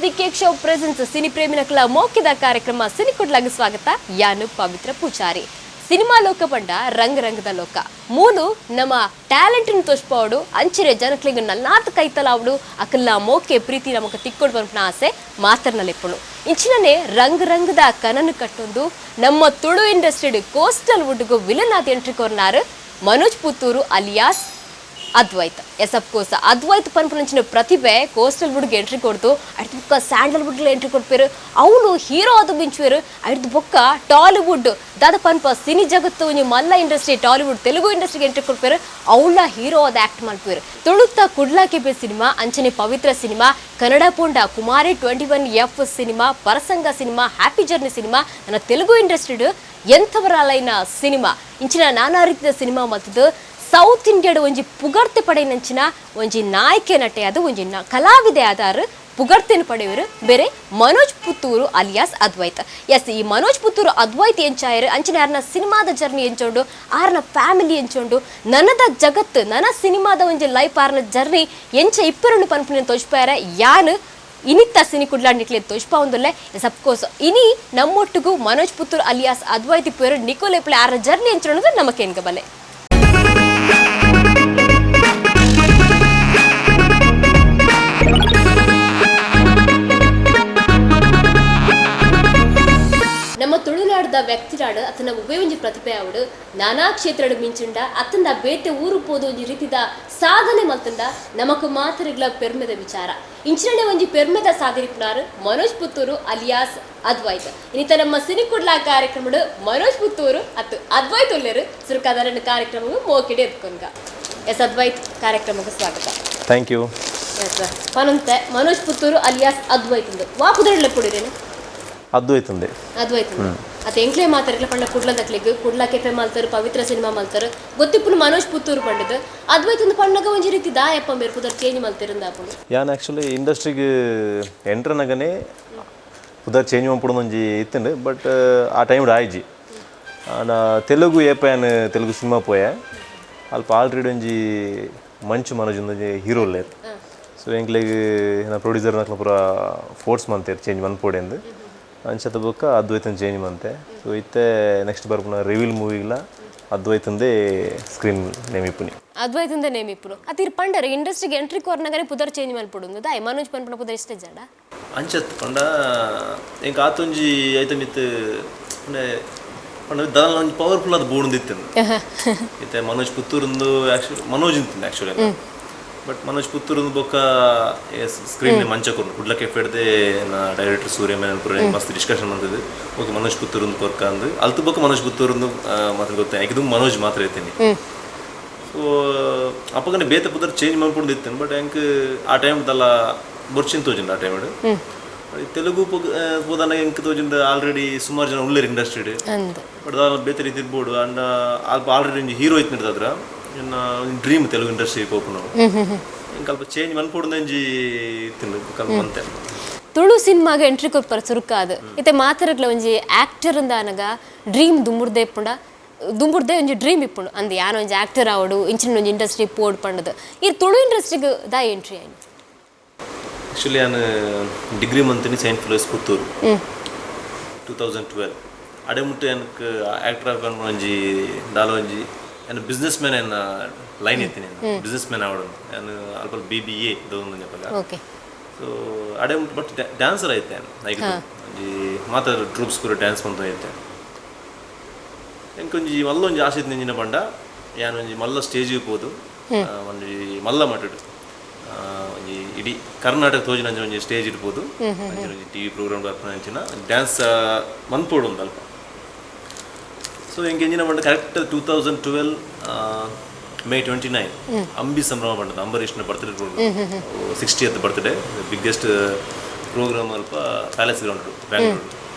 ವಿಕೇಕ್ show presence cine ಪ್ರೇಮಿನಕಲ ಮೋಕಿದ ಕಾರ್ಯಕ್ರಮ cine ಕುಡ್ಲಾಗ ಸ್ವಾಗತ ಯಾನು ಪವಿತ್ರ ಪೂಜಾರಿ ಸಿನಿಮಾ ಲೋಕ ಪಂಡ ರಂಗ ರಂಗದ ಲೋಕ ಮೂಲು ನಮ್ಮ ಟ್ಯಾಲೆಂಟ್ ತೋರ್ಸ್ಪೋಡು ಅಂಚಿರೆ ಜನಕ್ಲಿಗೆ ನಲ್ಲಾತ್ ಕೈತಲಾವಡು ಅಕಲ್ಲ ಮೋಕೆ ಪ್ರೀತಿ ನಮಕ ತಿಕ್ಕೊಂಡು ಬಂಪನ ಆಸೆ ಮಾತರ್ನಲ್ಲಿಪ್ಪುಣು ಇಂಚಿನನೆ ರಂಗ ರಂಗದ ಕನನು ಕಟ್ಟೊಂದು ನಮ್ಮ ತುಳು ಇಂಡಸ್ಟ್ರಿ ಕೋಸ್ಟಲ್ ವುಡ್ಗೂ ವಿಲನ್ ಆದ ಎಂಟ್ರಿ ಕೊರ್ನಾರು Manoj Puttur alias Advaith yes of course Advaith ಪನ್ಪುನಂಚಿನ ಪ್ರತಿಭೆ ಕೋಸ್ಟಲ್ ವುಡ್ಗೆ ಎಂಟ್ರಿ ಕೊಡ್ತು ಅಡ್ದು ಬೊಕ್ಕ ಸ್ಯಾಂಡಲ್ ವುಡ್ಗೆ ಎಂಟ್ರಿ ಕೊಡ್ಪೇರು ಅವನು ಹೀರೋ ಅದು ಮಿಂಚುವೇರು ಅಡ್ದು ಬೊಕ್ಕ ಟಾಲಿವುಡ್ ದಾದ ಪನ್ಪ ಸಿನಿ ಜಗತ್ತು ಒಂಜಿ ಮಲ್ಲ ಇಂಡಸ್ಟ್ರಿ ಟಾಲಿವುಡ್ ತೆಲುಗು ಇಂಡಸ್ಟ್ರಿಗೆ ಎಂಟ್ರಿ ಕೊಡ್ಪೇರು ಅವಳ ಹೀರೋ ಅದು ಆಕ್ಟ್ ಮಾಡ್ಪೇರು ತುಳುತ್ತ ಕುಡ್ಲಾಕೆ ಬೇ ಸಿನಿಮಾ ಅಂಚನೆ ಪವಿತ್ರ ಸಿನಿಮಾ ಕನ್ನಡ ಪೋಂಡ Kumari 21F cinema Parasanga cinema happy journey cinema ನನ್ನ ತೆಲುಗು ಇಂಡಸ್ಟ್ರಿ ಎಂಥವರಲೈನ ಸಿನಿಮಾ ಇಂಚಿನ ನಾನಾ ರೀತಿಯ ಸಿನಿಮಾ ಮತ್ತದು ಸೌತ್ ಇಂಡಿಯಾದ ಒಂಜಿ ಪುಗರ್ತೆ ಪಡೆಯನಂಚಿನ ಒಂಜಿ ನಾಯಕೆ ನಟೆ ಅದು ಒಂಜಿ ಕಲಾವಿದೆ ಆದಾರು ಪುಗರ್ತೆನ ಪಡೆಯವರು ಬೇರೆ ಮನೋಜ್ ಪುತ್ತೂರು ಅಲಿಯಾಸ್ ಅದ್ವೈತ್ ಎಸ್ ಈ ಮನೋಜ್ ಪುತ್ತೂರು ಅದ್ವೈತ್ ಎಂಚಾಯರು ಅಂಚಿನ ಯಾರನ್ನ ಸಿನಿಮಾದ ಜರ್ನಿ ಎಂಚೋಂಡು ಆರ್ನ ಫ್ಯಾಮಿಲಿ ಎಂಚೋಂಡು ನನ್ನದ ಜಗತ್ತು ನನ್ನ ಸಿನಿಮಾದ ಒಂಜಿ ಲೈಫ್ ಆರ್ನ ಜರ್ನಿ ಎಂಚ ಇಪ್ಪರನ್ನು ಪನ್ಪುನ ತೋಜ್ಪಾರ ಯಾನು ಇನಿತ್ತ ಸಿನಿ ಕುಡ್ಲಾಡ್ನಿಕ್ಲೆ ತೋಜ್ಪ ಒಂದೊಲ್ಲೆ ಎಸ್ ಅಫ್ಕೋರ್ಸ್ ಇನಿ ನಮ್ಮೊಟ್ಟಿಗೂ ಮನೋಜ್ ಪುತ್ತೂರು ಅಲಿಯಾಸ್ ಅದ್ವೈತ್ ಇಪ್ಪರು ನಿಕೋಲೆಪ್ಲೆ ಆರ್ನ ಜರ್ನಿ ಎಂಚೋಣದು ನಮಕೇನ್ಗ ಬಲೆ ನಮ್ಮ ತುಳುನಾಡದ ವ್ಯಕ್ತಿರಾಡು ಅತನ ಉಪಯೋಗಿ ಪ್ರತಿಭೆ ಅವಡು ನಾನಾ ಕ್ಷೇತ್ರ ಮಿಂಚುಂಡ ಅತಂದ ಬೇತೆ ಊರು ಪೋದು ಒಂಜಿ ರೀತಿದ ಸಾಧನೆ ಮಲ್ತಂಡ ನಮಕ್ ಮಾತರಿಗಳ ಪೆರ್ಮೆದ ವಿಚಾರ ಇಂಚಿನ ಒಂಜಿ ಪೆರ್ಮೆದ ಸಾಧರಿಪುನಾರು ಮನೋಜ್ ಪುತ್ತೂರು ಅಲಿಯಾಸ್ ಅದ್ವೈತ್ ಇನ್ನಿತ ನಮ್ಮ ಸಿನಿ ಕುಡ್ಲಾ ಕಾರ್ಯಕ್ರಮಡು ಮನೋಜ್ ಪುತ್ತೂರು ಅತ್ತು ಅದ್ವೈತ್ ಉಲ್ಲೇರು ಸುರುಕಾದ ಕಾರ್ಯಕ್ರಮವು ಮೋಕಿಡೆ ಎತ್ಕೊಂಡ ಎಸ್ ಅದ್ವೈತ್ ಕಾರ್ಯಕ್ರಮಕ್ಕೆ ಸ್ವಾಗತ ಥ್ಯಾಂಕ್ ಯು ಎಸ್ ಪನಂತೆ ಮನೋಜ್ ಪುತ್ತೂರು ಅಲಿಯಾಸ್ ಅದ್ವೈತ್ ವಾಪುದರಲ್ಲ ಪುಡಿರೇನು ಅದ್ವೈತ್ ಅತ್ತೆ ಎಂಕ್ಲೇ ಮಾತಾಡಲ್ಲ ಪಂಡ ಕುಡ್ಲದಕ್ಲಿಗೆ ಕುಡ್ಲ ಕೆಫೆ ಮಲ್ತಾರೆ ಪವಿತ್ರ ಸಿನಿಮಾ ಮಲ್ತಾರೆ ಗೊತ್ತಿಪ್ಪು ಮನೋಜ್ ಪುತ್ತೂರು ಪಂಡದು ಅದ್ವೈತ್ ಒಂದು ಪಂಡಗ ಒಂಜಿ ರೀತಿ ದಾಯಪ್ಪ ಮೇರ್ ಪುದರ್ ಚೇಂಜ್ ಮಲ್ತಿರಂದ ಆಪುಂಡು ಯಾನ್ ಆಕ್ಚುಲಿ ಇಂಡಸ್ಟ್ರಿಗೆ ಎಂಟ್ರನಗನೆ ಪುದರ್ ಚೇಂಜ್ ಮಾಡ್ಪುಡು ಒಂಜಿ ಇತ್ತಂಡು ಬಟ್ ಆ ಟೈಮ್ ಆಯ್ಜಿ ನಾ ತೆಲುಗು ಏಪಯಾನ್ ತೆಲುಗು ಸಿನಿಮಾ ಪೋಯ ಅಲ್ಪ ಆಲ್ರೆಡಿ ಒಂಜಿ ಮಂಚು ಮನೋಜ್ ಒಂಜಿ ಹೀರೋ ಲೇರ್ ಸೊ ಎಂಕ್ಲೆಗ್ ನಾ ಪ್ರೊಡ್ಯೂಸರ್ ನಕ್ಲ ಪೂರ ಫೋರ್ಸ್ ಮಂತೇರು ಚೇಂಜ್ ಮನ್ಪೋಡೆ ಅಂದು ಅಂಚದ ಬೊಕ್ಕ ಅದ್ವೈತನ ಚೇಂಜ್ ಮಂತೆ ಸೊ ಇತ್ತೆ ನೆಕ್ಸ್ಟ್ ಬರ್ಪುನ ರಿವೀಲ್ ಮೂವಿಗ್ಲ ಅದ್ವೈತಂದೇ ಸ್ಕ್ರೀನ್ ನೇಮ್ ಇಪ್ಪುನಿ ಅದ್ವೈತಂದೇ ನೇಮ್ ಇಪ್ಪುನು ಅತಿರ್ ಪಂಡರೆ ಇಂಡಸ್ಟ್ರಿಗೆ ಎಂಟ್ರಿ ಕೋರ್ನಗನೆ ಪುದರ್ ಚೇಂಜ್ ಮಲ್ಪುಡು ದಾಯ್ ಮನೋಜ್ ಪನ್ಪನ ಪುದರ್ ಇಷ್ಟೇ ಜಡ ಅಂಚತ್ ಪಂಡ ಎಂಕ್ ಆತೊಂಜಿ ಐತ ಮಿತ್ ಪಂಡ ದಾಲ ಒಂಜಿ ಪವರ್ಫುಲ್ ಆದ ಬೋರ್ಡ್ ಇತ್ತೆ ಮನೋಜ್ ಪುತ್ತೂರಿಂದು ಆಕ್ಚುಲಿ ಮನೋಜ್ ಇಂತಿಂದ ಆಕ್ಚುಲಿ ಬಟ್ ಮನೋಜ್ ಪುತ್ತೂರಿಂದು ಬೊಕ್ಕ ಸ್ಕ್ರೀನ್ ಮಂಚ ಕೊರ್ನು ಕುಡ್ಲ ಕೆಫೆಡ್ದೆ ನಾ ಡೈರೆಕ್ಟರ್ ಸೂರ್ಯ ಮೇನಲ್ಪುರ ಮಸ್ತ್ ಡಿಸ್ಕಷನ್ ಬಂದಿದ್ದು ಓಕೆ ಮನೋಜ್ ಪುತ್ತೂರಿಂದು ಕೊರ್ಕ ಅಂದು ಅಲ್ತು ಬೊಕ್ಕ ಮನೋಜ್ ಪುತ್ತೂರಿಂದು ಮಾತ್ರ ಗೊತ್ತಾಯ್ತು ಯಾಕಿದು ಮನೋಜ್ ಮಾತ್ರ ಇರ್ತೀನಿ ಸೊ ಅಪ್ಪಗನೆ ಬೇತೆ ಪುದರ್ ಚೇಂಜ್ ಮಾಡ್ಕೊಂಡು ಇರ್ತೇನೆ ಬಟ್ ಹೆಂಗೆ ಆ ಟೈಮ್ ದಲ್ಲ ಬರ್ಚಿನ್ ತೋಜಿಂದ ಆ ಟೈಮ್ ತೆಲುಗು ಹೋದಾನ ಹೆಂಗೆ ತೋಜಿಂದ ಆಲ್ರೆಡಿ ಸುಮಾರು ಜನ ಉಳ್ಳೇರು ಇಂಡಸ್ಟ್ರಿ ಬಟ್ ಬೇತೆ ರೀತಿ ಇರ್ಬೋದು ಅಂಡ್ ಅಲ್ಪ ಆಲ್ರೆಡಿ ಒಂದು ಹೀರೋ ಐತೆ ನಿರ್ದಾದ್ರ ಡ್ರೀಮ್ ತೆಲುಗು ಇಂಡಸ್ಟ್ರಿ ಹೋಗು ನಾವು ಕಲ್ಪ ಚೇಂಜ್ ಮನ್ಪೊಡುಂಜಿ ತಿಂದು ಕಲ್ಪ ಅಂತೆ ತುಳು ಸಿನಿಮಾಗ ಎಂಟ್ರಿ ಕೊಡ್ಪಾರ ಸುರುಕಾದ ಇತ್ತೆ ಮಾತಾಡಕ್ಲ ಒಂಜಿ ಆಕ್ಟರ್ ಅಂದ ಅನಗ ಡ್ರೀಮ್ ದುಂಬುರ್ದೆ ಇಪ್ಪುಂಡ ದುಂಬುರ್ದೆ ಒಂಜಿ ಡ್ರೀಮ್ ಇಪ್ಪುಂಡು ಅಂದ್ ಯಾನ್ ಒಂಜಿ ಆಕ್ಟರ್ ಆವಡು ಇಂಚಿನ ಒಂಜಿ ಇಂಡಸ್ಟ್ರಿ ಪೋಡ್ ಪಂಡದು ಈ ತುಳು ಇಂಡಸ್ಟ್ರಿಗೆ ದಾ ಎಂಟ್ರಿ ಆಯ್ತು ಆಕ್ಚುಲಿ ನಾನು ಡಿಗ್ರಿ ಮಂತೀನಿ ಸೈಂಟ್ ಫಿಲೋಸ್ ಪುತ್ತೂರು 2012 ಅಡೆ ಮುಟ್ಟು எனக்கு ಆಕ್ಟರ್ ಆಪನ್ ಒಂಜಿ ದಾಲ ಒಂಜಿ ನಾನು ಬಿಸ್ನೆಸ್ ಮ್ಯಾನ್ ಏನು ಲೈನ್ ಇರ್ತೀನಿ ಬಿಸ್ನೆಸ್ ಮ್ಯಾನ್ ಆವಡು ನಾನು ಅಲ್ಪ BBA ಇದೊಂದು ನೆಪಲ್ಲ ಓಕೆ ಸೊ ಅಡೆ ಬಟ್ ಡ್ಯಾನ್ಸರ್ ಐತೆ ಲೈಕ್ ಒಂಜಿ ಮಾತ್ರ ಟ್ರೂಪ್ಸ್ ಕೂಡ ಡ್ಯಾನ್ಸ್ ಮಾಡ್ತಾ ಐತೆ ಎಂಕೊಂಜಿ ಮಲ್ಲ ಒಂಜಿ ಆಸೆ ಇತ್ತು ನೆಂಜಿನ ಪಂಡ ಯಾನು ಒಂಜಿ ಮಲ್ಲ ಸ್ಟೇಜಿಗೆ ಹೋದು ಒಂಜಿ ಮಲ್ಲ ಮಟ್ಟಡು ಒಂಜಿ ಇಡೀ ಕರ್ನಾಟಕ ತೋಜಿನ ಒಂಜಿ ಸ್ಟೇಜ್ ಇಡ್ಬೋದು ಒಂಜಿ TV ಪ್ರೋಗ್ರಾಮ್ ಬರ್ಪನ ಅಂಚಿನ ಡ್ಯಾನ್ಸ್ ಮನ್ಪೋಡು ಒಂದು ಅಲ್ಪ ಸೊ ಹೆಂಗೆ ಎಂಜಿನ ಪಂಡ ಕರೆಕ್ಟ್ 2012 May 29 ಅಂಬಿ ಸಂಭ್ರಮ ಪಂಡದ ಅಂಬರೀಷ್ನ birthday program 60th birthday biggest program ಅಲ್ಪ ಪ್ಯಾಲೇಸ್ ಗ್ರೌಂಡ್ ಬ್ಯಾಂಗ್ಳೂರು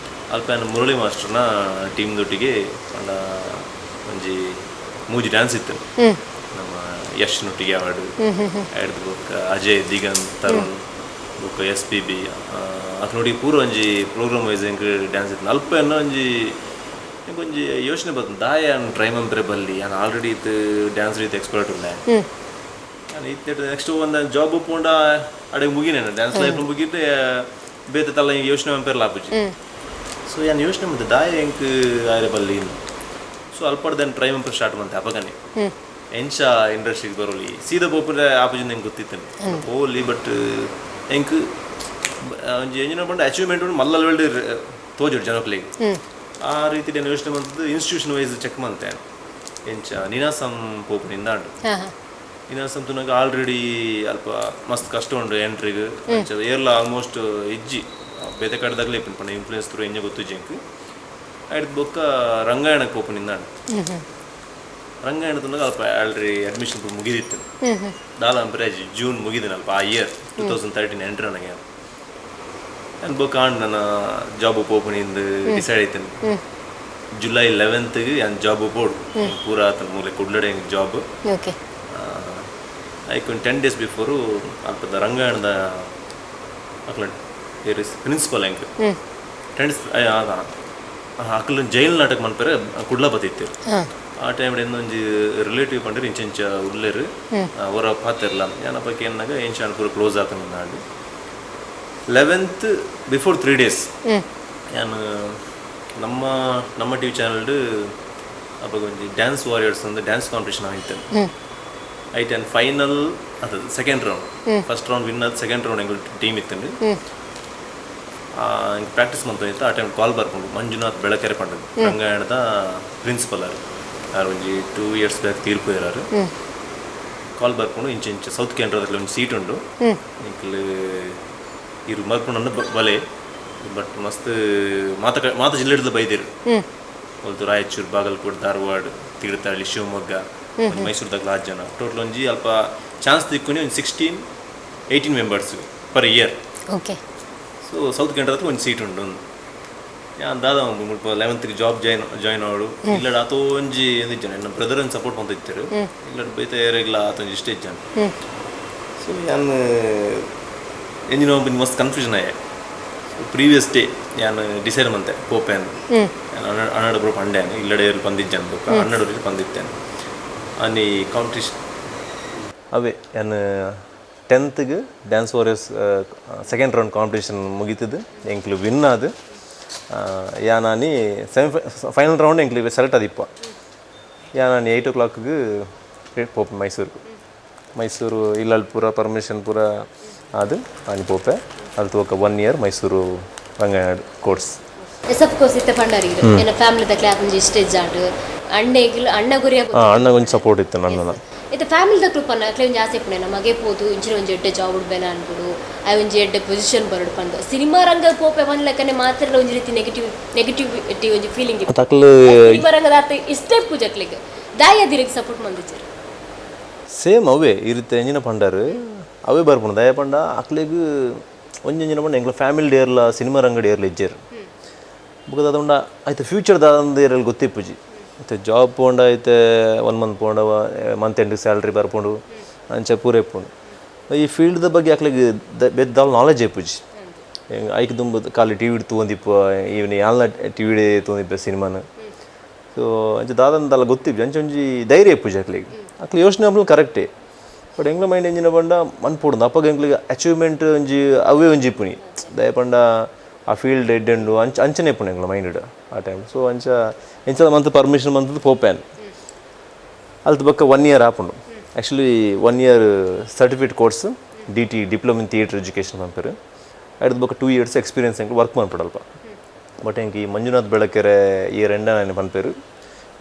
ಅಲ್ಪ ನಾನು ಮುರಳಿ ಮಾಸ್ಟರ್ನ ಟೀಮ್ದೊಟ್ಟಿಗೆ ಪಂಡ ಒಂಜಿ ಮೂಜಿ ಡ್ಯಾನ್ಸ್ ಇತ್ತು ನಮ್ಮ ಯಶ್ನೊಟ್ಟಿಗೆ ಆವಾಡು ಆಡ್ದು ಬೊಕ್ಕ ಅಜಯ್ ದಿಗಂತ್ ತರುಣ್ ಬೊಕ್ಕ SPB ಅಕ್ನೊಟ್ಟಿಗೆ ಪೂರ ಒಂಜಿ ಪ್ರೋಗ್ರಾಮ್ ವೈಸ್ ಹೆಂಗೆ ಡ್ಯಾನ್ಸ್ ಇತ್ತು ಅಲ್ಪ ಏನೋ ಒಂಜಿ ಒಂಜಿ ಯೋಚನೆ ಬರ್ತದೆ ದಾಯ ಟ್ರೈ ಮಂತ್ರೆ ಬಲ್ಲಿ ನಾನು ಆಲ್ರೆಡಿ ಇತ್ತು ಡ್ಯಾನ್ಸ್ ರೀತಿ ಎಕ್ಸ್ಪರ್ಟ್ ಇಲ್ಲ ನಾನು ಇತ್ತು ನೆಕ್ಸ್ಟ್ ಒಂದು ಜಾಬ್ ಒಪ್ಕೊಂಡ ಅಡೆ ಮುಗಿನೇನು ಡ್ಯಾನ್ಸ್ ಲೈಫ್ ಮುಗಿದ್ದೆ ಬೇತೆ ತಲ್ಲ ಯೋಚನೆ ಮಂಪೇರ್ಲ ಆಪುಜಿ ಸೊ ಯಾನ್ ಯೋಚನೆ ಮತ್ತೆ ದಾಯ ಹೆಂಕ್ ಆಯ್ರೆ ಬಲ್ಲಿ ಸೊ ಅಲ್ಪಡ್ದೇನು ಟ್ರೈ ಮಂಪರ್ ಸ್ಟಾರ್ಟ್ ಮಂತೆ ಅಪಗನೆ ಎಂಚ ಇಂಡಸ್ಟ್ರಿಗೆ ಬರೋಲಿ ಸೀದಾ ಪೋಪುರ ಆಪುಜಿಂದ ಹೆಂಗೆ ಗೊತ್ತಿತ್ತೇನೆ ಹೋಲಿ ಬಟ್ ಹೆಂಗೆ ಒಂಜಿ ಎಂಜಿನ ಬಂದು ಅಚೀವ್ಮೆಂಟ್ ಮಲ್ಲಲ್ಲಿ ಒಳ್ಳೆ ತೋಜೋಡು ಜನಕ್ಲಿಗೆ ಆ ರೀತಿ ನಾನು ಯೋಚನೆ ಬಂತದ್ದು ಇನ್ಸ್ಟಿಟ್ಯೂಷನ್ ವೈಸ್ ಚೆಕ್ ಮಂತೆ ಎಂಚ ನಿನಾಸಂ ಪೋಪುನಿಂದ ಅಂಡು ನಿನಾಸಂ ತುನಾಗ ಆಲ್ರೆಡಿ ಅಲ್ಪ ಮಸ್ತ್ ಕಷ್ಟ ಉಂಡು ಎಂಟ್ರಿಗೆ ಏರ್ಲ ಆಲ್ಮೋಸ್ಟ್ ಇಜ್ಜಿ ಬೇತೆ ಕಡೆದಾಗಲೇ ಪಂಡ ಇನ್ಫ್ಲೂಯೆನ್ಸ್ ಥ್ರೂ ಎಂಜ ಗೊತ್ತು ಜಂಕ್ ಆಯ್ತು ಬೊಕ್ಕ ರಂಗಾಯಣಕ್ಕೆ ಪೋಪುನಿಂದ ಅಂಡು ರಂಗಾಯಣ ತುನಾಗ ಅಲ್ಪ ಆಲ್ರೆಡಿ ಅಡ್ಮಿಷನ್ ಮುಗಿದಿತ್ತು ದಾಲಂಬ್ರಾಜ್ ಜೂನ್ ಮುಗಿದಿನಲ್ಪ ಆ ಇಯರ್ 2013 ಎಂಟ್ರಿ ನನಗೆ ನಾನು ಬೋಕಾಂಡ್ ನನ್ನ ಜಾಬ್ ಓಪನಿಂದ ಡಿಸೈಡ್ ಆಯ್ತೇನೆ ಜುಲೈ 11ಗೆ ನಾನು ಜಾಬ್ ಬೋರ್ಡ್ ಪೂರಾ ಆತನ ಮೂಲೆ ಕುಡ್ಲಡೆ ಜಾಬ್ ಐಕೊಂದು 10 days ಬಿಫೋರು ಅಲ್ಪದ ರಂಗಾಯಣದ ಅಕ್ಲ ಪ್ರಿನ್ಸಿಪಲ್ ಹೆಂಗೆ 10 days ಅಕ್ಲ ಜೈಲ್ ನಾಟಕ ಮನ್ಪೇರೆ ಕುಡ್ಲ ಬತ್ತಿತ್ತು ಆ ಟೈಮ್ ಇನ್ನೊಂದು ರಿಲೇಟಿವ್ ಪಂಡ್ರೆ ಇಂಚ ಉಳ್ಳೇರು ಅವರ ಪಾತಿರಲ್ಲ ಏನಪ್ಪ ಏನಾಗ ಇಂಚ ಪೂರ ಕ್ಲೋಸ್ ಆಗ್ತಾನೆ ನಾಡು 11th ಬಿಫೋರ್ 3 days ನಾನು ನಮ್ಮ ಟಿವಿ ಚಾನಲ್ಡು ಅವಾಗ ಒಂದು ಡ್ಯಾನ್ಸ್ ವಾರಿಯರ್ಸ್ ಒಂದು ಡ್ಯಾನ್ಸ್ ಕಾಂಪಿಟೇಷನ್ ಆಯ್ತು ಆಯ್ತು ಆ್ಯಂಡ್ ಫೈನಲ್ ಅದು second round first round win ಆದ ಸೆಕೆಂಡ್ ರೌಂಡ್ ಹೆಂಗೆ ಟೀಮ್ ಇತ್ತು ಹಿಂಗೆ ಪ್ರಾಕ್ಟೀಸ್ ಮಾಡ್ತಾಯಿತ್ತು ಆ ಟೈಮ್ ಕಾಲ್ ಬರ್ಕೊಂಡು ಮಂಜುನಾಥ್ ಬೆಳಕೆರೆ ಪಂಡದು ರಂಗಾಯಣದ ಪ್ರಿನ್ಸಿಪಲ್ ಯಾರು ಒಂಜಿ 2 years ಬ್ಯಾಕ್ ತೀರ್ಪು ಇರಾರು ಕಾಲ್ ಬರ್ಕೊಂಡು ಇಂಚ ಸೌತ್ ಕೇಂದ್ರದಲ್ಲಿ ಒಂದು ಸೀಟ್ ಉಂಟು ಇಂಕಲ್ ಇರು ಮರ್ಕೊಂಡು ಬಲೆ ಬಟ್ ಮಸ್ತ್ ಮಾತ ಜಿಲ್ಲೆಡ್ದು ಬೈದಿರು ಒಂದು ರಾಯಚೂರು ಬಾಗಲಕೋಟೆ ಧಾರವಾಡ ತೀರ್ಥಹಳ್ಳಿ ಶಿವಮೊಗ್ಗ ಮೈಸೂರದಾಗ 10 ಜನ ಟೋಟಲ್ ಒಂಜಿ ಅಲ್ಪ ಚಾನ್ಸ್ ತಿಕ್ಕೊನಿ ಒಂದು 16-18 members per year so south ಕೇಂದ್ರದಲ್ಲಿ ಒಂದು ಸೀಟ್ ಉಂಟು ಯಾನ್ ದಾದ ಮುಲ್ಪ 11th ಜಾಬ್ ಜಾಯ್ನ್ ಆಡು ಇಲ್ಲಡ ಆತೋ ಒಂಜಿ ಎಂದಿಜ್ಜನ ನನ್ನ ಬ್ರದರ್ ಅನ್ನು ಸಪೋರ್ಟ್ ಮಾಡ್ತಿದ್ರು ಇಲ್ಲಡ ಬೈತ ಏರೆಗ್ಲ ಆತೊಂಜಿ ಇಷ್ಟೇ ಜನ ಸೊ ಯಾನ್ ಎಂಜಿನ ಮಸ್ತ್ ಕನ್ಫ್ಯೂಷನ್ ಆಯೆ ಪ್ರೀವಿಯಸ್ ಡೇ ನಾನು ಡಿಸೈಡ್ ಮಂತೆ ಪೋಪೇನ್ ಹನ್ನೆರಡು ಗ್ರೂಪ್ ಹಂಡೇನು ಇಲ್ಲಡೆ ಬಂದಿದ್ದೇನೆ ಬುಕ್ 12 ಬಂದಿದ್ದೇನೆ ಅನ್ನಿ ಕಾಂಪಿಟೇಷನ್ ಅವೇ ನಾನು 10th dance warriors second round competition ಮುಗೀತದ್ದು ಎಂಕ್ಲು ವಿನ್ ಆದ ಯಾನಿ ಫೈನಲ್ ರೌಂಡ್ ಎಂಕ್ಲು ಸೆಲೆಕ್ಟ್ ಆದಿಪ್ಪ ಯಾನಿ 8 o'clock ಪೋಪೆ ಮೈಸೂರು ಇಲ್ಲಲ್ಲಿ ಪೂರ ಪರ್ಮಿಷನ್ ಪೂರ ಅದು ಅಲ್ಲಿ ಪೋಪೆ ಅಲ್ಲಿ ತೋಕ 1 year ಮೈಸೂರು ರಂಗಾಯಣ ಕೋರ್ಸ್ ಎಸಪ್ ಕೋರ್ಸ್ ಇತ್ತ ಪಂಡಾರಿರು ಏನ ಫ್ಯಾಮಿಲಿ ದಕ್ಲೆ ಆತಂಜಿ ಸ್ಟೇಜ್ ಆಡು ಅಣ್ಣ ಗುರಿಯ ಅಣ್ಣ ಒಂದು ಸಪೋರ್ಟ್ ಇತ್ತು ನನ್ನ ಇದು ಫ್ಯಾಮಿಲಿ ದಕ್ಲು ಪನ್ನ ಅಕ್ಲೆ ಒಂದು ಜಾಸ್ತಿ ಪುಣೆ ನಮಗೆ ಪೋದು ಇಂಚಿನ ಒಂದು ಎಡ್ಡೆ ಜಾಬ್ ಉಡ್ಬೇನ ಅನ್ಬಿಡು ಆ ಒಂದು ಎಡ್ಡೆ ಪೊಸಿಷನ್ ಬರೋಡು ಪಂದು ಸಿನಿಮಾ ರಂಗದ ಪೋಪೆ ಒಂದು ಲೆಕ್ಕನೆ ಮಾತ್ರ ಒಂದು ರೀತಿ ನೆಗೆಟಿವಿಟಿ ಒಂದು ಫೀಲಿಂಗ್ ಸಿನಿಮಾ ರಂಗದ ಆತ ಇಷ್ಟೇ ಪೂಜಕ್ಲಿಗೆ ದಾಯದಿರಿಗೆ ಸಪೋರ್ಟ್ ಮಂದಿದ್ದಾರೆ ಸೇಮ್ ಅವೇ ಇರುತ್ತೆ ಎಂಜಿನ ಪಂಡಾರು ಅವೇ ಬರ್ಪುಂಡು ದಯ ಪಂಡ ಅಕ್ಲೆಗ್ ಒಂಜಿನ ಪಂಡ ಎಂಗ್ಲ ಫ್ಯಾಮಿಲಿ ಡೇರ್ಲ ಸಿನಿಮಾ ರಂಗ ಡೇರ್ಲ ಇಜ್ಜೇರು ಬುಕ್ಕದ ಅದುಂಡ ಆಯ್ತು ಫ್ಯೂಚರ್ ದಾದಂದೇರಲ್ಲಿ ಗೊತ್ತಿಪ್ಪುಜಿ ಮತ್ತು ಜಾಬ್ ಪೋಂಡ ಐತೆ 1 month ಪೋಂಡ ಮಂತ್ ಎಂಡ್ ಸ್ಯಾಲ್ರಿ ಬರ್ಪುಂಡು ಅಂಚೆ ಪೂರೇ ಪೋಂಡು ಈ ಫೀಲ್ಡ್ ಬಗ್ಗೆ ಅಕ್ಲೆಗ್ ಬೆದ್ದಾಲ್ ನಾಲೆಜ್ ಇಪ್ಪುಜಿ ಐಕ್ ತುಂಬ ಖಾಲಿ ಟಿ ವಿ ತೊಗೊಂದಿಪ್ಪ ಈವನ್ ಯಾಲ್ನ ಟಿ ವಿ ತೊಗೊಂದಿಪ್ಪ ಸಿನಿಮಾನ ಸೊ ಅಂಚೆ ದಾದಂದಲ್ಲ ಗೊತ್ತಿಪ್ಪು ಅಂಚೆ ಒಂಜಿ ಧೈರ್ಯ ಇಪ್ಪುಜಿ ಅಕ್ಲೆ ಯೋಚನೆ ಆಪಲ್ ಕರೆಕ್ಟೇ ಬಟ್ ಎಂಗ್ಲ ಮೈಂಡ್ ಎಂಜಿನ ಪಂಡ ಮನ್ಪೋಡು ಅಪ್ಪಗೆ ಎಂಗ್ಲಿಗೆ ಅಚೀವ್ಮೆಂಟ್ ಒಂಜಿ ಅವೇ ಒಂಜಿ ಪುನಿ ದಯ ಪಂಡ ಆ ಫೀಲ್ಡ್ ಎಡ್ಡೆಂಡು ಅಂಚನೆ ಪುಣೆ ಎಂಗ್ಲ ಮೈಂಡ್ ಆ ಟೈಮ್ ಸೊ ಎಂಚದ ಮಂತ್ ಪರ್ಮಿಷನ್ ಮಂತದ್ದು ಪೋಪ್ಯಾನ್ ಅಲ್ತ ಬಕ್ಕ 1 year ಆಪುಂಡು actually 1 year certificate course DT diploma in theatre education ಪಂಪೇರು ಅಡ್ದು ಬಕ್ಕ 2 years ಎಕ್ಸ್ಪೀರಿಯನ್ಸ್ ಎಂಕ್ ವರ್ಕ್ ಮಾಡ್ಬಿಡಲ್ಪ ಬಟ್ ಎಂಕ್ ಈ ಮಂಜುನಾಥ್ ಬೆಳಕೆರೆ ಇಯರ್ ಎಂಡ ನಾನು ಪಂಪೇರು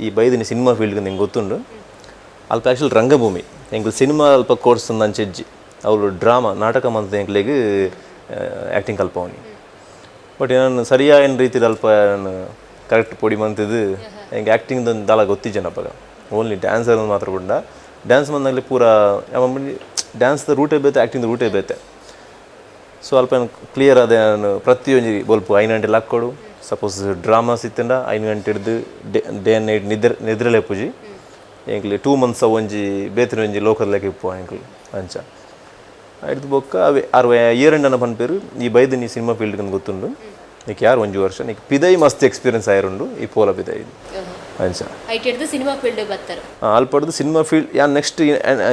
ಈ ಬೈದಿನ ಸಿನಿಮಾ ಫೀಲ್ಡ್ಗೆ ನಿಂಗೆ ಗೊತ್ತುಂಡು ಅಲ್ಪ ಆ್ಯಕ್ಚುಲಿ ರಂಗಭೂಮಿ ಎಂಕ್ಲು ಸಿನಿಮಾ ಅಲ್ಪ ಕೋರ್ಸ್ ಅಂಚೆಜ್ಜಿ ಅವರು ಡ್ರಾಮಾ ನಾಟಕ ಮಂತದ ಎಂಕ್ಲೆಗ್ ಆ್ಯಕ್ಟಿಂಗ್ ಕಲ್ಪವನಿ ಬಟ್ ನಾನು ಸರಿಯಾದ ರೀತಿಲಿ ಅಲ್ಪ ನಾನು ಕರೆಕ್ಟ್ ಪೊಡಿ ಮಂತಿದ್ದು ಹೆಂಗೆ ಆ್ಯಕ್ಟಿಂಗ್ದೊಂದು ದಾಲ ಗೊತ್ತಿಜ್ಜನಪ್ಪಾಗ ಓನ್ಲಿ ಡ್ಯಾನ್ಸರ್ ಮಾತ್ರ ಬಿಡ ಡ್ಯಾನ್ಸ್ ಮಂದಾಗಲಿ ಪೂರ ಡ್ಯಾನ್ಸ್ದ ರೂಟೇ ಬೇತೆ ಆ್ಯಕ್ಟಿಂಗ್ದ ರೂಟೇ ಬೇತೆ ಸೊ ಅಲ್ಪ ಕ್ಲಿಯರ್ ಅದೇ ನಾನು ಪ್ರತಿಯೊಂದು ಬೊಲ್ಪ 5 ಗಂಟೆಲಿ ಹಾಕ್ಕೊಡು ಸಪೋಸ್ ಡ್ರಾಮಾಸ್ ಇತ್ತಂಡ 5 ಗಂಟೆ ಹಿಡ್ದು ಡೇ ಆ್ಯಂಡ್ ನೈಟ್ ನಿದ್ರೆಲೆ ಪೂಜಿ ಎಂಕ್ಲಿ 2 months ಒಂಜಿ ಬೇತಿನ ಒಂಜಿ ಲೋಕಲ್ ಲೆಕ್ಕ ಇಪ್ಪು ಎಂಕ್ಲು ಅಂಚ ಹಿಡ್ದು ಬೊಕ್ಕ ಅವೇ 6 year ಎಂಡನ ಪನ್ಪೇರು ಈ ಬೈದು ನೀ ಸಿನಿಮಾ ಫೀಲ್ಡ್ಗೆ ಗೊತ್ತುಂಡು నీకు ಯಾರು 1 ವರ್ಷ నీకు ಪಿದೈ ಮಸ್ತ್ ಎಕ್ಸ್ಪೀರಿಯನ್ಸ್ ಆಯಿರುಂಡು ಈ ಪೋಲ ಪಿದೈ ಅಂಚ ಐಟಿಡ್ದು ಸಿನಿಮಾ ಫೀಲ್ಡ್ ಬರ್ತಾರೆ ಅಲ್ಪಡ್ದು ಸಿನಿಮಾ ಫೀಲ್ಡ್ ಯಾ ನೆಕ್ಸ್ಟ್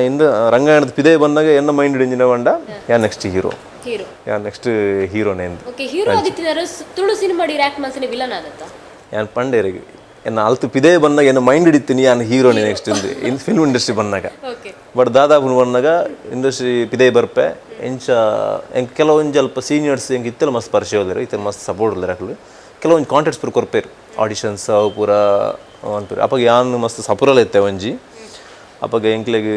ಇಂದ ರಂಗಾಯಣದ ಪಿದೈ ಬಂದಾಗ ಎನ್ನ ಮೈಂಡ್ ಎಂಜಿನ ಬಂಡ ಯಾ ನೆಕ್ಸ್ಟ್ ಹೀರೋ ಹೀರೋ ಯಾನ್ ನೆಕ್ಸ್ಟ್ ಹೀರೋನೇ ಎಂದು ಓಕೆ ಹೀರೋ ಆದಿತ್ಯನಾರು ತುಳು ಸಿನಿಮಾ ಆಕ್ಟ್ ಮಾಡ್ತಾನೆ ವಿಲನ್ ಆದತ್ತ ಯಾನ್ ಪಂಡೇರಿಗೆ ಎನ್ನ ಅಲ್ತು ಪಿದೇ ಬಂದಾಗ ಏನು ಮೈಂಡ್ ಹಿಡಿತೀನಿ ಯಾನ್ ಹೀರೋನೇ ನೆಕ್ಸ್ಟ್ ಇಂದು ಇನ್ ಫಿಲ್ಮ್ ಇಂಡಸ್ಟ್ರಿ ಬಂದಾಗ ಓಕೆ ಬಟ್ ದಾದಾಪುರ ಬಂದಾಗ ಇಂಡಸ್ಟ್ರಿ ಪಿದೇ ಬರ್ಪೆ ಎಂಚ ಎಂಕ್ ಕೆಲವೊಂದು ಅಲ್ಪ ಸೀನಿಯರ್ಸ್ ಎಂಕ್ ಇತ್ತೆಲ್ಲ ಮಸ್ತ್ ಪರಿಚಯ ಹೋದ್ರೆ ಇತ್ತೆಲ್ಲ ಮಸ್ತ್ ಸಪೋರ್ಟ್ ಇಲ್ಲ ಹಾಕಲು ಕೆಲವೊಂದು ಕಾಂಟ್ಯಾಕ್ಟ್ಸ್ ಪೂರ ಕೊರ್ಪೇರು ಆಡಿಷನ್ಸ್ ಅವು ಪೂರ ಅನ್ಪೇರು ಅಪ್ಪಾಗ ಯಾನ್ ಮಸ್ತ್ ಸಪುರಲ್ಲ ಇತ್ತೆ ಒಂಜಿ ಅಪ್ಪಾಗ ಎಂಕ್ಲೆಗ್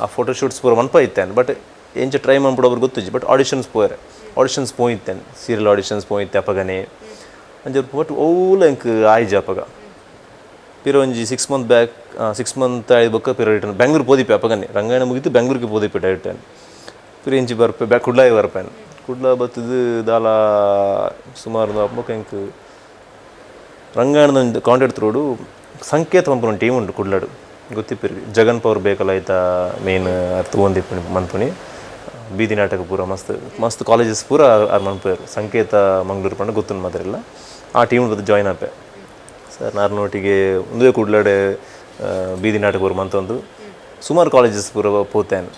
ಆ ಫೋಟೋ ಶೂಟ್ಸ್ ಪೂರ ಮನ್ಪ ಇತ್ತೇನೆ ಬಟ್ ಎಂಚ ಟ್ರೈ ಮಾಡ್ಬಿಡೋರು ಗೊತ್ತಿಜ್ಜಿ ಬಟ್ ಆಡಿಷನ್ಸ್ ಪೋಯಿತ್ತೇನೆ ಸೀರಿಯಲ್ ಆಡಿಷನ್ಸ್ ಪೋಯಿತ್ತೆ ಅಪ್ಪಗನೆ ಅಂಜ ಬಟ್ ಓಲ್ ಎಂಕ್ ಆಯ್ಜ ಅಪ್ಪಗ ಪಿರ ಒಂಜಿ 6 ಮಂತ್ ಆಯ್ದು ಬೊಕ್ಕ ಪಿರ ರಿಟರ್ನ್ ಬೆಂಗ್ಳೂರು ಪೋದಿಪ್ಪೆ ಅಪ್ಪಗನೆ ರಂಗಾಯಣ ಮುಗಿತು ಬೆಂಗ್ಳೂರಿಗೆ ಪೋದಿಪ್ಪೆ ಡೈರೆಕ್ಟ್ ಪಿರ ಇಂಚಿ ಬರ್ಪೆ ಕುಡ್ಲಾಗಿ ಬರ್ಪೇನೆ ಕುಡ್ಲ ಬತ್ತದು ದಾಲ ಸುಮಾರು ಅಪ್ಪಕ್ಕೆ ಎಂಕ್ ರಂಗಾಯಣದ ಒಂದು ಕಾಂಟ್ಯಾಕ್ಟ್ ತ್ರೋಡು ಸಂಕೇತ ಪಂಪನ ಟೀಮ್ ಉಂಟು ಕುಡ್ಲಾಡು ಗೊತ್ತಿಪ್ಪಿರಿ ಜಗನ್ ಪವರ್ ಬೇಕಲ್ಲ ಆಯ್ತಾ ಮೇನ್ ಅರ್ಥ ಒಂದಿಪ್ಪಣಿ ಮನ್ಪುನಿ ಬೀದಿ ನಾಟಕ ಪೂರ ಮಸ್ತ್ ಕಾಲೇಜಸ್ ಪೂರ ಅವ್ರು ಮನ್ಪೇರು ಸಂಕೇತ ಮಂಗ್ಳೂರು ಪಂಡ ಗೊತ್ತು ಮಾತ್ರ ಇಲ್ಲ ಆ ಟೀಮ್ ಬದ್ದು ಜಾಯ್ನ್ ಆಪೆ ಸರ್ ನಾರ್ನೊಟ್ಟಿಗೆ ಒಂದೇ ಕುಡ್ಲಾಡೆ ಬೀದಿ ನಾಟಕ ಪೂರ ಮಂತೊಂದು ಸುಮಾರು ಕಾಲೇಜಸ್ ಪೂರ ಪೋತೇನೆ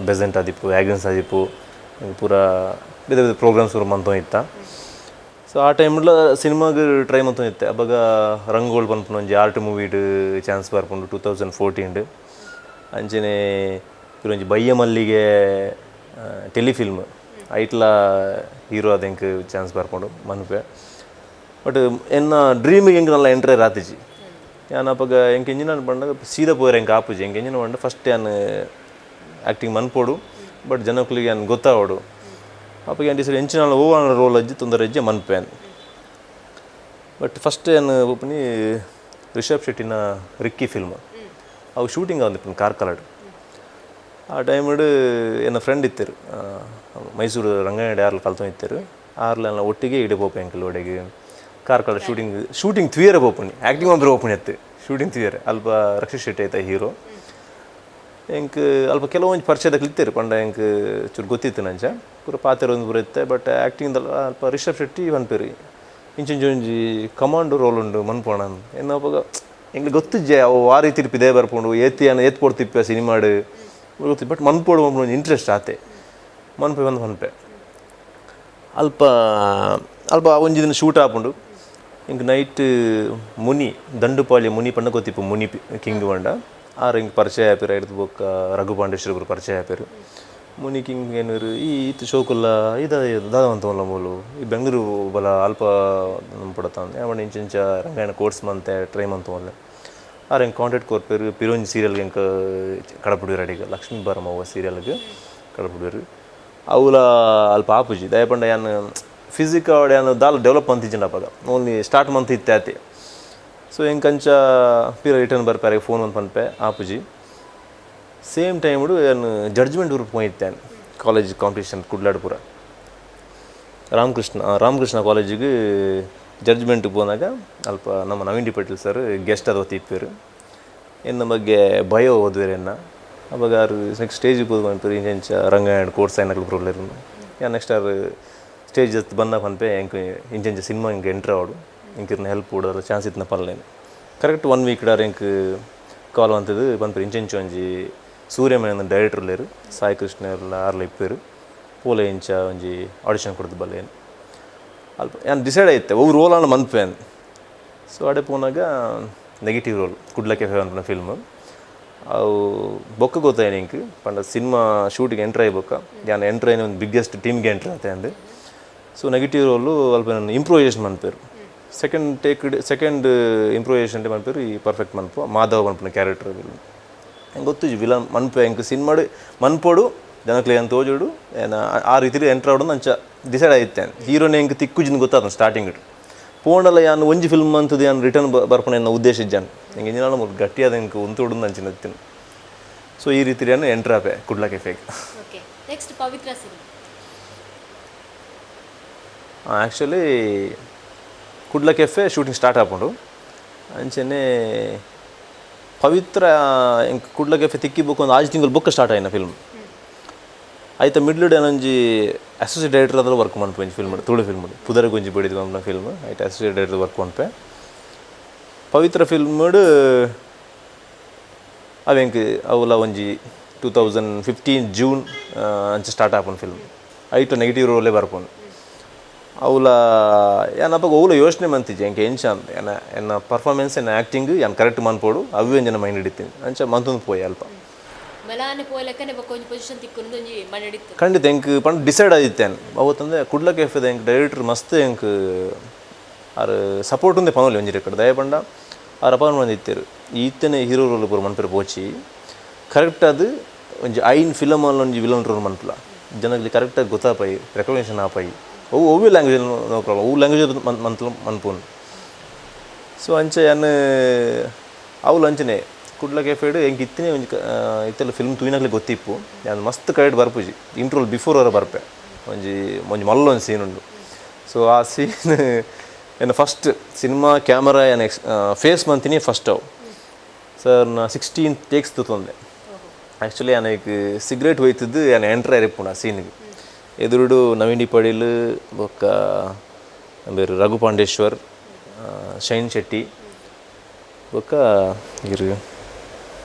ಬೆಸೆಂಟ್ ಆದಿಪ್ಪು ಆ್ಯಗ್ರೆನ್ಸ್ ಆದಿಪ್ಪು ಪೂರ ಬೇರೆ ಬೇರೆ ಪ್ರೋಗ್ರಾಮ್ಸ್ ಪೂರ ಮಂತೊಂದಿತ್ತ ಸೊ ಆ ಟೈಮ್ಲ ಸಿನಿಮಾಗೆ ಟ್ರೈ ಮಂತೊಂದಿತ್ತೆ ಅವಾಗ ರಂಗೋಳ್ ಪನ್ಪುನ ಒಂಜಿ ಆರ್ಟ್ ಮೂವಿಡ್ ಚಾನ್ಸ್ ಬರ್ಪುಂಡು 2014 ಅಂಚನೆ ಒಂಜಿ ಬಯ್ಯ ಮಲ್ಲಿಗೆ ಟೆಲಿಫಿಲ್ಮ್ ಐಟ್ಲ ಹೀರೋ ಅದೆಂಕ್ ಚಾನ್ಸ್ ಬರ್ಕೊಂಡು ಮನ್ಪೆ ಬಟ್ ಎನ್ನ ಡ್ರೀಮಿಗೆ ಎಂಕ್ ನಲ್ಲ ಎಂಟ್ರೆ ರಾತಿಜಿ ಯಾನ್ ಅಪ್ಪಗ ಎಂಕ್ ಎಂಜಿನ ಬಂದಾಗ ಸೀದಾ ಪೋಯರ್ ಎಂಕ್ ಆಪುಜಿ ಎಂಕ್ ಎಂಜಿನ ಬಂಡ ಫಸ್ಟ್ ಯಾನ್ ಆ್ಯಕ್ಟಿಂಗ್ ಮನ್ಪೋಡು ಬಟ್ ಜನಕ್ಲಿಗೆ ಯಾನ್ ಗೊತ್ತಾವಡು ಅಪ್ಪಗೆ ಏನು ಡಿಸೈಡ್ ಎಂಚಿನ ಓವರ್ ರೋಲ್ ಅಜ್ಜಿ ತೊಂದರೆ ಅಜ್ಜಿ ಮನ್ಪೇನ್ ಬಟ್ ಫಸ್ಟ್ ಏನು ಒಪ್ಪನಿ ರಿಷಬ್ ಶೆಟ್ಟಿನ ರಿಕ್ಕಿ ಫಿಲ್ಮ್ ಅವು ಶೂಟಿಂಗ್ ಆದಿಪ್ಪು ಕಾರ್ಕಲಾಡು ಆ ಟೈಮಡು ನನ್ನ ಫ್ರೆಂಡ್ ಇತ್ತರು ಮೈಸೂರು ರಂಗಾಯಣ ಯಾರ್ಲು ಕಲ್ತೊಂದಿತ್ತರು ಆರ್ಲೆಲ್ಲ ಒಟ್ಟಿಗೆ ಇಡೀ ಪೋಪೆ ಎಂಕಲ್ ಒಡೆಗೆ ಕಾರ್ಕಳ ಶೂಟಿಂಗ್ ತ್ವಿಯರ ಪೋಪುನಿ ಆ್ಯಕ್ಟಿಂಗ್ ಒಬ್ಬರು ಓಪನ್ ಎತ್ತು ಶೂಟಿಂಗ್ ತ್ವಿಯರ ಅಲ್ಪ ರಕ್ಷಿತ್ ಶೆಟ್ಟಿ ಆಯ್ತಾ ಹೀರೋ ಎಂಕ್ ಅಲ್ಪ ಕೆಲವೊಂದು ಪರಿಚಯದ ಕ್ಲಿತ್ತೇರು ಪಂಡ ಎಂಕ್ ಚೂರು ಗೊತ್ತಿತ್ತು ನಂಚ ಪೂರ ಪಾತ್ರ ಒಂದು ಪೂರ ಇತ್ತೆ ಬಟ್ ಆ್ಯಕ್ಟಿಂಗ್ದಲ್ಲ ಅಲ್ಪ ರಿಷಬ್ ಶೆಟ್ಟಿ ಮನ್ಪೇರಿ ಇಂಚೊಂಜಿ ಕಮಾಂಡು ರೋಲ್ ಉಂಡು ಮನ್ಪೋಣ ಏನಪ್ಪಾಗ ಎಂಗ್ಲಿಗೆ ಗೊತ್ತಿಜ್ಜೆ ಅವು ಆ ರೀತಿ ಪಿದೇ ಬರ್ಪುಂಡು ಏತ್ ಪೋಡ್ತಿಪ್ಪೆ ಸಿನಿಮಾಡು ಗೊತ್ತಿತ್ತು ಬಟ್ ಮನ್ಪೋಡು ಒಂದು ಇಂಟ್ರೆಸ್ಟ್ ಆತೆ ಮನ್ಪೆ ಅಲ್ಪ ಒಂಜಿ ದಿನ ಶೂಟ್ ಆಪುಂಡು ಇಂಕ್ ನೈಟ್ ಮುನಿ ದಂಡುಪಾಳ್ಯ ಮುನಿ ಪಂಡ ಗೊತ್ತಿಪ್ಪು ಮುನಿ ಕಿಂಗ್ ಪಂಡ ಆರು ಹಿಂಗೆ ಪರಿಚಯ ಆಯ್ಪರು ಹಿಡ್ದು ಬೊಕ್ಕ ರಘು ಪಾಂಡೇಶ್ವರ ಪರಿಚಯ ಆಯ್ಪರು ಮುನಿ ಕಿಂಗ್ ಏನರು ಈ ಇತ್ತು ಶೋಕುಲ್ಲ ದಾದಂತವಲ್ಲ ಮೂಲು ಈ ಬೆಂಗಳೂರು ಬಲ ಅಲ್ಪ ಪಡತ ಯಾವಣ್ಣ ಇಂಚ ರಂಗಾಯಣ ಕೋರ್ಸ್ ಮಂತೆ ಟ್ರೈ ಮಂತವಲ್ಲ ಆರು ಹೆಂಗೆ ಕಾಂಟ್ಯಾಕ್ಟ್ ಕೊರ್ಪೇರು ಪಿರೋಂಜಿ ಸೀರಿಯಲ್ಗೆ ಹೆಂಗೆ ಕಡಪುಡಿರು ಅಡಿಗೆ ಲಕ್ಷ್ಮೀ ಬಾರಮ್ಮವ್ವ ಸೀರಿಯಲ್ಗೆ ಕಡಪುಡಿರು ಅವಲ ಅಲ್ಪ ಆಪುಜಿ ದಯಪಂಡ ಏನು ಫಿಸಿಕ್ ಅವಡೆ ಏನು ದಾಲ್ ಡೆವಲಪ್ ಮಂತಿಜ್ಜಿನಪ್ಪಾಗ ಓನ್ಲಿ ಸ್ಟಾರ್ಟ್ ಮಂತ್ ಇತ್ತೆ ಆತಿ ಸೊ ಹೆಂಗೆ ಕಂಚ ಪಿರ ರಿಟರ್ನ್ ಬರ್ಪಾರೆ ಫೋನ್ ಒಂದು ಪನ್ಪೆ ಆಪುಜಿ ಸೇಮ್ ಟೈಮ್ಡು ಏನು ಜಡ್ಜ್ಮೆಂಟ್ ಊರಿಗೆ ಹೋಗಿತ್ತೇನೆ ಕಾಲೇಜ್ ಕಾಂಪಿಟೇಷನ್ ಕುಡ್ಲಾಡ್ಪುರ ರಾಮಕೃಷ್ಣ ಕಾಲೇಜಿಗೆ ಜಡ್ಜ್ಮೆಂಟ್ಗೆ ಹೋದಾಗ ಅಲ್ಪ ನಮ್ಮ Naveen D Patil sir guest ಅದು ತಿಪ್ಪೇರು ಇನ್ನು ಬಗ್ಗೆ ಬಯೋ ಓದ್ವೇರೆನ್ನ ಅವಾಗ ಅವ್ರು ನೆಕ್ಸ್ಟ್ ಸ್ಟೇಜಿಗೆ ಹೋದ್ ಬಂತು ಇಂಚ ರಂಗಾಯಣ ಕೋರ್ಸ್ ಏನಕ್ಕೆ ಪ್ರೋಗ್ಲೇರು ನೆಕ್ಸ್ಟ್ ಅವ್ರು ಸ್ಟೇಜ್ ಬಂದ ಪನ್ಪೆ ಹೆಂಗೆ ಇಂಚ ಸಿನಿಮಾ ಹಿಂಗೆ ಎಂಟ್ರ್ ಆಡು ಇಂಕಿರ್ನ ಹೆಲ್ಪ್ ಕೊಡೋದು ಚಾನ್ಸ್ ಇತ್ತನ ಪಲ್ಲೇನು ಕರೆಕ್ಟ್ 1 ವೀಕ್ ಡಾರ್ ಹೆಂಗೆ ಕಾಲ್ ಅಂತದ್ದು ಬಂದ್ಪೇರು ಇಂಚೆಂಚು ಒಂಜಿ ಸೂರ್ಯಮೇನ ಡೈರೆಕ್ಟರ್ಲೇರು ಸಾಯಿ ಕೃಷ್ಣ ಎಲ್ಲ ಆರ್ಲ ಇಪ್ಪೇರು ಪೋಲೆ ಇಂಚ ಒಂಜಿ ಆಡಿಷನ್ ಕೊಡೋದು ಬಲ್ಲೇನು ಅಲ್ಪ ಏನು ಡಿಸೈಡ್ ಆಯ್ತೆ ಒವ್ರು ರೋಲನ್ನು ಮನ್ಪೇನ್ ಸೊ ಅಡೆ ಪೋನಾಗ ನೆಗೆಟಿವ್ ರೋಲ್ ಕುಡ್ಲ ಕೆಫೆ ಅನ್ಪನ ಫಿಲ್ಮ್ ಅವು ಬೊಕ್ಕ ಗೊತ್ತಾಯ್ತು ಇಂಕ್ ಪಂಡ ಸಿನಿಮಾ ಶೂಟಿಗೆ ಎಂಟ್ರ್ ಆಯ್ಬೊಕ್ಕ ಯಾನ್ ಎಂಟ್ರ್ ಆಯ್ನ ಒಂದು ಬಿಗ್ಗೆಸ್ಟ್ ಟೀಮ್ಗೆ ಎಂಟ್ರ್ ಆಯ್ತೆ ಅಂದು ಸೊ ನೆಗೆಟಿವ್ ರೋಲು ಅಲ್ಪ ನಾನು ಇಂಪ್ರೂವೈಸೇಷನ್ ಮನ್ಪೇರು ಸೆಕೆಂಡ್ ಇಂಪ್ರೂವೈಸೇಷನ್ ಮನ್ಪೇರು ಈ ಪರ್ಫೆಕ್ಟ್ ಮನ್ಪು ಮಾಧವ ಮನ್ಪನ ಕ್ಯಾರೆಕ್ಟರ್ ಹೆಂಗೆ ಗೊತ್ತು ವಿಲನ್ ಮನ್ಪೆ ಹೆಂಗೆ ಸಿನಿಮಾಡು ಮನ್ಪೋಡು ಜನಕ್ಲೆ ಅಂತ ತೋಜೋಡು ಏನು ಆ ರೀತಿಲಿ ಎಂಟ್ರ್ ಆಡೋದು ಅಂಚ ಡಿಸೈಡ್ ಆಯ್ತೆ ಹೀರೋನೇ ಹೆಂಗೆ ತಿಕ್ಕುಜಿನ ಗೊತ್ತಾದ ಸ್ಟಾರ್ಟಿಂಗ್ ಪೋಂಡಲ್ಲ ಯಾನು ಒಂಜಿ ಫಿಲ್ಮ್ ಅಂತದ್ದು ಯಾನು ರಿಟರ್ನ್ ಬರ್ಪಣ ಎನ್ನ ಉದ್ದೇಶ ಇಜ್ಜಾನು ಹೆಂಗೆ ಇಂಜಿನಾಳ ಮೂರು ಗಟ್ಟಿಯಾದ ಹೆಂಗೆ ಉಂತೋಡು ಅಂಚಿನ ಹತ್ತಿನ ಸೊ ಈ ರೀತಿ ಏನು ಎಂಟ್ರ್ ಆಪೆ ಕುಡ್ಲ ಕೆಫೆಗೆ next Pavitra cinema actually Kudla cafe shooting start ಆಪುಂಡು ಅಂಚನೆ ಪವಿತ್ರ ಹೆಂಗೆ ಕುಡ್ಲ ಕೆಫೆ ತಿಕ್ಕಿ ಬುಕ್ ಒಂದು 6 ತಿಂಗಳು ಬುಕ್ ಸ್ಟಾರ್ಟ್ ಆಯ್ನ ಫಿಲ್ಮ್ ಆಯ್ತಾ ಮಿಡ್ಲ್ ಏನೊಂಜಿ ಅಸೋಸಿಯೇಟ್ ಡೈರೆಕ್ಟರ್ ಅದ್ರ ವರ್ಕ್ ಮನ್ಪೆ ಫಿಲ್ಮ್ ತುಳು ಫಿಲ್ಮ್ ಪುದರ ಗುಂಜಿ ಬಿಡಿದು ಮನ್ಪನ ಫಿಲ್ಮ್ ಆಯ್ತು ಅಸೋಸಿಯೇಟ್ ಡೈರೆಕ್ಟರ್ ವರ್ಕ್ ಮನ್ಪೆ ಪವಿತ್ರ ಫಿಲ್ಮ್ ಅವೆಂಗೆ ಅವಲ ಒಂಜಿ 2015 ಜೂನ್ ಅಂಚೆ ಸ್ಟಾರ್ಟ್ ಆಪನ್ ಫಿಲ್ಮ್ ಐಟು ನೆಗೆಟಿವ್ ರೋಲೇ ಬರ್ಪುಂಡು ಅವಳ ಏನಪ್ಪ ಅವಳು ಯೋಚನೆ ಮಂತಿದ್ದೆ ಎಂಕೆ ಎಂಚ ಅಂತ ಎನ್ನ ಪರ್ಫಾರ್ಮೆನ್ಸ್ ಎನ್ನ ಆ್ಯಕ್ಟಿಂಗ್ ಏನು ಕರೆಕ್ಟ್ ಮನ್ಪೋಡು ಅವೇ ಜನ ಮೈಂಡ್ ಹಿಡಿತೀನಿ ಅಂಚೆ ಮಂತೊಂದು ಪೋಯ್ ಅಲ್ಪ ಖಂಡಿತ ಎಂಕ್ ಪಂಡ್ ಡಿಸೈಡ್ ಆದಿತ್ತೇನು ಅವತ್ತಂದ್ರೆ ಕುಡ್ಲ ಕೆಫೆದ ಎಂಕ್ ಡೈರೆಕ್ಟರ್ ಮಸ್ತ್ ಎಂಕ್ ಆರು ಸಪೋರ್ಟ್ ಒಂದೇ ಪನೋಲಿ ಒಂಜಿರ ಕಡೆ ದಯ ಪಂಡ ಆರು ಅಪಾನ್ ಬಂದಿತ್ತೇರು ಈತನೇ ಹೀರೋ ರೋಲ್ ಪೂರ ಮನ್ಪೇರು ಪೋಚಿ ಕರೆಕ್ಟ್ ಅದು ಒಂಜಿ ಐನ್ ಫಿಲಮಲ್ಲಿ ಒಂಜಿ ವಿಲನ್ ರೋಲ್ ಮನ್ಪಲ ಜನಗಳಿಗೆ ಕರೆಕ್ಟಾಗಿ ಗೊತ್ತಾಪಾಯಿ ರೆಕಗ್ನೇಷನ್ ಆಪಾಯಿ ಅವು ಲ್ಯಾಂಗ್ವೇಜ್ ನೋ ಪ್ರಾಬ್ಲಮ್ ಅವು ಲ್ಯಾಂಗ್ವೇಜ್ ಮನ್ಪುನ್ ಸೊ ಅಂಚೆ ಏನು ಅವಳು ಅಂಚನೆ ಕುಡ್ಲ ಕೆಫೆಡ್ ಎಂಕ್ ಇತ್ತನೇ ಒಂಜಿ ಇತ್ತೆಲ್ಲ ಫಿಲ್ಮ್ ತೂಯಿನಾಗಲೇ ಗೊತ್ತಿಪ್ಪು ನಾನು ಮಸ್ತ್ ಕರೆಕ್ಟ್ ಬರ್ಪುಜಿ ಇಂಟ್ರೋಲ್ ಬಿಫೋರ್ ಅವರ ಬರ್ಪೆ ಒಂಜಿ ಮಲ್ಲ ಒಂದು ಸೀನ್ ಉಂಡು ಸೊ ಆ ಸೀನ್ ಏನು ಫಸ್ಟ್ ಸಿನಿಮಾ ಕ್ಯಾಮರಾ ಏನು ಫೇಸ್ ಮಂತಿನಿ ಫಸ್ಟ್ ಅವು ಸರ್ ನಾ 16 ಟೇಕ್ಸ್ ತೊಂದೆ ಆ್ಯಕ್ಚುಲಿ ನನಗೆ ಸಿಗರೇಟ್ ಹೋಯ್ತಿದ್ದು ಏನು ಎಂಟ್ರ್ ಇರಿಪ್ಪುಂಡು ಆ ಸೀನಿಗೆ ಎದುರುಡು ನವೀನ್ ಪಡೀಲ್ ಬೊಕ್ಕ ಬೇರೆ ರಘು ಪಾಂಡೇಶ್ವರ್ ಶೈನ್ ಶೆಟ್ಟಿ ಬೊಕ್ಕ ಇರು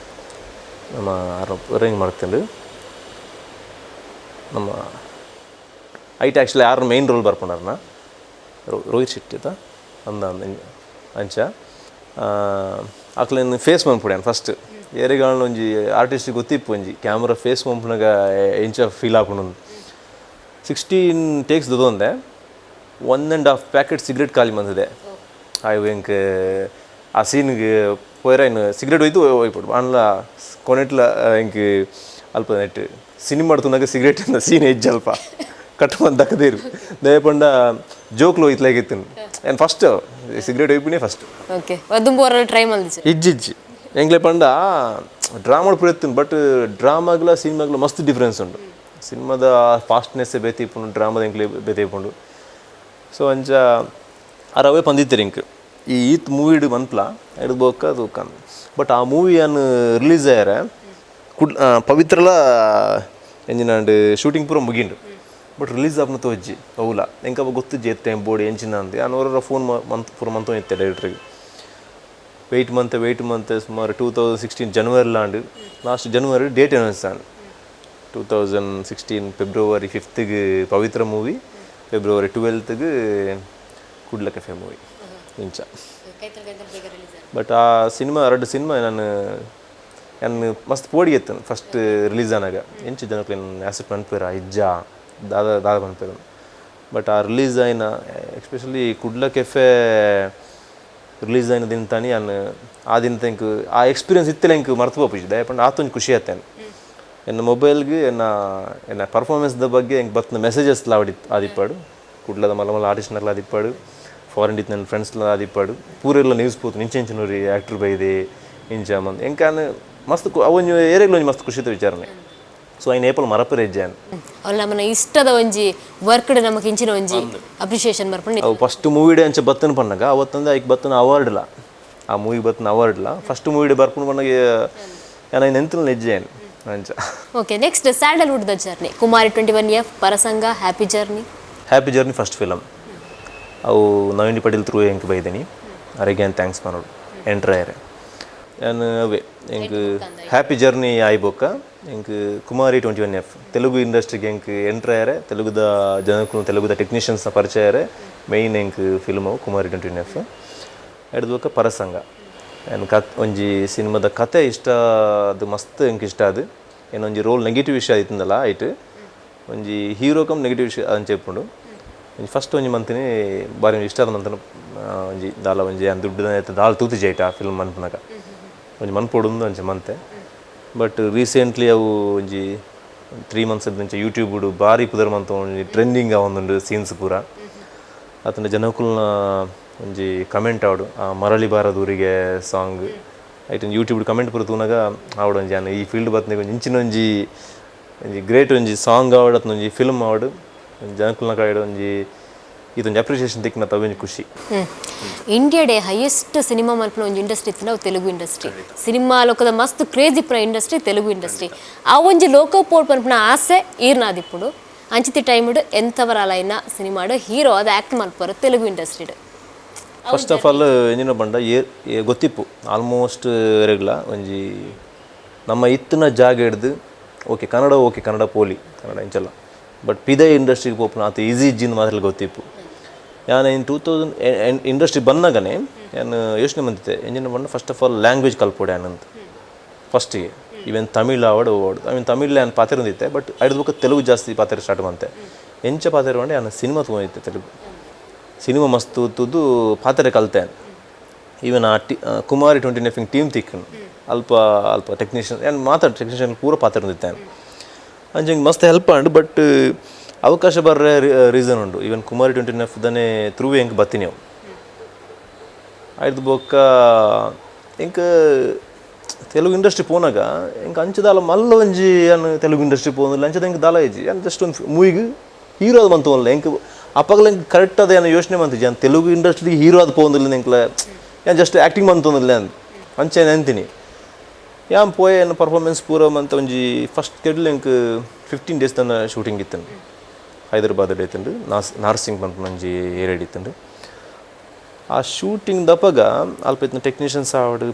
ನಮ್ಮ ಅರೇಂಜ್ ಮಾಡ್ತೇನೆ ನಮ್ಮ ಐಟ್ ಆ್ಯಕ್ಚುಲಿ ಯಾರು ಮೇಯ್ನ್ ರೋಲ್ ಬರ್ಕೊಂಡಾರನ ರೋಹಿತ್ ಶೆಟ್ಟಿ ಆಯ್ತಾ ಅಂದ ಅಂಚ ಆಕ್ಲೇನು ಫೇಸ್ ಮನ್ಪುಡ್ಯಾನ ಫಸ್ಟ್ ಏರಿಗಾಳು ಒಂಜಿ ಆರ್ಟಿಸ್ಟ್ ಗೊತ್ತಿಪ್ಪು ಒಂಜಿ ಕ್ಯಾಮ್ರಾ ಫೇಸ್ ಮನ್ಪುನಾಗ ಎಂಚ ಫೀಲ್ ಆಪುಂಡು 16 ಟೇಕ್ಸ್ ದೊಂದೆ 1.5 ಪ್ಯಾಕೆಟ್ ಸಿಗರೇಟ್ ಖಾಲಿ ಬಂದಿದೆ ಅವು ಎಂಕ್ ಆ ಸೀನ್ಗೆ ಪೋಯ್ರ ಇನ್ನು ಸಿಗರೇಟ್ ಹೋಯ್ತು ಹೋಯ್ಬಿಡು ಅನ್ಲ ಕೊನೆಟ್ಲ ಎಂಕ್ ಅಲ್ಪ ನೆಟ್ ಸಿನಿಮಾ ತುನಾಗ ಸಿಗರೇಟ್ ಅಂದ ಸೀನ್ ಹೆಜ್ಜೆ ಅಲ್ಪ ಕಟ್ ಬಂದು ದಕ್ಕದೇರು ದಯಪಂಡ ಜೋಕ್ಲು ಹೋಯ್ತಲಾಗಿತ್ತು ಏನು ಫಸ್ಟ್ ಸಿಗರೇಟ್ ಹೋಯ್ಪಿನೇ ಫಸ್ಟ್ ಓಕೆ ಅದು ಟ್ರೈ ಮಾಡಿದ್ದೆ ಇಜ್ಜಿಜ್ಜಿ ಎಂಗ್ಲೆ ಪಂಡ ಡ್ರಾಮಾ ಪುಳಿತೀನಿ ಬಟ್ ಡ್ರಾಮಾಗ್ಲ ಸಿನಿಮಾಗ್ಲ ಮಸ್ತ್ ಡಿಫ್ರೆನ್ಸ್ ಉಂಟು ಸಿನಿಮಾದ ಫಾಸ್ಟ್ನೆಸ್ಸೇ ಬೇತಿಪ್ಪುಂಡು ಡ್ರಾಮಾದ ಎಂಕ್ಲೆ ಬೇತಿಪ್ಪುಂಡು ಸೊ ಅಂಚ ಅರವೇ ಪಂದಿತ್ತೀರಿ ಇಂಕ್ ಈ ಈತ್ ಮೂವಿಡ್ ಮನ್ಪ್ಲ ಹಿಡ್ಬೋಕ ಅದು ಕನ್ ಬಟ್ ಆ ಮೂವಿ ಏನು ರಿಲೀಸ್ ಆಯ್ಯಾರ ಪವಿತ್ರಲ ಎಂಜಿನಾಂಡು ಶೂಟಿಂಗ್ ಪೂರ ಮುಗಿಂಡು ಬಟ್ ರಿಲೀಸ್ ಆಪ್ನ ತೋಜ್ಜಿ ಅವಲ ಎಂಕ ಗೊತ್ತಿಜ್ಜಿ ಎತ್ತೆ ಬೋಡಿ ಎಂಚಿನ ಅಂದು ಅವರ ಫೋನ್ ಪೂರ ಮಂತೋ ಇತ್ತೆ ಡೈರೆಕ್ಟ್ರಿಗೆ ವೆಯ್ಟ್ ಮಂತ್ ಸುಮಾರು 2016 ಜನವರಿಲಾಂಡು ಲಾಸ್ಟ್ ಜನವರಿ ಡೇಟ್ ಅನೌನ್ಸ್ ಆಂಡು 2016 ಫೆಬ್ರವರಿ 5ಗೆ ಪವಿತ್ರ ಮೂವಿ ಫೆಬ್ರವರಿ 12ಗೆ ಕುಡ್ಲ ಕೆಫೆ ಮೂವಿ ಇಂಚ ಬಟ್ ಆ ಸಿನಿಮಾ 2 ಸಿನಿಮಾ ನಾನು ಮಸ್ತ್ ಪೋಡಿ ಎತ್ತನು ಫಸ್ಟ್ ರಿಲೀಸ್ ಆನಾಗ ಎಂಚು ಜನಕ್ಕೆ ಆ್ಯಸೆಟ್ ಮನ್ಪೇರ ಇಜ್ಜ ದಾದ ಮನ್ಪೇರ ಬಟ್ ಆ ರಿಲೀಸ್ ಆಯ್ನ ಎಸ್ಪೆಷಲಿ ಕುಡ್ಲ ಕೆಫೆ ರಿಲೀಸ್ ಆಯ್ನ ದಿನ ತಾನಿ ನಾನು ಆ ದಿನ ಎಂಕ್ ಆ ಎಕ್ಸ್ಪೀರಿಯನ್ಸ್ ಇತ್ತಿಲ್ಲ ಎಂಕ್ ಮರ್ತು ಹೋಗ್ಬಿಟ್ಟು ದಯಪಂಡು ಆತೊಂದು ಖುಷಿ ಆಯ್ತೇನೆ ಎನ್ನ ಮೊಬೈಲ್ಗೆ ಎನ್ನ ಪರ್ಫಾರ್ಮೆನ್ಸ್ದ ಬಗ್ಗೆ ಎಂಕ್ ಬರ್ತನ ಮೆಸೇಜಸ್ಲ ಆದಿಪ್ಪಾಡು ಕುಡ್ಲದ ಮಲ್ಲ ಆರ್ಟಿಸ್ಟ್ನಲ್ಲ ಆದಿಪ್ಪಾಡು ಫಾರಿನ್ ಇತ್ತು ನನ್ನ ಫ್ರೆಂಡ್ಸ್ಲ ಆದಿಪ್ಪಾಡು ಪೂರೆಲ್ಲ ನ್ಯೂಸ್ ಪೋತು ನಿಂಚೆಂಚಿನೂರಿ ಆ್ಯಕ್ಟ್ರ್ ಬೈದೆ ಇಂಚ ಮಂದ್ ಎಂಕಾನು ಮಸ್ತ್ ಅವೊಂದು ಏರಿಯಾಗ್ಲ ಒಂಜಿ ಮಸ್ತ್ ಖುಷಿತ ವಿಚಾರಣೆ ಸೊ ಐನ್ ಏಪಲ್ ಮರಪರೆ ಇಜ್ಜಾನ್ ಅವ್ಲು ನಮ್ಮನ್ನ ಇಷ್ಟದ ಒಂಜಿ ವರ್ಕ್ಡ್ ನಮಗೆ ಇಂಚಿನ ಒಂಜಿ ಅಪ್ರಿಷಿಯೇಷನ್ ಬರ್ಪುಂಡು ಅವು ಫಸ್ಟ್ ಮೂವಿ ಡೇ ಅಂಚ ಬತ್ತನ ಪನ್ನಗ ಅವತ್ತಂದು ಐಕ್ ಬತ್ತನ ಅವಾರ್ಡ್ಲ ಆ ಮೂವಿ ಬತ್ತನ ಅವಾರ್ಡ್ಲ ಫಸ್ಟ್ ಮೂವಿ ಡೇ ಬರ್ಪುಂಡು ಪನ್ನಗ ನಾನು ಎಂತನ ನೆಜ್ಜೇನು ಅಂಚ ಓಕೆ ನೆಕ್ಸ್ಟ್ ಸ್ಯಾಂಡಲ್ವುಡ್ ದ journey Kumari 21F Parasanga happy journey first film ಅವು ನವೀನ್ ಪಟೇಲ್ ಥ್ರೂ ಎಂಕ್ ಬೈದೇನಿ ಅವರಿಗೆ ಥ್ಯಾಂಕ್ಸ್ ಮಾಡೋದು ಎಂಟ್ರ್ ಆಯ್ರೆ ನಾನು ಅವೇ ಎಂಕ್ ಹ್ಯಾಪಿ ಜರ್ನಿ ಆಯ್ಬೋಕ ಎಂಕ್ ಕುಮಾರಿ 21F ತೆಲುಗು ಇಂಡಸ್ಟ್ರಿಗೆ ಎಂಕ್ ಎಂಟ್ರ್ ಆಯ್ರೆ ತೆಲುಗುದ ಜನಕ್ಕೂ ತೆಲುಗುದ ಟೆಕ್ನಿಷಿಯನ್ಸ್ನ ಪರಿಚಯ ಆಯ್ರೆ ಮೇಯ್ನ್ ಎಂಕ್ ಫಿಲ್ಮ್ ಅವು ಕುಮಾರಿ 21F ಹಿಡ್ದೋಕ ಪರಸಂಗ ಏನು ಒಂಜಿ ಸಿನಿಮಾದ ಕತೆ ಇಷ್ಟ ಅದು ಮಸ್ತ್ ಎಂಕ್ ಇಷ್ಟ ಅದು ಏನೊಂಜಿ ರೋಲ್ ನೆಗೆಟಿವ್ ವಿಷಯ ಆಯ್ತಂದಲ್ಲ ಆಯ್ತು ಒಂಜಿ ಹೀರೋ ಕಮ್ ನೆಗೆಟಿವ್ ವಿಷಯ ಅಂತ ಚೆಪ್ಪುಂಡು ಒಂಜಿ ಫಸ್ಟ್ ಒಂಜಿ ಮಂತಿನಿ ಬಾರಿ ಇಷ್ಟ ಆದ ಮಂತನ ಒಂಜಿ ದಾಲ ಒಂಜಿ ದುಡ್ಡು ದಾಲ್ ತೂತಿ ಜೈಟ ಆ ಫಿಲ್ಮ್ ಮನ್ಪುನಾಗ ಒಂಜಿ ಮನ್ಪೊಡು ಒಂಜಿ ಮಂತೆ ಬಟ್ ರೀಸೆಂಟ್ಲಿ ಅವು ಒಂಜಿ 3 ಮಂತ್ಸ್ ಅಂಚೆ ಯೂಟ್ಯೂಬ್ಡು ಭಾರಿ ಪುದರ್ ಮಂತ ಒಂಜಿ ಟ್ರೆಂಡಿಂಗ್ ಆವೊಂದುಂಡು ಸೀನ್ಸ್ ಪೂರ ಆತನ ಜನಕುಲ್ನ ಒಂಜಿ ಕಮೆಂಟ್ ಆವಡು ಆ ಮರಳಿ ಬಾರದೂರಿಗೆ ಸಾಂಗ್ ಐಟ್ ಯೂಟ್ಯೂಬ್ ಕಮೆಂಟ್ ಪೂರ ತೂನಾಗ ಆವಡು ಒಂಜಿ ಈ ಫೀಲ್ಡ್ ಬತ್ನಿಗೆ ಒಂಜಿ ಇಂಚಿನ ಒಂಜಿ ಗ್ರೇಟ್ ಒಂಜಿ ಸಾಂಗ್ ಆವಡು ಅತನ ಒಂಜಿ ಫಿಲ್ಮ್ ಆವಡು ಜನಕುಲ್ನ ಕಡೆ ಒಂಜಿ ಇದೊಂದು ಅಪ್ರಿಷಿಯೇಷನ್ ತಿಕ್ಕಿನ ತಗೊಂಡು ಖುಷಿ ಇಂಡಿಯಾಡೆ ಹೈಯೆಸ್ಟ್ ಸಿನಿಮಾ ಮಲ್ಪನ ಒಂದು ಇಂಡಸ್ಟ್ರಿ ಇತ್ತು ನಾವು ತೆಲುಗು ಇಂಡಸ್ಟ್ರಿ ಸಿನಿಮಾ ಲೋಕದ ಮಸ್ತ್ ಕ್ರೇಜಿ ಪ್ರ ಇಂಡಸ್ಟ್ರಿ ತೆಲುಗು ಇಂಡಸ್ಟ್ರಿ ಆ ಒಂಜಿ ಲೋಕ ಪೋಡ್ ಪನ್ಪನ ಆಸೆ ಈರ್ನಾದಿಪ್ಪುಡು ಅಂಚಿತಿ ಟೈಮ್ಡು ಎಂಥವರ ಅಲೈನ ಸಿನಿಮಾಡು ಹೀರೋ ಅದು ಆ್ಯಕ್ಟ್ ಮಲ್ಪರು ತೆಲುಗು ಇಂಡಸ್ಟ್ರಿಡು ಫಸ್ಟ್ ಆಫ್ ಆಲ್ ಎಂಜಿನ ಬಂಡ ಗೊತ್ತಿಪ್ಪು ಆಲ್ಮೋಸ್ಟ್ ರೆಗ್ಲ ಒಂಜಿ ನಮ್ಮ ಇತ್ತಿನ ಜಾಗ ಹಿಡ್ದು ಓಕೆ ಕನ್ನಡ ಪೋಲಿ ಕನ್ನಡ ಇಂಚಲ್ಲ ಬಟ್ ಪಿದೆ ಇಂಡಸ್ಟ್ರಿಗೆ ಪೋಪುನ ಆತ ಈಸಿ ಇಜ್ಜಿಂದ ಮಾತ್ರ ಗೊತ್ತಿಪ್ಪು ನಾನು ಇನ್ 2000 ಇಂಡಸ್ಟ್ರಿ ಬಂದಾಗನೇ ನಾನು ಯೋಚನೆ ಬಂದಿದ್ದೆ ಎಂಜಿನ ಬಂದು ಫಸ್ಟ್ ಆಫ್ ಆಲ್ ಲ್ಯಾಂಗ್ವೇಜ್ ಕಲ್ಪೊಡೆ ಅನ್ನಂತ ಫಸ್ಟಿಗೆ ಈವನ್ ತಮಿಳ್ ತಮಿಳ್ ನಾನು ಪಾತಿರಂದಿತ್ತೆ ಬಟ್ ಐದು ಬುಕ್ಕ ತೆಲುಗು ಜಾಸ್ತಿ ಪಾತ್ರ ಸ್ಟಾರ್ಟ್ ಬಂತೆ ಎಂಚ ಪಾತ್ರ ಮಾಡಿ ನಾನು ಸಿನಿಮಾ ತೊಗೊಂಡಿದ್ದೆ ತೆಲುಗು ಸಿನಿಮಾ ಮಸ್ತ್ ತುದ್ದು ಪಾತ್ರೆ ಕಲಿತೆ ಈವನ್ ಕುಮಾರಿ 29 ಟೀಮ್ ತಿಕ್ಕನು ಅಲ್ಪ ಟೆಕ್ನಿಷಿಯನ್ ಏನು ಟೆಕ್ನಿಷಿಯನ್ ಪೂರ ಪಾತ್ರ ಹೊಂದಿತ್ತೆ ಅಂಚಂಗೆ ಮಸ್ತ್ ಹೆಲ್ಪ್ ಅಂಡ್ ಬಟ್ ಅವಕಾಶ ಬರ್ರೆ ರೀಸನ್ ಉಂಡು ಈವನ್ ಕುಮಾರಿ 29 ದನೇ ಥ್ರೂ ಹೆಂಗೆ ಬತ್ತೀನಿ ಅವು ಆಯ್ತು ಬೊಕ್ಕ ಇಂಕ ತೆಲುಗು ಇಂಡಸ್ಟ್ರಿ ಪೋನಾಗ ಇಂಕ ಅಂಚದಾಲ ಮಲ್ಲ ಒಂಜಿ ಏನು ತೆಲುಗು ಇಂಡಸ್ಟ್ರಿ ಪೋನಿಲ್ಲ ಅಂಚದ ಹೆಂಗೆ ದಾಲ ಇಜ್ಜಿ ಏನು ಜಸ್ಟ್ ಒಂದು ಮೂವಿಗೆ ಹೀರೋ ಅದು ಬಂತು ಅಲ್ಲ ಹೆಂಗೆ ಅಪ್ಪಾಗಲ ಹೆಂಗೆ ಕರೆಕ್ಟ್ ಅದ ಏನು ಯೋಚನೆ ಬಂತಿಜ್ಜಿ ಏನು ತೆಲುಗು ಇಂಡಸ್ಟ್ರಿಗೆ ಹೀರೋ ಅದು ಪೋನಿಲ್ಲ ಹೆಂಗೆ ಏನು ಜಸ್ಟ್ ಆ್ಯಕ್ಟಿಂಗ್ ಬಂತಂದಿಲ್ಲ ಅಂತ ಅಂಚೆ ಅಂತೀನಿ ಯಾನ್ ಪೋಯೆ ಏನು ಪರ್ಫಾರ್ಮೆನ್ಸ್ ಪೂರ ಅಂತ ಒಂಜಿ ಫಸ್ಟ್ ಕೆಡ್ಲು ಹೆಂಗೆ 15 days ತನ ಶೂಟಿಂಗ್ ಇತ್ತಂಡು ಹೈದರಾಬಾದ್ ಇತ್ತಂಡು ನಾರ್ಸಿಂಗ್ ಬಂತು ಮಂಜಿ ಏರಿಯಾಡ್ ಇತ್ತಂಡು ಆ ಶೂಟಿಂಗ್ ದಪ್ಪಗ ಅಲ್ಪ ಇತ್ತಿನ ಟೆಕ್ನಿಷಿಯನ್ಸ್ ಆವಡು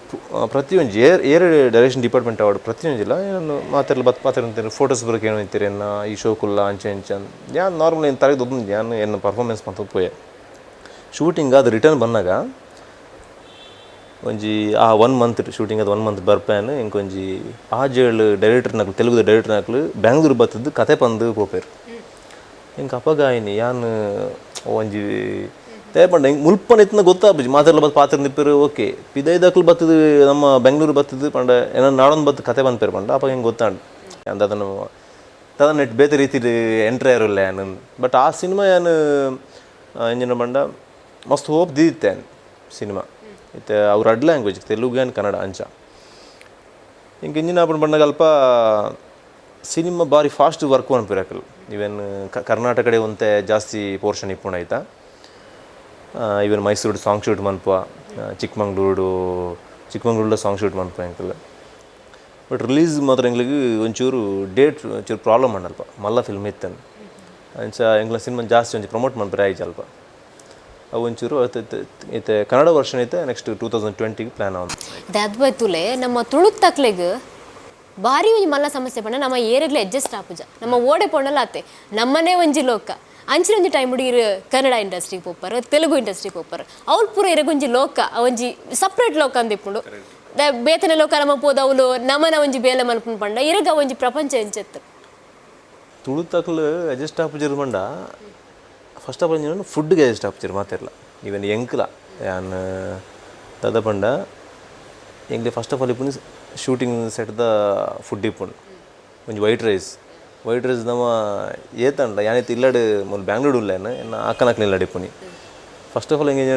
ಪ್ರತಿಯೊಂದು ಏರ್ ಡೈರೆಕ್ಷನ್ ಡಿಪಾರ್ಟ್ಮೆಂಟ್ ಆವಡು ಪ್ರತಿಯೊಂದಿಲ್ಲ ಏನು ಮಾತಾಡ್ತಾರೆ ಫೋಟೋಸ್ ಬರೋಕೆ ಏನು ಅಂತೀರಿ ಈ ಶೋಕುಲ್ಲ ಅಂಚೆ ಯಾನ್ ನಾರ್ಮಲ್ ಏನು ತಲೆಗೆ ದೊಡ್ಡ ಏನು ಪರ್ಫಾರ್ಮೆನ್ಸ್ ಅಂತ ಪೋಯೆ ಶೂಟಿಂಗ್ ಅದು ರಿಟರ್ನ್ ಬಂದಾಗ ಒಂಜಿ ಆ 1 month ಶೂಟಿಂಗ್ ಅದು 1 month ಬರ್ಪೇನು ಇಂಕೊಂಜಿ ಆಜೇಳು ಡೈರೆಕ್ಟರ್ ತೆಲುಗು ಡೈರೆಕ್ಟರ್ ಬ್ಯಾಂಗ್ಳೂರು ಬತ್ತದ್ದು ಕತೆ ಪಂದು ಪೋಪೇರು ಹಿಂಗೆ ಅಪಗಾಯಿನಿ ಯಾನು ಒಂಜಿ ತೇಪಂಡ ಹಿಂಗೆ ಮುಲ್ಪನ ಇತ್ತನ ಗೊತ್ತಾಗ್ಬಿಜಿ ಮಾತೆಲ್ಲ ಬತ್ತು ಪಾತ್ರ ನಿಪ್ಪರು ಓಕೆ ಪಿದೈದಾಕ್ಲು ಬತ್ತದು ನಮ್ಮ ಬೆಂಗಳೂರು ಬತ್ತದು ಪಂಡ ಏನೋ ನಾಡೊಂದು ಬತ್ತು ಕತೆ ಬಂದ್ಪೇರು ಪಂಡ ಅಪ್ಪ ಹಿಂಗೆ ಗೊತ್ತಾಂಡು ಅಂದ ಅದನ್ನು ನೆಟ್ ಬೇತೆ ರೀತಿ ಎಂಟ್ರಿ ಇರಲ್ಲ ಏನು ಬಟ್ ಆ ಸಿನಿಮಾ ಏನು ಎಂಜಿನ ಬಂಡ ಮಸ್ತ್ ಹೋಪ್ ದಿತ್ತೆ ಸಿನಿಮಾ ಇತ್ತೆ ಅವ್ರ ಅಡ್ ಲ್ಯಾಂಗ್ವೇಜ್ ತೆಲುಗು ಆ್ಯಂಡ್ ಕನ್ನಡ ಅಂಚ ಹಿಂಗೆ ಇಂಜಿನ ಬಂದಾಗ ಅಲ್ಪ ಸಿನಿಮಾ ಭಾರಿ ಫಾಸ್ಟ್ ವರ್ಕ್ ಅನ್ಪಿರಕಲ್ ಈವನ್ ಕರ್ನಾಟಕ ಕಡೆ ಒಂತೆ ಜಾಸ್ತಿ ಪೋರ್ಷನ್ ಇಪ್ಪುಣ ಆಯ್ತಾ ಈವನ್ ಮೈಸೂರು ಸಾಂಗ್ ಶೂಟ್ ಮನ್ಪ ಚಿಕ್ಕಮಂಗ್ಳೂರು ಸಾಂಗ್ ಶೂಟ್ ಮನ್ಪ ಎಂಕಲ್ ಬಟ್ ರಿಲೀಸ್ ಮಾತ್ರ ಎಂಗ್ಲಿಗೆ ಒಂಚೂರು ಡೇಟ್ ಒಂಚೂರು ಪ್ರಾಬ್ಲಮ್ ಅಣ್ಣಲ್ಪ ಮಲ್ಲ ಫಿಲ್ಮ್ ಇತ್ತೇನೆ ಅಂಚ ಎಂಗ್ಲ ಸಿನಿಮಾ ಜಾಸ್ತಿ ಒಂಚೂರು ಪ್ರಮೋಟ್ ಮಾಡ್ತಾರೆ ಆಯ್ತು ಅಲ್ಪ ಅವು ಒಂಚೂರು ಐತೆ ಕನ್ನಡ ವರ್ಷನ್ ಐತೆ ನೆಕ್ಸ್ಟ್ 2020 ಪ್ಲ್ಯಾನ್ ಆನ್ ಅದ್ವೈತುಲೆ ನಮ್ಮ ತುಳುಕ್ ತಕ್ಲೆಗ್ ಭಾರಿ ಒಂಜಿ ಮಲ್ಲ ಸಮಸ್ಯೆ ಪಂಡ ನಮ್ಮ ಏರಿಯಾಗ್ಲ ಅಡ್ಜಸ್ಟ್ ಆಪುಜ ನಮ್ಮ ಓಡೆ ಪೊಂಡಲ ಆತೆ ನಮ್ಮನೆ ಒಂಜಿ ಲೋಕ ಅಂಚಿನ ಒಂಜಿ ಟೈಮ್ ಹುಡುಗಿರು ಕನ್ನಡ ಇಂಡಸ್ಟ್ರಿಗೆ ಪೋಪರ್ ತೆಲುಗು ಇಂಡಸ್ಟ್ರಿಗೆ ಪೋಪರ್ ಅವ್ರು ಪೂರ ಇರಗೊಂಜಿ ಲೋಕ ಒಂಜಿ ಸಪ್ರೇಟ್ ಲೋಕ ಅಂದಿಪ್ಪುಂಡು ಬೇತನ ಲೋಕ ನಮ್ಮ ಪೋದ ಅವಳು ನಮ್ಮನ ಒಂಜಿ ಬೇಲೆ ಮನ್ಪುಂಡು ಪಂಡ ಇರಗ ಒಂಜಿ ಪ್ರಪಂಚ ಎಂಚೆತ್ತು ತುಳು ತಕ್ಲು ಅಡ್ಜಸ್ಟ್ ಆಪುಜಿರ್ ಮಂಡ ಫಸ್ಟ್ ಆಫ್ ಆಲ್ ನಾನು ಫುಡ್ಗೆ ಅಡ್ಜಸ್ಟ್ ಆಪ್ತಿರು ಮಾತಿರಲ್ಲ ಈವನ್ ಎಂಕ್ಲ ಯಾನು ದಾದ ಪಂಡ ಎಂಗ್ಲಿ ಫಸ್ಟ್ ಆಫ್ ಆಲ್ ಇಪ್ಪುನಿ ಶೂಟಿಂಗ್ ಸೆಟ್ದ ಫುಡ್ ಇಪ್ಪುಂಡು ಒಂಜಿ ವೈಟ್ ರೈಸ್ ನಮ್ಮ ಏತಂಡ ಯಾನೈತೆ ಇಲ್ಲಾಡು ಮೊದಲು ಬ್ಯಾಂಗ್ಳೂರು ಉಲ್ಲೇನು ಏನು ಆಕನಾಕ್ನ ಇಲ್ಲಾಡು ಇಪ್ಪುನಿ ಫಸ್ಟ್ ಆಫ್ ಆಲ್ ಹೆಂಗೆ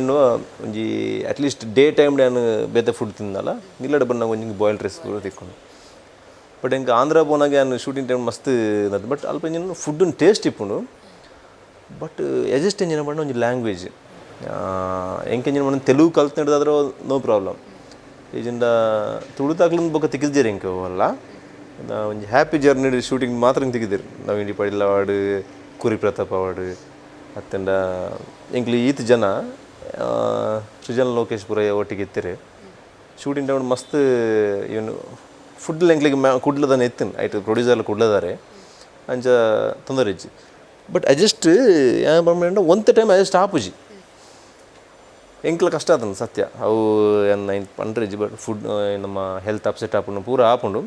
ಒಂಜಿ ಅಟ್ಲೀಸ್ಟ್ ಡೇ ಟೈಮ್ ನಾನು ಬೇತೆ ಫುಡ್ ತಿಂದಲ್ಲ ಇಲ್ಲಾಡು ಬಂದಾಗ ಒಂಜಿ ಬಾಯ್ಲ್ಡ್ ರೈಸ್ ಕೂಡ ತಿಕ್ಕೊಂಡು ಬಟ್ ಹೆಂಗೆ ಆಂಧ್ರ ಪೋನಾಗ ನಾನು ಶೂಟಿಂಗ್ ಟೈಮ್ ಮಸ್ತ್ ಬಟ್ ಅಲ್ಪ ಏನು ಫುಡ್ಡನ್ನು ಟೇಸ್ಟ್ ಇಪ್ಪುಂಡು ಬಟ್ ಅಡ್ಜಸ್ಟ್ ಎಂಜಿನ ಪಂಡ ಒಂಜಿ ಲ್ಯಾಂಗ್ವೇಜ್ ಎಂಕೆಂಜಿನ ಪಂಡ ತೆಲುಗು ಕಲ್ತು ನಡೆದಾದ್ರೆ ನೋ ಪ್ರಾಬ್ಲಮ್ ಈಜಿಂದ ತುಳು ತಾಕ್ಲಿಂದ ಬೊಕ್ಕ ತಿಕ್ಕಿದ್ದೀರಿ ಎಂಕೆ ಅಲ್ಲ ಒಂಜಿ ಹ್ಯಾಪಿ ಜರ್ನಿ ಶೂಟಿಂಗ್ ಮಾತ್ರ ತೆಗಿದಿರಿ ನಾವು ಇಂಡಿ ಪಡಿಲ್ಲ ಅವಾರ್ಡ್ ಕುರಿ ಪ್ರತಾಪ್ ಅವಾರ್ಡ್ ಅತ್ತಂಡ ಎಂಕ್ಲಿ ಈತ್ ಜನ ಸೃಜನ್ ಲೋಕೇಶ್ ಪುರ ಒಟ್ಟಿಗೆ ಇತ್ತಿರಿ ಶೂಟಿಂಗ್ ಟೈಮ್ ಮಸ್ತ್ ಇವನು ಫುಡ್ ಎಂಕ್ಲಿಗೆ ಕುಡ್ಲದಾನೆ ಎತ್ತಿನ ಆಯ್ತು ಪ್ರೊಡ್ಯೂಸರ್ಲ ಕುಡ್ಲದಾರೆ ಅಂಚ ತೊಂದರೆ ಇಜ್ಜಿ ಬಟ್ ಅಡ್ಜಸ್ಟ್ ಏನು ಬಂದ್ಬಿಟ್ಟು ಒಂದೇ ಟೈಮ್ ಅಡ್ಜಸ್ಟ್ ಆಪುಜಿ ಎಂಕ್ಲ ಕಷ್ಟ ಆತನ ಸತ್ಯ ಅವು ಏನು ಪಂಡ್ರಿಜಿ ಬಟ್ ಫುಡ್ ನಮ್ಮ ಹೆಲ್ತ್ ಅಪ್ಸೆಟ್ ಆಪುಂಡು ಪೂರ ಆಪುಂಡು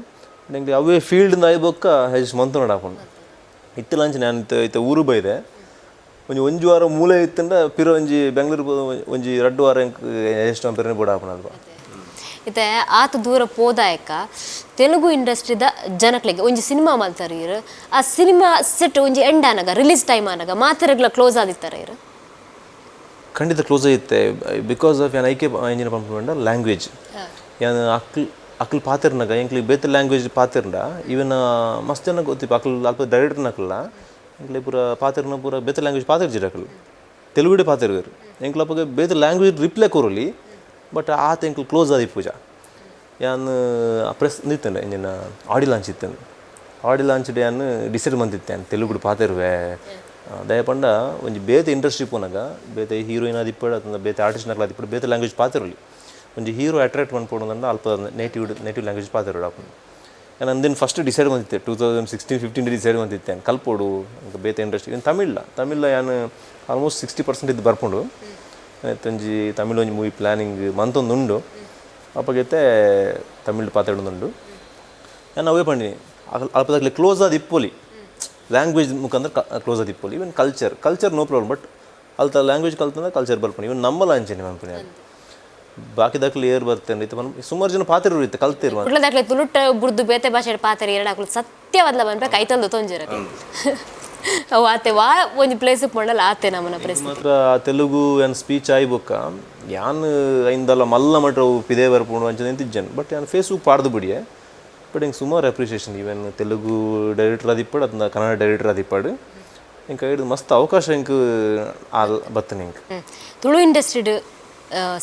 ನಂಗೆ ಅವೇ ಫೀಲ್ಡ್ನ ಆಯ್ಬೊಕ್ಕ ಅಡ್ಜಸ್ಟ್ ಮಂತ್ಕೊಂಡು ಆಪುಂಡು ಇತ್ತು ಲಂಚ್ ನಾನು ಇತ್ತ ಊರು ಬೈದೆ ಒಂಜಿ ವಾರ ಮೂಲೆ ಇತ್ತಂಡ ಪಿರ ಒಂಜಿ ಬೆಂಗಳೂರು ಒಂಜಿ 2 ವಾರ ಅಡ್ಜಸ್ಟ್ ಪಿರನೆ ಬೋಡ ಆಪುಂಡು ಅಲ್ವಾ ಇತ್ತೆ ಆತ ದೂರ ಪೋದಾಯಕ ತೆಲುಗು ಇಂಡಸ್ಟ್ರಿದ ಜನಕ್ಲೆಗೆ ಒಂಜಿ ಸಿನಿಮಾ ಮಲ್ತಾರೆ ಇರು ಆ ಸಿನಿಮಾ ಸೆಟ್ ಒಂಜಿ ಎಂಡ್ ಆನಾಗ ರಿಲೀಸ್ ಟೈಮ್ ಆನಾಗ ಮಾತೆರೆಗ್ಲ ಕ್ಲೋಸ್ ಆದಿತ್ತಾರೆ ಇರು ಖಂಡಿತ ಕ್ಲೋಸ್ ಆಯ್ತೆ ಬಿಕಾಸ್ ಆಫ್ ಏನು ಐಕೆ ಎಂಜಿನ ಪಂಪಂಡ ಲ್ಯಾಂಗ್ವೇಜ್ ಏನು ಅಕ್ಲು ಪಾತಿರ್ನಾಗ ಎಂಕ್ಲಿ ಬೇತೆ ಲ್ಯಾಂಗ್ವೇಜ್ ಪಾತಿರ್ನ ಇವನ್ ಮಸ್ತ್ ಜನ ಗೊತ್ತಿಪ್ಪ ಅಕ್ಲು ಅಲ್ಪ ಡೈರೆಕ್ಟರ್ನಕಲ್ಲ ಎಂಕ್ಲಿ ಪೂರ ಪಾತಿರ್ನ ಪೂರ ಬೇತೆ ಲ್ಯಾಂಗ್ವೇಜ್ ಪಾತಿರ್ಜಿರ ಅಕ್ಲು ತೆಲುಗುಡೆ ಪಾತಿರ್ಗರು ಎಂಕ್ಲಪ್ಪಗೆ ಬೇತೆ ಲ್ಯಾಂಗ್ವೇಜ್ ರಿಪ್ಲೈ ಕೊರಲಿ ಬಟ್ ಆತ ಎಂಕ್ಲು ಕ್ಲೋಸ್ ಆದಿ ಪೂಜಾ ಯಾನು ಪ್ರೆಸ್ ನಿತ್ತೇನೆ ಎಂಜಿನ ಆಡಿ ಲಾಂಚ್ ಇತ್ತೇನೆ ಆಡಿ ಲಾಂಚ್ ಡೇ ಅನ್ನು ಡಿಸೈಡ್ ಮಂತಿತ್ತೇನೆ ತೆಲುಗುಡು ಪಾತಿರುವೆ ದಯಪಂಡ ಒಂಜಿ ಬೇತೆ ಇಂಡಸ್ಟ್ರಿ ಪೋನಾಗ ಬೇತೆ ಹೀರೋಯಿನ್ ಆದಿಪ್ಪಡು ಅಥವಾ ಬೇತೆ ಆರ್ಟಿಸ್ಟ್ನಕ್ಲ ಆದಿಪ್ಪಡು ಬೇತೆ ಲ್ಯಾಂಗ್ವೇಜ್ ಪಾತಿರಲಿ ಒಂಜಿ ಹೀರೋ ಅಟ್ರಾಕ್ಟ್ ಮಾಡ್ಕೊಡೋದಂಡ ಅಲ್ಪ ನೇಟಿವ್ ಲ್ಯಾಂಗ್ವೇಜ್ ಪಾತಿರೋಡು ಆಪುಂಡು ನಂದಿನ ಫಸ್ಟ್ ಡಿಸೈಡ್ ಬಂದಿತ್ತೆ 2016-15 ಡಿಸೈಡ್ ಬಂದಿತ್ತೆ ಕಲ್ಪೋಡು ఇంకా ಬೇತೆ ಇಂಡಸ್ಟ್ರಿ ಇನ್ನು ತಮಿಳ್ ಯಾನು ಆಲ್ಮೋಸ್ಟ್ 60% ಇದು ಬರ್ಕೊಂಡು ತಂಜಿ ತಮಿಳ್ ಒಂಜಿ ಮೂವಿ ಪ್ಲಾನಿಂಗ್ ಮಂತೊಂದುಂಡು ಅಪ್ಪಗೈತೆ ತಮಿಳ್ ಪಾತಾಡುಂಡು ನಾನು ಅವೇ ಪಂಡಿನಿ ಅಲ್ಪದಾಗಲಿ ಕ್ಲೋಸ್ ಆದ ಇಪ್ಪೋಲಿ ಲ್ಯಾಂಗ್ವೇಜ್ ಮುಖಾಂತರ ಕ್ಲೋಸ್ ಆದ ಇಪ್ಪೋಲಿ even culture no problem but ಅಲ್ತ ಲ್ಯಾಂಗ್ವೇಜ್ ಕಲ್ತಂದ್ರೆ ಕಲ್ಚರ್ ಬರ್ಪಣಿ ಇವನ್ ನಮ್ಮಲ್ಲ ಅಂಚೇನಿ ಮನ್ಪಣಿ ಅದು ಬಾಕಿ ದಾಖಲೆ ಏರ್ ಬರ್ತೇನೆ ಸುಮಾರು ಜನ ಪಾತ್ರ ಇರುತ್ತೆ ಕಲ್ತಿರುವ ದಾಖಲೆ ತುಳುಟ ಬುರ್ದು ಬೇತೆ ಭಾಷೆ ಪಾತ್ರ ಎರಡಾಕಲು ಸತ್ಯವದ್ಲ ಬಂದ್ರೆ ಕೈತಂದು ತೊಂಜಿರತಿ ಅವು ಆತೆ ವಾ ಒಂದು ಪ್ಲೇಸ್ ಪೊಂಡಲ್ಲ ಆತೆ ನಮ್ಮನ ಪ್ಲೇಸ್ ಮಾತ್ರ ತೆಲುಗು ಏನು ಸ್ಪೀಚ್ ಆಯ್ಬೊಕ್ಕ ಯಾನ್ ಐಂದಲ್ಲ ಮಲ್ಲ ಮಟ್ಟ ಪಿದೇ ಬರ್ಪುಂಡು ಅಂಚನೆ ಅಂತಿಜ್ಜನ್ ಬಟ್ ಯಾನ್ ಫೇಸ್ಬುಕ್ ಪಾಡ್ದು ಬಿಡಿಯೆ ಬಟ್ ಹಿಂಗೆ ಸುಮಾರು ಅಪ್ರಿಷಿಯೇಷನ್ ಈವನ್ ತೆಲುಗು ಡೈರೆಕ್ಟರ್ ಆದಿಪ್ಪಾಡು ಅದನ್ನ ಕನ್ನಡ ಡೈರೆಕ್ಟರ್ ಆದಿಪ್ಪಾಡು ಹಿಂಗೆ ಹಿಡಿದು ಮಸ್ತ್ ಅವಕಾಶ ಹಿಂಗೆ ಬರ್ತನೆ ಹಿಂಗೆ ತುಳು ಇಂಡಸ್ಟ್ರಿಡ್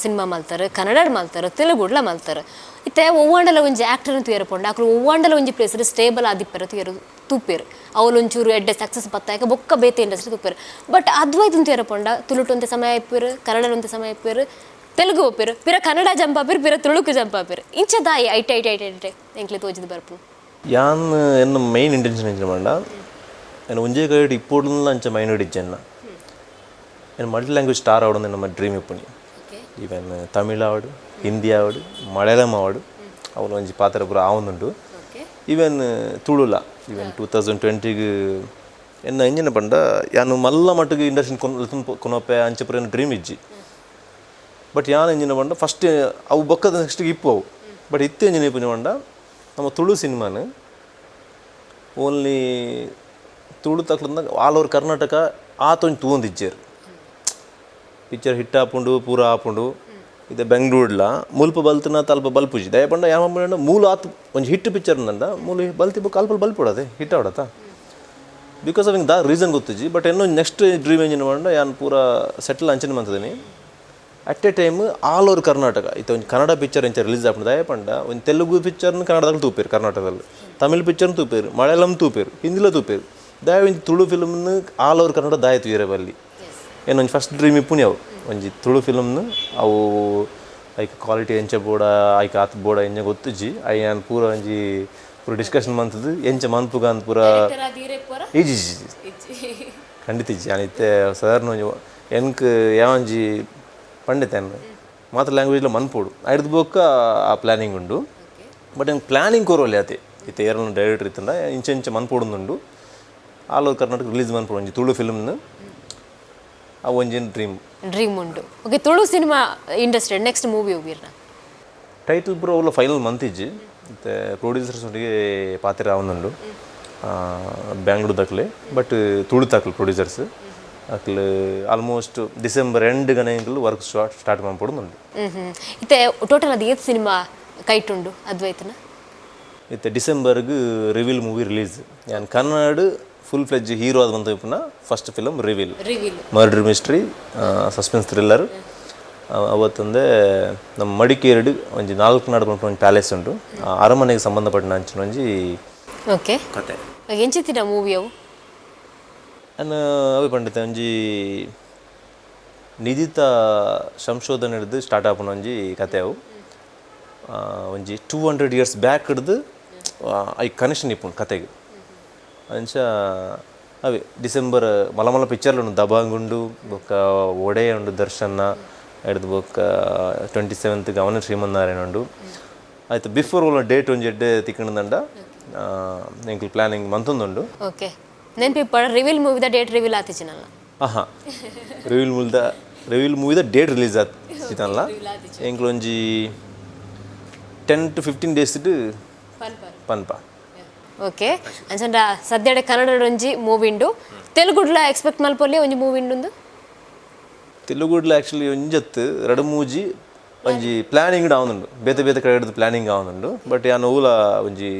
ಸಿನಿಮಾ ಮಲ್ತಾರೆ ಕನ್ನಡ ಮಲ್ತಾರೆ ತೆಲುಗುಡ್ಲ ಮಲ್ತಾರೆ ಇತ್ತೆ ಒವ್ವಾಂಡಲ ಒಂಜಿ ಆಕ್ಟರ್ ಅಂತ ಏರ್ಪೊಂಡು ಆಕಲು ಒವ್ವಾಂಡಲ ಒಂಜಿ ಪ್ಲೇಸ್ ಸ್ಟೇಬಲ್ ಆದಿಪ್ಪರ ತೂಯರು ತೂಪೇರು ಅವಳು ಒಂಚೂರು ಎಡ್ಡೆ ಸಕ್ಸಸ್ ಬತ್ತಾಯಕ ಬೊಕ್ಕ ಬೇತೆ ಇಂಡಸ್ಟ್ರಿ ತೂಪೇರು ಬಟ್ ಅದ್ವೈತ ಅಂತ ಏರ್ಪೊಂಡ ತುಳುಟು ಒಂತೆ ಸಮಯ ಇಪ್ಪೇರು ಕನ್ನಡ ಒಂತೆ ಸಮಯ ಇಪ್ಪೇರು ತೆಲುಗು ಒಪ್ಪೇರು ಪಿರ ಕನ್ನಡ ಜಂಪಾಪೇರು ಪಿರ ತುಳುಕು ಜಂಪಾಪೇರು ಇಂಚ ದಾಯಿ ಐಟೆ ಎಂಕ್ಲೆ ತೋಜಿದ್ ಬರ್ಪು ಯಾನ್ ಎನ್ನ ಮೈನ್ ಇಂಟೆನ್ಷನ್ ಎಂಚ ಮಾಡ ನಾನು ಒಂಜೇ ಕೈಡ್ ಇಪ್ಪೋಡ್ಲ ಅಂಚ ಮೈಂಡ್ ಇಜ್ಜನ್ನ ನಾನು ಮಲ್ಟಿ ಲ್ಯಾಂಗ್ವೇಜ್ ಸ್ಟಾರ್ ಆವಡು ನಮ್ಮ ಡ್ರೀಮ್ ಇಪ್ಪುನಿ ಈವನ್ ತಮಿಳ್ ಆವಡು ಹಿಂದಿ ಆವಡು ಮಲಯಾಳಂ ಆವಡು ಅವನು ಒಂಜಿ ಪಾತ್ರ ಪೂರ ಆವೊಂದುಂಡು ಈವನ್ ತುಳುಲ ಈವನ್ 2020 ಎನ್ನ ಎಂಜಿನ ಪಂಡ ಯಾನು ಮಲ್ಲ ಮಟ್ಟಿಗೆ ಇಂಡಸ್ಟ್ರಿ ಕೊನೊಪ್ಪೆ ಅಂಚೆ ಪುರ ಡ್ರೀಮ್ ಇಜ್ಜಿ ಬಟ್ ಯಾನ್ ಎಂಜಿನ ಪಂಡ ಫಸ್ಟ್ ಅವು ಬೊಕ್ಕದ ನೆಕ್ಸ್ಟ್ ಇಪ್ಪು ಅವು ಬಟ್ ಇತ್ತೆ ಎಂಜಿನ ಇಪ್ಪು ಪಂಡ ನಮ್ಮ ತುಳು ಸಿನಿಮಾನು ಓನ್ಲಿ ತುಳು ತಕ್ಲಂದಾಗ ಆಲ್ ಓವರ್ ಕರ್ನಾಟಕ ಆತೊಂದು ತೂಂದಿಜ್ಜೇರು ಪಿಕ್ಚರ್ ಹಿಟ್ ಆಪುಂಡು ಪೂರ ಆಪುಂಡು ಇದೆ ಬೆಂಗಳೂರ್ಲ ಮುಲ್ಪ ಬಲ್ತನ ತಲ್ಪ ಬಲ್ಪುಜಿ ದಯಪಂಡ ಯಾವ ಮೂಲ ಆತು ಒಂದು ಹಿಟ್ ಪಿಕ್ಚರ್ ನಂದ ಮೂಲ ಬಲ್ತಿ ಬುಕ್ ಅಲ್ಪ ಬಲ್ಪುಡದೆ ಹಿಟ್ ಆವಡತ್ತಾ ಬಿಕಾಸ್ ಆಫ್ ಹಿಂಗೆ ದಾ ರೀಸನ್ ಗೊತ್ತಿಜ್ಜಿ ಬಟ್ ಇನ್ನೂ ನೆಕ್ಸ್ಟ್ ಡ್ರೀಮ್ ಎಂಜಿನ್ ಮಾಡ ಯಾನು ಪೂರ ಸೆಟ್ಲ್ ಅಂಚನೆ ಮಂತದೀನಿ at a time all over Karnataka ಇತ್ತು ಒಂದು ಕನ್ನಡ ಪಿಕ್ಚರ್ ಎಂಚ ರಿಲೀಸ್ ಆಪುಂಡು ದಯಪಂಡ ಒಂದು ತೆಲುಗು ಪಿಕ್ಚರ್ನ ಕನ್ನಡದಲ್ಲಿ ತೂಪೇರು ಕರ್ನಾಟಕದಲ್ಲಿ ತಮಿಳ್ ಪಿಕ್ಚರ್ನ ತೂಪೇರು ಮಲಯಾಳಂ ತೂಪೇರು ಹಿಂದಿಲ ತೂಪೇರು ದಯ ಒಂದು ತುಳು ಫಿಲ್ಮ್ನ ಆಲ್ ಓವರ್ ಕನ್ನಡ ದಾಯತು ಇರಬಲ್ಲಿ ಏನೊಂದು ಫಸ್ಟ್ ಡ್ರೀಮ್ ಇಪ್ಪುನಿ ಅವು ಒಂಜಿ ತುಳು ಫಿಲ್ಮ್ನು ಅವು ಐಕ್ ಕ್ವಾಲಿಟಿ ಎಂಚ ಬೋಡ ಐಕ್ ಆತ್ ಬೋಡ ಎಂಚ ಗೊತ್ತಿಜ್ಜಿ ಐ ಯಾನ್ ಪೂರ ಒಂಜಿ ಪೂರ ಡಿಸ್ಕಷನ್ ಮಂತದ್ದು ಎಂಚ ಮನ್ಪುಗ ಅಂತ ಪೂರ ಈಜಿ ಖಂಡಿತ ಇಜ್ಜಿ ಅನಿತ್ತೆ ಸಾಧಾರಣ ಒಂಜಿ ಎನ್ಕ್ ಯಾವಂಜಿ ಪಂಡಿತ ಎನ್ ಮಾತ್ರ ಲ್ಯಾಂಗ್ವೇಜ್ಲ ಮನ್ಪೋಡು ಐಡ್ದು ಬೋಕ್ಕ ಆ ಪ್ಲ್ಯಾನಿಂಗ್ ಉಂಡು ಬಟ್ ಏನು ಪ್ಲ್ಯಾನಿಂಗ್ ಕೋರೋಲಿ ಆತೆ ಇತ್ತೆ ಏರನ್ನ ಡೈರೆಕ್ಟರ್ ಇತ್ತಂಡ ಇಂಚ ಮನ್ಪೋಡುಂದುಂಡು ಆಲ್ ಓವರ್ ಕರ್ನಾಟಕ ರಿಲೀಸ್ ಮನ್ಪೋಡು ಒಂಜಿ ತುಳು ಫಿಲ್ಮ್ನು ಆ ಒಂಜಿನ ಡ್ರೀಮ್ ಉಂಡು okay Tulu cinema industry next movie ಹೋಗಿರ್ನ ಟೈಟಲ್ ಪೂರ ಅವಳ ಫೈನಲ್ ಮಂತಿಜ್ಜಿ ಮತ್ತು ಪ್ರೊಡ್ಯೂಸರ್ಸ್ ಒಟ್ಟಿಗೆ ಪಾತ್ರ ಆವೊಂದುಂಡು ಬ್ಯಾಂಗ್ಳೂರ್ ದಾಖಲೆ ಬಟ್ ತುಳು ತಾಕಲು ಪ್ರೊಡ್ಯೂಸರ್ಸ್ ಅಕ್ಲು ಆಲ್ಮೋಸ್ಟ್ ಡಿಸೆಂಬರ್ ಎಂಡ್ ಗನೆಂಕಲ್ ವರ್ಕ್ ಸ್ಟಾರ್ಟ್ ಮಾಡ್ಕೊಡುಂದುಂಡು ಇತ್ತೆ ಟೋಟಲ್ ಅದು ಏತ್ ಸಿನಿಮಾ ಕೈಟುಂಡು ಅದ್ವೈತನ ಇತ್ತೆ ಡಿಸೆಂಬರ್ಗೆ ರಿವೀಲ್ ಮೂವಿ ರಿಲೀಸ್ ಯಾನ್ ಕನ್ನಡ ಫುಲ್ ಫ್ಲೆಜ್ ಹೀರೋ ಅದು ಬಂತ ಪುನಃ first film reveal murder mystery suspense thriller ಅವತ್ತೊಂದೇ ನಮ್ಮ ಮಡಿಕೇರಿ ಒಂಜಿ 4 ನಾಡು ಒಂದು ಪ್ಯಾಲೇಸ್ ಉಂಟು ಅರಮನೆಗೆ ಸಂಬಂಧಪಟ್ಟ ಅಂಚಿನ ಒಂಜಿ ಓಕೆ ಕತೆ ಎಂಚಿತ್ತಿನ ಮೂವಿ ಅವು ನಾನು ಅವೇ ಪಂಡಿತ ಒಂಜಿ ನಿಧಿತ ಸಂಶೋಧನೆ ಹಿಡಿದು ಸ್ಟಾರ್ಟ್ ಆಪುನ ಒಂಜಿ ಕತೆ ಅವು ಒಂಜಿ 200 years ಬ್ಯಾಕ್ ಹಿಡ್ದು ಐ ಕನೆಕ್ಷನ್ ಇಪ್ಪುಂಡು ಕತೆಗೆ ಅಂಚ ಅವೇ ಡಿಸೆಂಬರ್ ಮಲಮಲ ಪಿಕ್ಚರ್ಲು ಉಂಡು ದಬಾಂಗುಂಡು ಬೊಕ್ಕ ಒಡೆ ಉಂಡು ದರ್ಶನ ಹಿಡ್ದು ಬೊಕ್ಕ 27th ಅವನ ಶ್ರೀಮನ್ನಾರಾಯಣ ಉಂಡು ಆಯ್ತು ಬಿಫೋರ್ ಒಲ್ಲ ಡೇಟ್ ಒಂಜಿ ಎಡ್ಡೆ ತಿಕ್ಕಂಡ ಎಂಕ್ಲು ಪ್ಲಾನಿಂಗ್ ಮಂತೊಂದುಂಡು ಓಕೆ ನೆನಪಿಪ್ಪ ರಿವೀಲ್ ಮೂವಿದ ಡೇಟ್ ರಿವೀಲ್ ಆತಿಚಿನಲ್ಲ ಆಹಾ ರಿವೀಲ್ ಮೂವಿದ ಡೇಟ್ ರಿಲೀಸ್ ಆತಿನಲ್ಲ ಎಂಕ್ಲು ಒಂಜಿ 10 to 15 days ಪನ್ಪ ಓಕೆ ಅಂಚಂಡ ಸದ್ಯಡೆ ಕನ್ನಡ ಒಂಜಿ ಮೂವಿ ಉಂಡು ತೆಲುಗುಡ್ಲ ಎಕ್ಸ್ಪೆಕ್ಟ್ ಮಲ್ಪೊಲಿ ಒಂಜಿ ಮೂವಿ ಉಂಡು ತೆಲುಗುಡ್ಲ ಆ್ಯಕ್ಚುಲಿ ಒಂಜತ್ತು ಎರಡು ಮೂಜಿ ಒಂಜಿ ಪ್ಲಾನಿಂಗ್ ಆವೊಂದುಂಡು ಬೇತೆ ಬೇತೆ ಕಡೆ ಹಿಡಿದು ಪ್ಲಾನಿಂಗ್ ಆವೊಂದುಂಡು ಬಟ್ ಯಾನ್ ಊಲ ಒಂಜಿ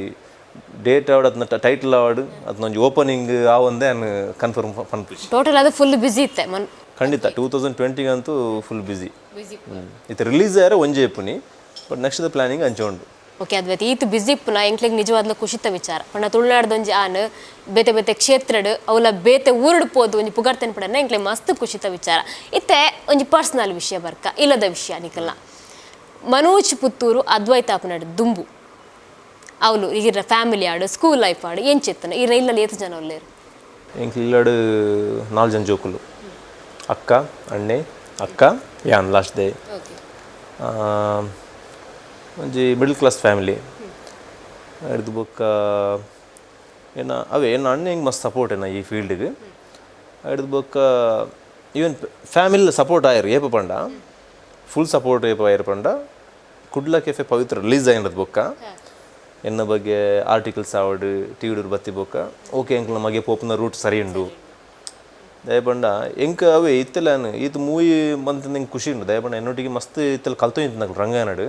ಡೇಟ್ ಆವಡ್ ಅದನ್ನ ಟೈಟಲ್ ಆವಡ್ ಅದನ್ನ ಒಂಜಿ ಓಪನಿಂಗ್ ಆವೊಂದೇ ನಾನು ಕನ್ಫರ್ಮ್ ಪನ್ಪುಜಿ ಟೋಟಲ್ ಅದು ಫುಲ್ ಬಿಸಿ ಇತ್ತೆ ಖಂಡಿತ 2020 ಅಂತೂ ಫುಲ್ ಬಿಸಿ ಇದು ರಿಲೀಸ್ ಆದ್ರೆ ಒಂಜೇ ಇಪ್ಪುನಿ ಬಟ್ ನೆಕ್ಸ್ಟ್ ಪ್ಲಾನಿಂಗ್ ಅಂಚೆ ಉಂಡು ಓಕೆ ಅದ್ವೈತಿ ಈತು ಬಿಸಿ ಇಪ್ಪುನ ಎಂಕ್ಲೆಗ್ ನಿಜವಾದ್ಲ ಖುಷಿತ ವಿಚಾರ ಪಂಡ ತುಳುನಾಡ್ದೊಂಜಿ ಆನ್ ಬೇತೆ ಬೇತೆ ಕ್ಷೇತ್ರಡ್ ಅವಲ ಬೇತೆ ಊರುಡ್ ಪೋದು ಒಂಜಿ ಪುಗರ್ತೇನೆ ಪಡನ ಎಂಕ್ಲೆ ಮಸ್ತ್ ಖುಷಿತ ವಿಚಾರ ಇತ್ತೆ ಒಂಜಿ ಪರ್ಸನಲ್ ವಿಷಯ ಬರ್ಕ ಇಲ್ಲದ ವಿಷಯ ನಿಕಲ್ನ ಮನೋಜ್ ಪುತ್ತೂರು ಅದ್ವೈತ ಆಪುನಡ್ ದುಂಬು అవును ಈಗ ಫ್ಯಾಮಿಲಿ ಆಡು ಸ್ಕೂಲ್ ಲೈಫ್ ಆಡು ಏನ್ ಚೆತ್ತನ ಈ ರೈಲಲ್ಲಿ ಏತು ಜನ ಒಲ್ಲೇರು ఇంక ఇల్లాడు 4 జన జోకులు అక్క అన్నే అక్క యాన్ లాస్ట్ డే ಓಕೆ ಒಂಜಿ ಮಿಡಲ್ ಕ್ಲಾಸ್ ಫ್ಯಾಮಿಲಿ ಹಿಡ್ದು ಬೊಕ್ಕ ಏನ ಅವೇ ಏನು ಅಣ್ಣ ಹಿಂಗೆ ಮಸ್ತ್ ಸಪೋರ್ಟ್ ಏನ ಈ ಫೀಲ್ಡ್ಗೆ ಹಿಡ್ದು ಬೊಕ್ಕ ಈವನ್ ಫ್ಯಾಮಿಲಿ ಸಪೋರ್ಟ್ ಆಯರು ಏಪ ಪಂಡ ಫುಲ್ ಸಪೋರ್ಟ್ ಏಪ ಆಯರು ಪಂಡ ಕುಡ್ಲ ಕೆಫೆ ಪವಿತ್ರ ರಿಲೀಸ್ ಆಗಿರೋದು ಬೊಕ್ಕ ಎನ್ನ ಬಗ್ಗೆ ಆರ್ಟಿಕಲ್ಸ್ ಆವಡು ಟಿ ವಿಡೂರು ಬತ್ತಿ ಬೊಕ್ಕ ಓಕೆ ಎಂಕ್ಲ ಮಗೆ ಪೋಪುನ ರೂಟ್ ಸರಿ ಉಂಡು ದಯಪಂಡ ಎಂಕ ಅವೇ ಇತ್ತೆಲ್ಲ ಈತ ಮೂವಿ ಬಂತ ನಂಗೆ ಖುಷಿ ಉಂಡು ದಯಪಂಡ ಎನ್ನೊಟ್ಟಿಗೆ ಮಸ್ತ್ ಇತ್ತೆಲ್ಲ ಕಲ್ತೊಯ್ತು ನಂಗೆ ರಂಗಾಯನಡು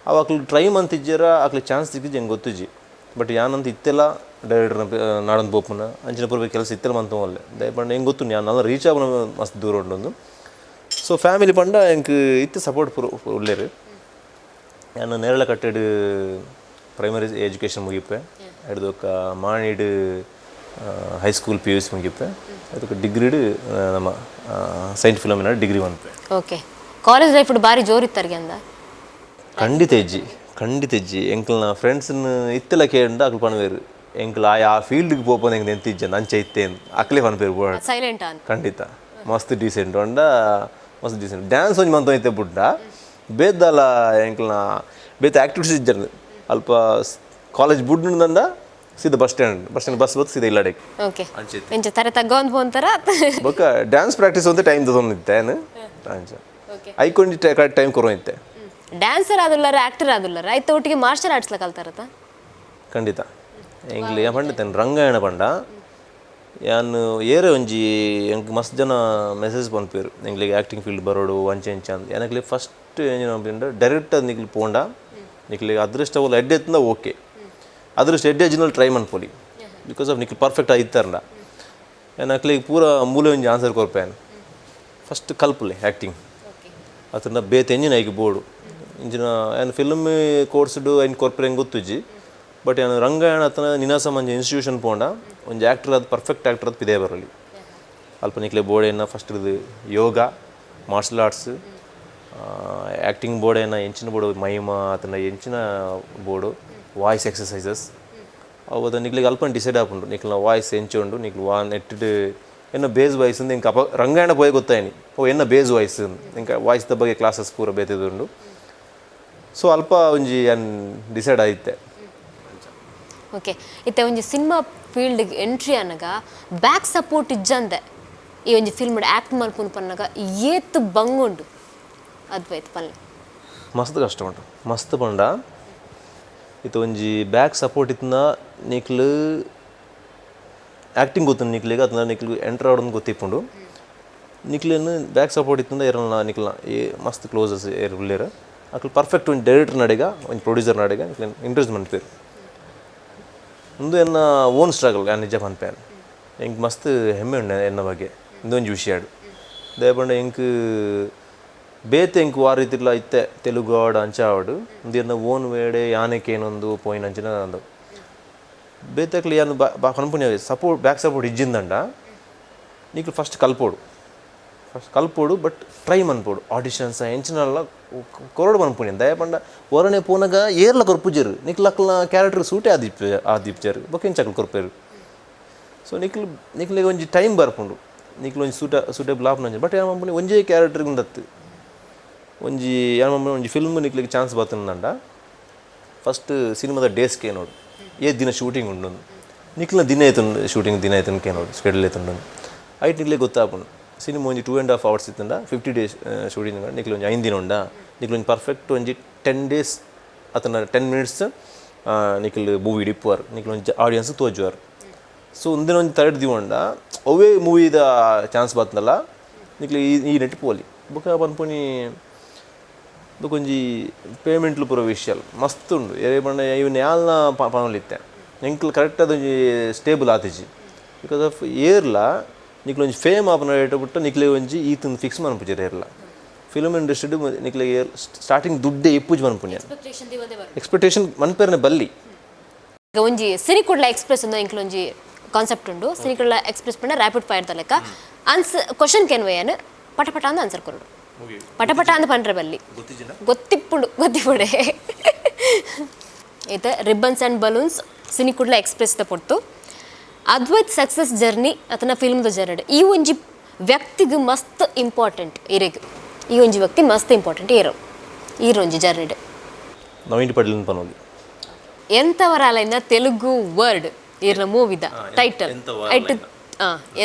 ಅವಾಕ್ಲು ಟ್ರೈ ಮಂತಿಜ್ಜರ ಆಕ್ಲಿ ಚಾನ್ಸ್ ಸಿಕ್ಕಿದ್ದು ಹೆಂಗೆ ಗೊತ್ತಿಜ್ಜಿ ಬಟ್ ಯಾನಂತ ಇತ್ತೆಲ್ಲ ಡೈರೆಕ್ಟರ್ ನಾಡೊಂದು ಪೋಪುನ ಅಂಚಿನ ಪೂರ್ವ ಕೆಲಸ ಇತ್ತೆಲ್ಲ ಮಂತ ಒಲ್ಲೆ ದಯಪಂಡ ಹೆಂಗೆ ಗೊತ್ತು ನಾನು ನಾನು ರೀಚ್ ಆಗೋಣ ಮಸ್ತ್ ದೂರ ಉಂಡೊಂದು ಸೊ ಫ್ಯಾಮಿಲಿ ಪಂಡ ಎಂಕ್ ಇತ್ತು ಸಪೋರ್ಟ್ ಪೂರ ಒಳ್ಳೆರು ನಾನು ನೇರಳೆ ಕಟ್ಟೆಡು ಪ್ರೈಮರಿ ಎಜುಕೇಷನ್ ಮುಗಿಪೆ ಹಿಡ್ದೊಕ್ಕ ಮಾಣಿಡು ಹೈಸ್ಕೂಲ್ PUC ಮುಗಿಪೆ ಅದಕ್ಕೆ ಡಿಗ್ರಿಡು ನಮ್ಮ ಸೈಂಟ್ ಫಿಲಮಿನ ಡಿಗ್ರಿ ಬಂದ್ಪೆ ಓಕೆ ಕಾಲೇಜ್ ಲೈಫ್ ಬಾರಿ ಜೋರಿತ್ತರ್ಗೆ ಅಂದ ಖಂಡಿತ ಇಜ್ಜಿ ಎಂಕ್ಲನ ಫ್ರೆಂಡ್ಸ್ನ ಇತ್ತೆಲ್ಲ ಕೇಂಡ ಅಕ್ಲು ಪಣವೇರು ಎಂಕ್ಲ ಆ ಫೀಲ್ಡ್ಗೆ ಪೋಪನ ಹೆಂಗೆ ನೆಂತಿಜ್ಜ ನಂಚೆ ಇತ್ತೇನು ಅಕ್ಲೇ ಪನ್ಪೇರು ಬೋರ್ಡ್ ಸೈಲೆಂಟ್ ಅಂತ ಖಂಡಿತ ಮಸ್ತ್ ಡೀಸೆಂಟ್ ಹೊಂಡ ಮಸ್ತ್ ಡೀಸೆಂಟ್ ಡ್ಯಾನ್ಸ್ ಒಂಜಿ ಮಂತ ಐತೆ ಬುಡ್ಡ ಬೇದಲ್ಲ ಎಂಕ್ಲನ ಬೇತ ಆ್ಯಕ್ಟಿವಿಟೀಸ್ ಇಜ್ಜರು ಅಲ್ಪ ಕಾಲೇಜ್ ಬುಡ್ನಂದ ಸೀದಾ ಬಸ್ ಸ್ಟ್ಯಾಂಡ್ ಬಸ್ ಬತ್ತು ಸೀದಾ ಇಲ್ಲಾಡೆಗೆ ಓಕೆ ಎಂಚ ತರ ತಗೊಂಡ್ ಹೋಂತರ ಬೊಕ್ಕ ಡ್ಯಾನ್ಸ್ ಪ್ರಾಕ್ಟೀಸ್ ಅಂತ ಟೈಮ್ ತೊಗೊಂಡಿತ್ತೇನು ಅಂಚ ಐಕೊಂಡಿ ಕರೆಕ್ಟ್ ಟೈಮ್ ಕೊರೋಯಿತ್ತೆ ಡ್ಯಾನ್ಸರ್ ಆದುಲ್ಲಾರ ಆಕ್ಟರ್ ಆದುಲ್ಲಾರ ಐತ ಒಟ್ಟಿಗೆ ಮಾರ್ಷಲ್ ಆರ್ಟ್ಸ್ಲ ಕಲ್ತಾರತ ಖಂಡಿತ ಎಂಗ್ಲಿ ಯಾ ಪಂಡಿತೇನೆ ರಂಗಾಯಣ ಪಂಡ ಯಾನು ಏರೆ ಒಂಜಿ ಎಂಕ್ ಮಸ್ತ್ ಜನ ಮೆಸೇಜ್ ಪನ್ಪೇರು ಎಂಗ್ಲಿಗೆ ಆ್ಯಕ್ಟಿಂಗ್ ಫೀಲ್ಡ್ ಬರೋಡು ಅಂಚೆ ಅಂಚ ಅಂತ ಏನಕ್ಲಿ ಫಸ್ಟ್ ಏನು ಡೈರೆಕ್ಟ್ ನಿಕ್ಲಿ ಪೋಂಡ ನಿಕ್ಲಿಗೆ ಅದೃಷ್ಟ ಒಲ್ಲ ಎಡ್ಡೆ ಎತ್ತಂದ ಓಕೆ ಅದೃಷ್ಟ ಎಡ್ಡೆ ಜಿನಲ್ಲಿ ಟ್ರೈ ಮನ್ಪೊಲಿ ಬಿಕಾಸ್ ಆಫ್ ನಿಕ್ಲಿ ಪರ್ಫೆಕ್ಟ್ ಆಗಿತ್ತಾರಂಡ ಏನಕ್ಲಿಗೆ ಪೂರ ಮೂಲೆ ಒಂಜಿ ಆನ್ಸರ್ ಕೊರ್ಪೇನು ಫಸ್ಟ್ ಕಲ್ಪಲೆ ಆ್ಯಕ್ಟಿಂಗ್ ಅದನ್ನ ಬೇತೆ ಎಂಜಿನ ಐಗೆ ಬೋರ್ಡು ಇಂಚಿನ ಏನು ಫಿಲ್ಮ್ ಕೋರ್ಸ್ಡು ಐನ್ ಕೊರ್ಪರೆ ಹೆಂಗೆ ಗೊತ್ತುಜ್ಜಿ ಬಟ್ ಏನು ರಂಗಾಯಣ ಅತನ ನಿನಾಸ ಮಂಜಿ ಇನ್ಸ್ಟಿಟ್ಯೂಷನ್ ಪೋಂಡ ಒಂದು ಆ್ಯಕ್ಟರ್ ಅದು ಪರ್ಫೆಕ್ಟ್ ಆ್ಯಕ್ಟರ್ ಅದು ಪಿದೇ ಬರಲಿ ಅಲ್ಪ ನಿಕ್ಲೆ ಬೋರ್ಡ್ ಏನ ಫಸ್ಟ್ ಇದು ಯೋಗ ಮಾರ್ಷಲ್ ಆರ್ಟ್ಸ್ ಆ್ಯಕ್ಟಿಂಗ್ ಬೋರ್ಡ್ ಏನ ಎಂಚಿನ ಬೋರ್ಡು ಮೈಮ ಅತನ ಎಂಚಿನ ಬೋರ್ಡು ವಾಯ್ಸ್ ಎಕ್ಸಸೈಸಸ್ ಅವು ಅದು ನಿಕ್ಲಿಗೆ ಅಲ್ಪ ಡಿಸೈಡ್ ಆಪುಂಡು ನಿಕ್ಲ ವಾಯ್ಸ್ ಎಂಚುಂಡು ನಿಕ್ಲು ನೆಟ್ಟಿಡು ಎನ್ನ ಬೇಸ್ ವಾಯ್ಸ್ ಇಂದ ಇಂಕ ರಂಗಾಯಣ ಪೋಯ್ ಗೊತ್ತಾಯಿನಿ ಓ ಎನ್ನ ಬೇಸ್ ವಾಯ್ಸ್ ಇಂಕ ವಾಯ್ಸ್ದ ಬಗ್ಗೆ ಕ್ಲಾಸಸ್ ಪೂರ ಬೇತಿದುಂಡು ಸೊ ಅಲ್ಪ ಒಂಜಿ ಏನು ಡಿಸೈಡ್ ಆಯಿತೆ ಓಕೆ ಇತ್ತೆ ಒಂಜಿ ಸಿನಿಮಾ ಫೀಲ್ಡ್ಗೆ ಎಂಟ್ರಿ ಅನ್ನಗ ಬ್ಯಾಕ್ ಸಪೋರ್ಟ್ ಇಜ್ಜಂದೆ ಈ ಒಂಜಿ ಫಿಲ್ಮ್ ಆ್ಯಕ್ಟ್ ಮಲ್ಪುನ ಪನ್ನಗ ಏತ್ ಬಂಗುಂಡು ಅದ್ವೈತ್ ಪಲ್ಲೆ ಮಸ್ತ್ ಕಷ್ಟ ಉಂಟು ಮಸ್ತ್ ಪಂಡ ಇದು ಒಂಜಿ ಬ್ಯಾಕ್ ಸಪೋರ್ಟ್ ಇತ್ತನ ನಿಕ್ಲು ಆ್ಯಕ್ಟಿಂಗ್ ಗೊತ್ತು ನಿಕ್ಲಿಗೆ ಅದನ್ನ ನಿಕ್ಲಿಗೆ ಎಂಟರ್ ಆಡೋದು ಗೊತ್ತಿಪ್ಪುಂಡು ನಿಕ್ಲೇನು ಬ್ಯಾಕ್ ಸಪೋರ್ಟ್ ಇತ್ತಂದ ಇರಲ್ಲ ನಿಕ್ಲ ಏ ಮಸ್ತ್ ಕ್ಲೋಸಸ್ ಏರ್ ಉಳ್ಳೇರು ಅಕ್ಲು ಪರ್ಫೆಕ್ಟ್ ಒಂದು ಡೈರೆಕ್ಟರ್ ನಡೆಗ ಒಂದು ಪ್ರೊಡ್ಯೂಸರ್ ನಡೆಗ ಇಂಟ್ರೆಸ್ಟ್ ಮನ್ಪೇರು ಒಂದು ಎನ್ನ ಓನ್ ಸ್ಟ್ರಗಲ್ ನಿಜ ಪನ್ಪೇನು ಹೆಂಗೆ ಮಸ್ತ್ ಹೆಮ್ಮೆ ಉಂಡೆ ಎನ್ನ ಬಗ್ಗೆ ಇಂದೊಂದು ವಿಷಯ ದಯಪಂಡ ಹೆಂಗೆ ಬೇತೆ ಹೆಂಗೆ ವಾರ ರೀತಿಲ್ಲ ಇತ್ತೆ ತೆಲುಗು ಆಡು ಅಂಚ ಆಡು ಒಂದು ಎನ್ನ ಓನ್ ವೇಡೆ ಯಾನಕ್ಕೇನೊಂದು ಪೋಯಿನ್ ಅಂಚಿನ ಅಂದು ಬೇತಕ್ಲಿ ಏನು ಕನ್ಪುನಿ ಸಪೋರ್ಟ್ ಬ್ಯಾಕ್ ಸಪೋರ್ಟ್ ಇಜ್ಜಿಂದಂಡ ನೀಕು ಫಸ್ಟ್ ಕಲ್ಪೋಡು ಬಟ್ ಟ್ರೈ ಮನ್ಪೋಡು ಆಡಿಷನ್ಸ್ ಎಂಚಿನಲ್ಲ ಕೊರಡು ಮನ್ಪುನಿ ದಯಪಂಡ ಹೊರನೆ ಪೋನಾಗ ಏರ್ಲ ಕೊರ್ಪುಜರು ನಿಕ್ಲಕ್ಲ ಕ್ಯಾರೆಕ್ಟರ್ ಸೂಟೇ ಆದಿಪ್ಜರು ಬೊಕ್ಕೆಂಚಕ್ಲು ಕೊರ್ಪೇರು ಸೊ ನಿಕ್ಲಿಗೆ ಒಂಜಿ ಟೈಮ್ ಬರ್ಪುಂಡು ನಿಕ್ಲು ಒಂಜಿ ಸೂಟೇಬಲ್ ಆಪುನ ಬಟ್ ಏನು ಮನ್ಪುನಿ ಒಂಜೇ ಕ್ಯಾರೆಕ್ಟರ್ಗೆ ಉಂದತ್ತು ಒಂಜಿ ಏನು ಮನ್ಪುನಿ ಒಂಜಿ ಫಿಲ್ಮ್ ನಿಕ್ಲಿಗೆ ಚಾನ್ಸ್ ಬರ್ತಂದಂಡ ಫಸ್ಟ್ ಸಿನಿಮಾದ ಡೇಸ್ಗೆ ನೋಡು ದಿನ ಶೂಟಿಂಗ್ ಉಂಡು ನಿಕ್ಲ ದಿನ ಆಯ್ತುಂಡು ಶೂಟಿಂಗ್ ದಿನ ಆಯ್ತನ್ಕೆ ನೋಡು ಸ್ಕೆಡ್ಯೂಲ್ ಆಯ್ತುಂಡು ಐಟ್ ನಿಕ್ಲಿಗೆ ಗೊತ್ತಾಪುಂಡು ಸಿನಿಮಾ ಒಂಜಿ 2.5 hours ಇತ್ತಂಡ 50 days ಶೂಟಿಂಗ್ ನಿಕ್ಲು ಒಂಜಿ 5 ದಿನ ಉಂಡ ನಿಕ್ಲು ಒಂಜಿ ಪರ್ಫೆಕ್ಟ್ ಒಂಜಿ 10 days ಅತನ 10 minutes ನಿಕ್ಲು ಮೂವಿ ಇಡಿಪ್ಪುವಾರು ನಿಕ್ಲು ಒಂಜಿ ಆಡಿಯನ್ಸ್ ತೋಜುವಾರು ಸೊ ಒಂದಿನ ಒಂಜಿ ತರ್ಡ್ ದಿವಂಡ ಅವೇ ಮೂವಿದ ಚಾನ್ಸ್ ಬರ್ತಲ್ಲ ನಿಕ್ಲು ಈ ನೆಟ್ ಪೋಲಿ ಬೊಕ ಪನ್ಪುನಿ ಬೊಕೊಂಜಿ ಪೇಮೆಂಟ್ಲು ಪೂರ ವಿಷಯ ಮಸ್ತ್ ಉಂಡು ಏರೆ ಪಂಡ ಇವನ್ ಯಾಲ್ನ ಪನೊಲಿತ್ತೆ ಎಂಕ್ಲು ಕರೆಕ್ಟ್ ಅದೊಂಜಿ ಸ್ಟೇಬಲ್ ಆತಿಜಿ ಬಿಕಾಸ್ ಆಫ್ ಏರ್ಲ ನಿಕ್ಲು ಒಂಜಿ ಫೇಮ್ ಆಪನ ಇಟ್ಟಬಿಟ್ಟು ನಿಕ್ಲೆ ಒಂಜಿ ಈತನ ಫಿಕ್ಸ್ ಮನ್ಪುಜಿ ಏರ್ಲ ಫಿಲ್ಮ್ ಇಂಡಸ್ಟ್ರಿ ನಿಕ್ಲೆ ಸ್ಟಾರ್ಟಿಂಗ್ ದುಡ್ಡೇ ಇಪ್ಪುಜಿ ಮನ್ಪುಣ್ಯ ಎಕ್ಸ್ಪೆಕ್ಟೇಷನ್ ಮನ್ಪೇರ್ನೆ ಬಲ್ಲಿ ಈಗ ಒಂಜಿ ಸಿನಿಕುಡ್ಲ ಎಕ್ಸ್ಪ್ರೆಸ್ ಒಂದು ಇಂಕ್ಲ ಒಂಜಿ ಕಾನ್ಸೆಪ್ಟ್ ಉಂಡು ಸಿನಿಕುಡ್ಲ ಎಕ್ಸ್ಪ್ರೆಸ್ ಪಂಡ ರ್ಯಾಪಿಡ್ ಫೈರ್ ತಲೆಕ ಕ್ವಶನ್ ಕೆನ್ವೇಯನ್ ಪಟಪಟ ಅಂದ ಆನ್ಸರ್ ಕೊರಡು ಪಟಪಟ ಅಂದ ಪಂಡ್ರೆ ಬಲ್ಲಿ ಗೊತ್ತಿಪ್ಪುಂಡು ಗೊತ್ತಿಪ್ಪುಡೆ ಐತೆ ರಿಬ್ಬನ್ಸ್ ಆ್ಯಂಡ್ ಬಲೂನ್ಸ್ ಸಿನಿಕುಡ್ಲ ಎಕ್ಸ್ಪ್ರೆಸ್ದ ಪೊಟ್ಟು ಅದ್ವೈತ್ ಸಕ್ಸಸ್ ಜರ್ನಿ ಅತನ ಫಿಲ್ಮ್ದ ಜರ್ನಿ ಈ ಒಂಜಿ ವ್ಯಕ್ತಿಗೆ ಮಸ್ತ್ ಇಂಪಾರ್ಟೆಂಟ್ ಇರೆಗ್ ಈ ಒಂಜಿ ವ್ಯಕ್ತಿ ಮಸ್ತ್ ಇಂಪಾರ್ಟೆಂಟ್ ಈರೊಂಜಿ ಜರ್ನಿಡ್ ನವೀನ್ ಪಡ್ಲಿನ ಪನೋಲಿ ಎಂತವರಾಲೈನ ತೆಲುಗು ವರ್ಡ್ ಈರ್ನ ಮೂವಿದ ಟೈಟಲ್ ಐಟ್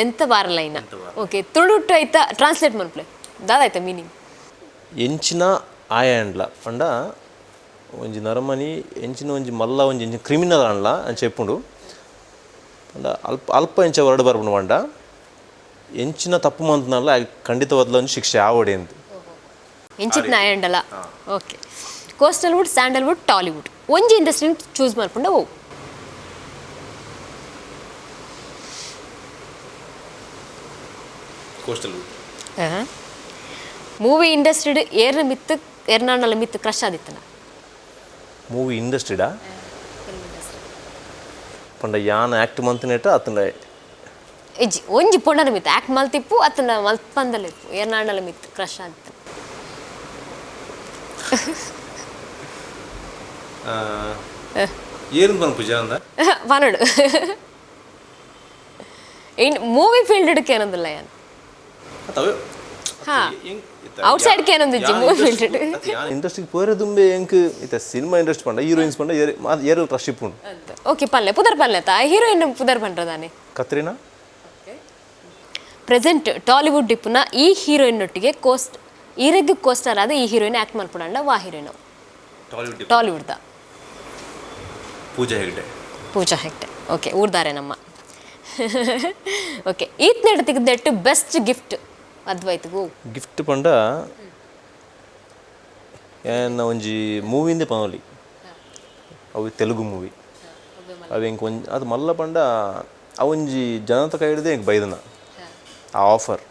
ಎಂತ ವಾರಲೈನ ಓಕೆ ತುಳುಟ್ಟು ಐತ ಟ್ರಾನ್ಸ್ಲೇಟ್ ಮನ್ಪ್ಲೆ ದಾದಾಯ್ತ ಮೀನಿಂಗ್ ಎಂಚಿನ ಆಯಾಂಡ್ಲ ಪಂಡ ಒಂಜಿ ನರಮನಿ ಎಂಚಿನ ಒಂಜಿ ಮಲ್ಲ ಒಂಜಿ ಎಂಚಿನ ಕ್ರಿಮಿನಲ್ ಅಂಡ್ಲ అని చెప్పుండు ಪಂಡ ಅಲ್ಪ ಎಂಚ ವರ್ಡ್ ಬರ್ಪುಂಡು ಪಂಡ ಎಂಚಿನ ತಪ್ಪು ಮಂತನಲ್ಲ ಖಂಡಿತವಾದ್ಲ ಒಂದು ಶಿಕ್ಷೆ ಆವಡೆ ಅಂತ ಎಂಚಿತ್ನ ಆಯಾಂಡಲ ಓಕೆ ಕೋಸ್ಟಲ್ವುಡ್ ಸ್ಯಾಂಡಲ್ವುಡ್ ಟಾಲಿವುಡ್ ಒಂಜಿ ಇಂಡಸ್ಟ್ರಿ ಚೂಸ್ ಮಾಡ್ಕೊಂಡ ಓ ಕೋಸ್ಟಲ್ವುಡ್ ಮೂವಿ ಇಂಡಸ್ಟ್ರಿ ಏರ್ನ ಮಿತ್ತು ಎರ್ನಾಣಲ ಮಿತ್ತು ಕ್ರಶ್ ಆದಿತ್ತನ ಮೂವಿ ಇಂಡಸ್ಟ್ರಿಡಾ ಪಂಡ ಯಾನ್ ಆ್ಯಕ್ಟ್ ಮಂತನೇಟ ಅತಂಡ ಎಜ್ಜಿ ಒಂಜಿ ಪೊಂಡನ ಮಿತ್ತು ಆ್ಯಕ್ಟ್ ಮಲ್ತಿಪ್ಪು ಅತನ ಮಲ್ಪಂದಲಿಪ್ಪು ಎರ್ನಾಣಲ ಮಿತ್ತು ಕ್ರಶ್ ಆದಿತ್ತು ಏನು ಬನ್ ಪೂಜಾ ಅಂದ ಪನಡು ಇನ್ ಮೂವಿ ಫೀಲ್ಡ್ ಏನಂದಿಲ್ಲ ಯಾನ್ ಹಾ ಔಟ್ ಸೈಡ್ ಏನಂದಿಜ್ಜಿ ಮೂವಿ ಫೀಲ್ಡ್ ಇಂಡಸ್ಟ್ರಿಗೆ ಪೋರೆ ದುಂಬೆ ಎಂಕ್ ಇತ ಸಿನಿಮಾ ಇಂಡಸ್ಟ್ರಿ ಪಂಡ ಹೀರೋಯಿನ್ಸ್ ಪಂಡ ಏರು ರಶ್ ಇಪ್ಪುಂಡು ಓಕೆ ಪಲ್ಲೆ ಪುದರ್ ಪಲ್ಲೆತ ಹೀರೋಯಿನ್ ಪುದರ್ ಪಂಡ್ರದಾನೆ ಕತ್ರಿನಾ ಪ್ರೆಸೆಂಟ್ ಟಾಲಿವುಡ್ ಇಪ್ಪುನ ಈ ಹೀರೋಯಿನ್ ಒಟ್ಟಿಗೆ ಈರೆಗ್ ಕೋಸ್ಟರ್ ಆದ ಈ ಹೀರೋಯಿನ್ ಆಕ್ಟ್ ಮಾಡ್ಕೊಂಡ ವಾ ಹೀರೋಯಿನ್ ಟಾಲಿವುಡ್ದ ಪೂಜಾ ಹೆಗ್ಡೆ ಓಕೆ ಊರ್ದಾರೆ ನಮ್ಮ ಓಕೆ ಈತ್ ನೆಡ್ ತೆಗೆದಟ್ಟು ಬೆಸ್ಟ್ ಗಿಫ್ಟ್ ಅದ್ವೈತ್ಗೂ ಗಿಫ್ಟ್ ಪಂಡ ಏನ ಒಂಜಿ ಮೂವಿಂದೆ ಪನೋಲಿ ಅವು ತೆಲುಗು ಮೂವಿ ಅವು ಇಂಕ ಒಂಜಿ ಅದು ಮಲ್ಲ ಪಂಡ ಅವೊಂಜಿ ಜನತ ಕೈ ಹಿಡಿದೆ ಇಂಕ ಬೈದನ ಆ ಆಫರ್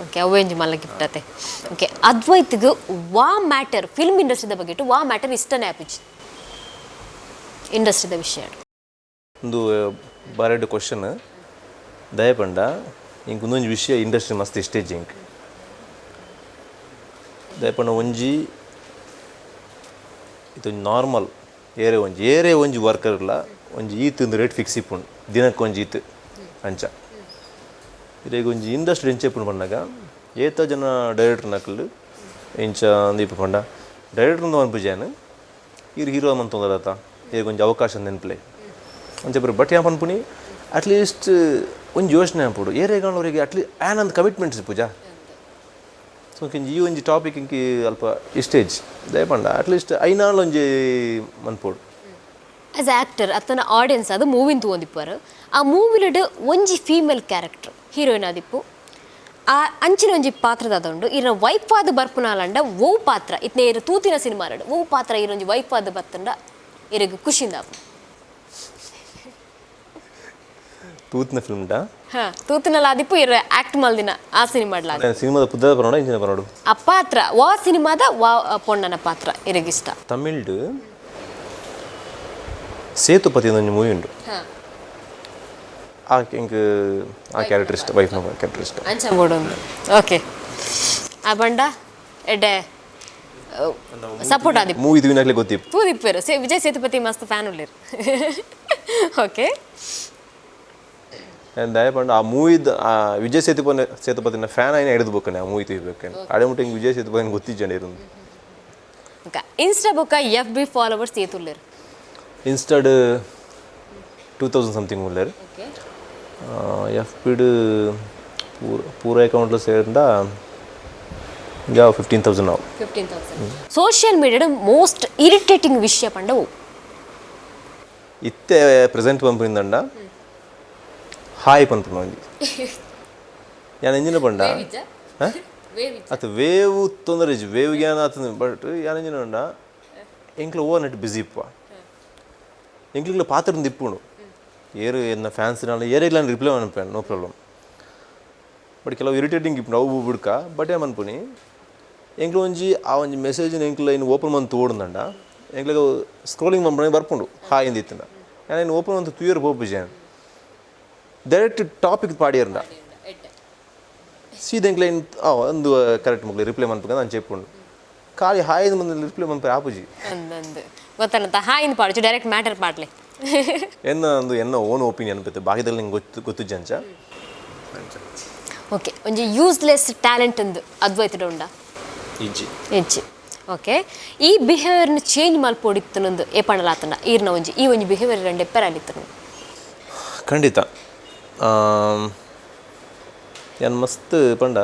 ಓಕೆ ಅವೇಂಜಿ ಮಲ್ಲ ಗಿಫ್ಟ್ ಅತೆ ಓಕೆ ಅದ್ವೈತ್ಗೂ ವಾ ಮ್ಯಾಟರ್ ಫಿಲ್ಮ್ ಇಂಡಸ್ಟ್ರಿದ ಬಗ್ಗೆ ವಾ ಮ್ಯಾಟರ್ ಇಷ್ಟನೇ ಆಪಿಜ್ ಇಂಡಸ್ಟ್ರಿದ ವಿಷಯ ಒಂದು ಬಾರೆಡ್ ಕ್ವಶನ್ ದಯಪಂಡ ಇಂಕ ಒಂದೊಂಜಿ ವಿಷಯ ಇಂಡಸ್ಟ್ರಿ ಮಸ್ತ್ ಇಷ್ಟೇಜ್ ಇಂಕ್ ದಯಪಂಡ ಒಂಜಿ ಇದೊಂದು ನಾರ್ಮಲ್ ಏರೆ ಒಂಜಿ ವರ್ಕರ್ಲ ಒಂಜಿ ಈತ್ ರೇಟ್ ಫಿಕ್ಸ್ ಇಪ್ಪುಂಡು ದಿನಕ್ಕೆ ಒಂಜಿ ಈತ್ ಅಂಚ ಇರೇಗ ಒಂಜಿ ಇಂಡಸ್ಟ್ರಿ ಎಂಚ ಇಪ್ಪುಂಡು ಪಂಡಾಗ ಏತ ಜನ ಡೈರೆಕ್ಟರ್ ನಕಲ್ ಇಂಚ ಅಂದಿಪ್ಪು ಪಂಡ ಡೈರೆಕ್ಟರ್ ಅನ್ಪುಜಾನು ಇವ್ರು ಹೀರೋ ಅಂತ ತೊಂದರತ ಈಗ ಒಂಜಿ ಅವಕಾಶ ನೆನ್ಪ್ಲೆ ಅಂಚೆ ಬರೀ ಬಟ್ ಯಾನ್ ಪನ್ಪುನಿ ಅಟ್ಲೀಸ್ಟ್ ಒಂಜಿ ಯೋಚನೆ ಅನ್ಪುಡು ಏರೇಗಾಣವರಿಗೆ ಆನಂದ್ ಕಮಿಟ್ಮೆಂಟ್ಸ್ ಪೂಜಾ ಸೊ ಈ ಒಂಜಿ ಟಾಪಿಕ್ ಇಂಕಿ ಅಲ್ಪ ಇಷ್ಟೇಜ್ ದಯಪಂಡ ಅಟ್ಲೀಸ್ಟ್ ಐನಾಳು ಒಂಜಿ ಮನ್ಪೋಡು ಆಸ್ ಆ್ಯಕ್ಟರ್ ಅತನ ಆಡಿಯನ್ಸ್ ಅದು ಮೂವಿನ ತಗೊಂಡಿಪ್ಪರು ಆ ಮೂವಿಲಡ್ ಒಂಜಿ ಫೀಮೇಲ್ ಕ್ಯಾರೆಕ್ಟರ್ ಹೀರೋಯಿನ್ ಆದಿಪ್ಪು ಆ ಅಂಚಿನ ಒಂಜಿ ಪಾತ್ರದ ಅದೊಂಡು ಇರ ವೈಫ್ ಆದ ಬರ್ಪುನಾಲಂಡ ಓ ಪಾತ್ರ ಇತ್ನೇ ಇರು ತೂತಿನ ಸಿನಿಮಾಲಡ್ ಓ ಪಾತ್ರ ಇರೊಂಜಿ ವೈಫ್ ಆದ ಬರ್ತಂಡ ಇರಗ ಖುಷಿಂದ ತೂತಿನ ಫಿಲ್ಮ್ಡಾ ತೂತಿನಲ್ಲಿ ಆದಿಪ್ಪು ಇರ ಆಕ್ಟ್ ಮಲ್ದಿನ ಆ ಸಿನಿಮಾಡ್ಲ ಸಿನಿಮಾದ ಪುದ್ದದ ಬರೋಣ ಇಂಚಿನ ಬರೋಡು ಆ ಪಾತ್ರ ವಾ ಸಿನಿಮಾದ ವಾ ಪೊಣ್ಣನ ಪಾತ್ರ ಇರಗಿಷ್ಟ ತಮಿಳ್ಡ್ ಸೇತುಪತಿ ಒಂದೊಂದು ಮೂವಿ ಉಂಟು ಆ ಇಂಕ ಆ ಕ್ಯಾರೆಕ್ಟರ್ ಇಷ್ಟ ವೈಫ್ನ ಕ್ಯಾರೆಕ್ಟರ್ ಇಷ್ಟ ಅಂಚಂಬೋಡು ಓಕೆ ಆ ಬಂಡ ಎಡ್ಡೆ ಸಪೋರ್ಟ್ ಆದಿಪ್ಪು ಮೂವಿ ದಿವಿನಾಗ್ಲೇ ಗೊತ್ತಿಪ್ಪು ತೂದಿಪ್ಪೇರು ವಿಜಯ್ ಸೇತುಪತಿ ಮಸ್ತ್ ಫ್ಯಾನ್ ಉಳ್ಳೇರು ಓಕೆ ದಯಪಂಡ ಆ ಮೂವಿದ ಆ ವಿಜಯ್ ಸೇತುಪತಿನ ಫ್ಯಾನ್ ಆಯ್ನ ಹಿಡಿದ್ಬೇಕನೆ ಆ ಮೂವಿ ತೆಗಿಬೇಕೇನು ಅಡೆ ಮುಟ್ಟ ಹಿಂಗೆ ವಿಜಯ್ ಸೇತುಪತಿ ಗೊತ್ತಿಜ್ಜಂಡೆ ಇರೋದು ಇನ್ಸ್ಟಾ ಬೊಕ್ಕ ಎಫ್ ಬಿ ಫಾಲೋವರ್ಸ್ ಏತುಳ್ಳೇರು ಇನ್ಸ್ಟಾಡ್ 2000 ಸಮಥಿಂಗ್ ಉಳ್ಳೇರು ಎಫ್ ಬಿಡ್ ಪೂರ ಅಕೌಂಟ್ಲು ಸೇರಿಂದ ಈಗ 15,000 ನಾವು 15,000 ಸೋಷಿಯಲ್ ಮೀಡಿಯಾದ ಮೋಸ್ಟ್ ಇರಿಟೇಟಿಂಗ್ ವಿಷಯ ಪಂಡವು ಇತ್ತೆ ಪ್ರೆಸೆಂಟ್ ಪಂಪಿಂದಂಡ ಹಾಯ್ ಪಂಪು ಮಂದಿ ಯಾನ್ ಎಂಜಿನ ಪಂಡ ಅತ್ತು ವೇವ್ ತೊಂದರೆ ವೇವ್ಗೆ ಏನ ಆತದ ಬಟ್ ಯಾನ್ ಎಂಜಿನ ಪಂಡ ಎಂಕ್ಲ ಓವರ್ ನೆಟ್ ಬಿಸಿ ಇಪ್ಪ ಎಂಕ್ಲಿಗ್ಲ ಪಾತ್ರ ಇಪ್ಪುಂಡು ಏರು ಎನ್ನ ಫ್ಯಾನ್ಸ್ನಾಲ ಏರೆಗ್ಲ ರಿಪ್ಲೈ ಅನ್ಪೇನು ನೋ ಪ್ರಾಬ್ಲಮ್ ಬಟ್ ಕೆಲವು ಇರಿಟೇಟಿಂಗ್ ಇಪ್ಪು ಅವು ಬಿಡ್ಕ ಬಟ್ ಏನು ಅನ್ಪುನಿ ಎಂಕ್ಲು ಒಂಜಿ ಆ ಒಂಜಿ ಮೆಸೇಜ್ನ ಎಂಕ್ಲ ಇನ್ನು ಓಪನ್ ಮಂತ್ ತೋಡಂದಂಡ ಎಂಕ್ಲಿಗೆ ಸ್ಕ್ರೋಲಿಂಗ್ ಮಾಡ್ಬ ಬರ್ಪುಂಡು ಹಾಯ್ ಎಂದಿತ್ತಂಡ ನಾನು ಇನ್ನು ಓಪನ್ ಮಂತ್ ತೂಯರ್ ಹೋಗ್ಬಿಜಾನ್ ಡೈರೆಕ್ಟ್ ಟಾಪಿಕ್ ಪಾಡಿಯರ್ನ ಸೀದಾ ಎಂಕ್ಲ ಒಂದು ಕರೆಕ್ಟ್ ಮುಗ್ಲಿ ರಿಪ್ಲೈ ಮಾಡ್ಬೇಕಂತ ನಾನು ಚೆಪ್ಪುಂಡು ಖಾಲಿ ಹಾಯ್ದ ಮುಂದೆ ರಿಪ್ಲೈ ಮನ್ಪೆ ಆಪುಜಿ ಅಂದಂದು ಗೊತ್ತಲ್ಲ ಹಾಯಿಂದ ಪಾಡ್ಚು ಡೈರೆಕ್ಟ್ ಮ್ಯಾಟರ್ ಪಾಡ್ಲೆ ಎನ್ನ ಓನ್ ಒಪಿನಿಯನ್ ಪತ್ತೆ ಬಾಕಿದಲ್ಲಿ ನಿಂಗೆ ಗೊತ್ತಿಜ್ಜಂಚ ಓಕೆ ಒಂಜಿ ಯೂಸ್ಲೆಸ್ ಟ್ಯಾಲೆಂಟ್ ಅಂದು ಅದ್ವೈತಡ ಉಂಡ ಇಜ್ಜಿ ಓಕೆ ಈ ಬಿಹೇವಿಯರ್ನ ಚೇಂಜ್ ಮಲ್ಪೊಡಿತ್ತನೊಂದು ಏ ಪಣಲಾತನ ಈರ್ನ ಈ ಒಂಜಿ ಬಿಹೇವಿಯರ್ ರಂಡು ಎಪ್ಪರಾಲಿತ್ತನು ಖಂಡಿತ ಯಾನ್ ಮಸ್ತ್ ಪಂಡ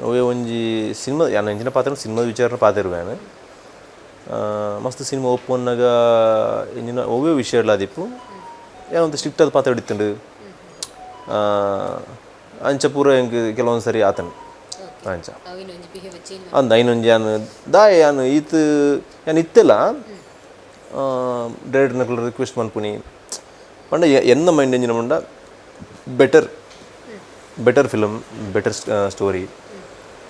ಅವೇ ಒಂಜಿ ಸಿನಿಮಾ ಯಾನ್ ಎಂಚಿನ ಪಾತ್ರ ಸಿನಿಮಾದ ವಿಚಾರ ಪಾತಿರುವೇನು ಮಸ್ತ್ ಸಿನಿಮಾ ಒಪ್ಪೊನ್ನಾಗ ಎಂಜಿನ ಒವೇ ವಿಷಯಗಳಾದಿಪ್ಪು ಏನೊಂದು ಸ್ಟ್ರಿಕ್ಟ್ ಆದ ಪಾತ್ರ ಹಿಡಿತುಂಡು ಅಂಚ ಪೂರ ಹೆಂಗೆ ಕೆಲವೊಂದು ಸರಿ ಆತನು ಅಂಚ ಅಂದ ಐನೊಂಜಿ ಯಾನು ದಾಯ್ ಯಾನು ಈತ್ ಯಾನು ಇತ್ತೆಲ್ಲ ಡೈರೆಕ್ಟರ್ನಕ್ಲು ರಿಕ್ವೆಸ್ಟ್ ಮನ್ಪುನಿ ಪಂಡ ಎನ್ನ ಮೈಂಡ್ ಎಂಜಿನ ಮಂಡ ಬೆಟರ್ ಫಿಲಮ್ ಬೆಟರ್ ಸ್ಟೋರಿ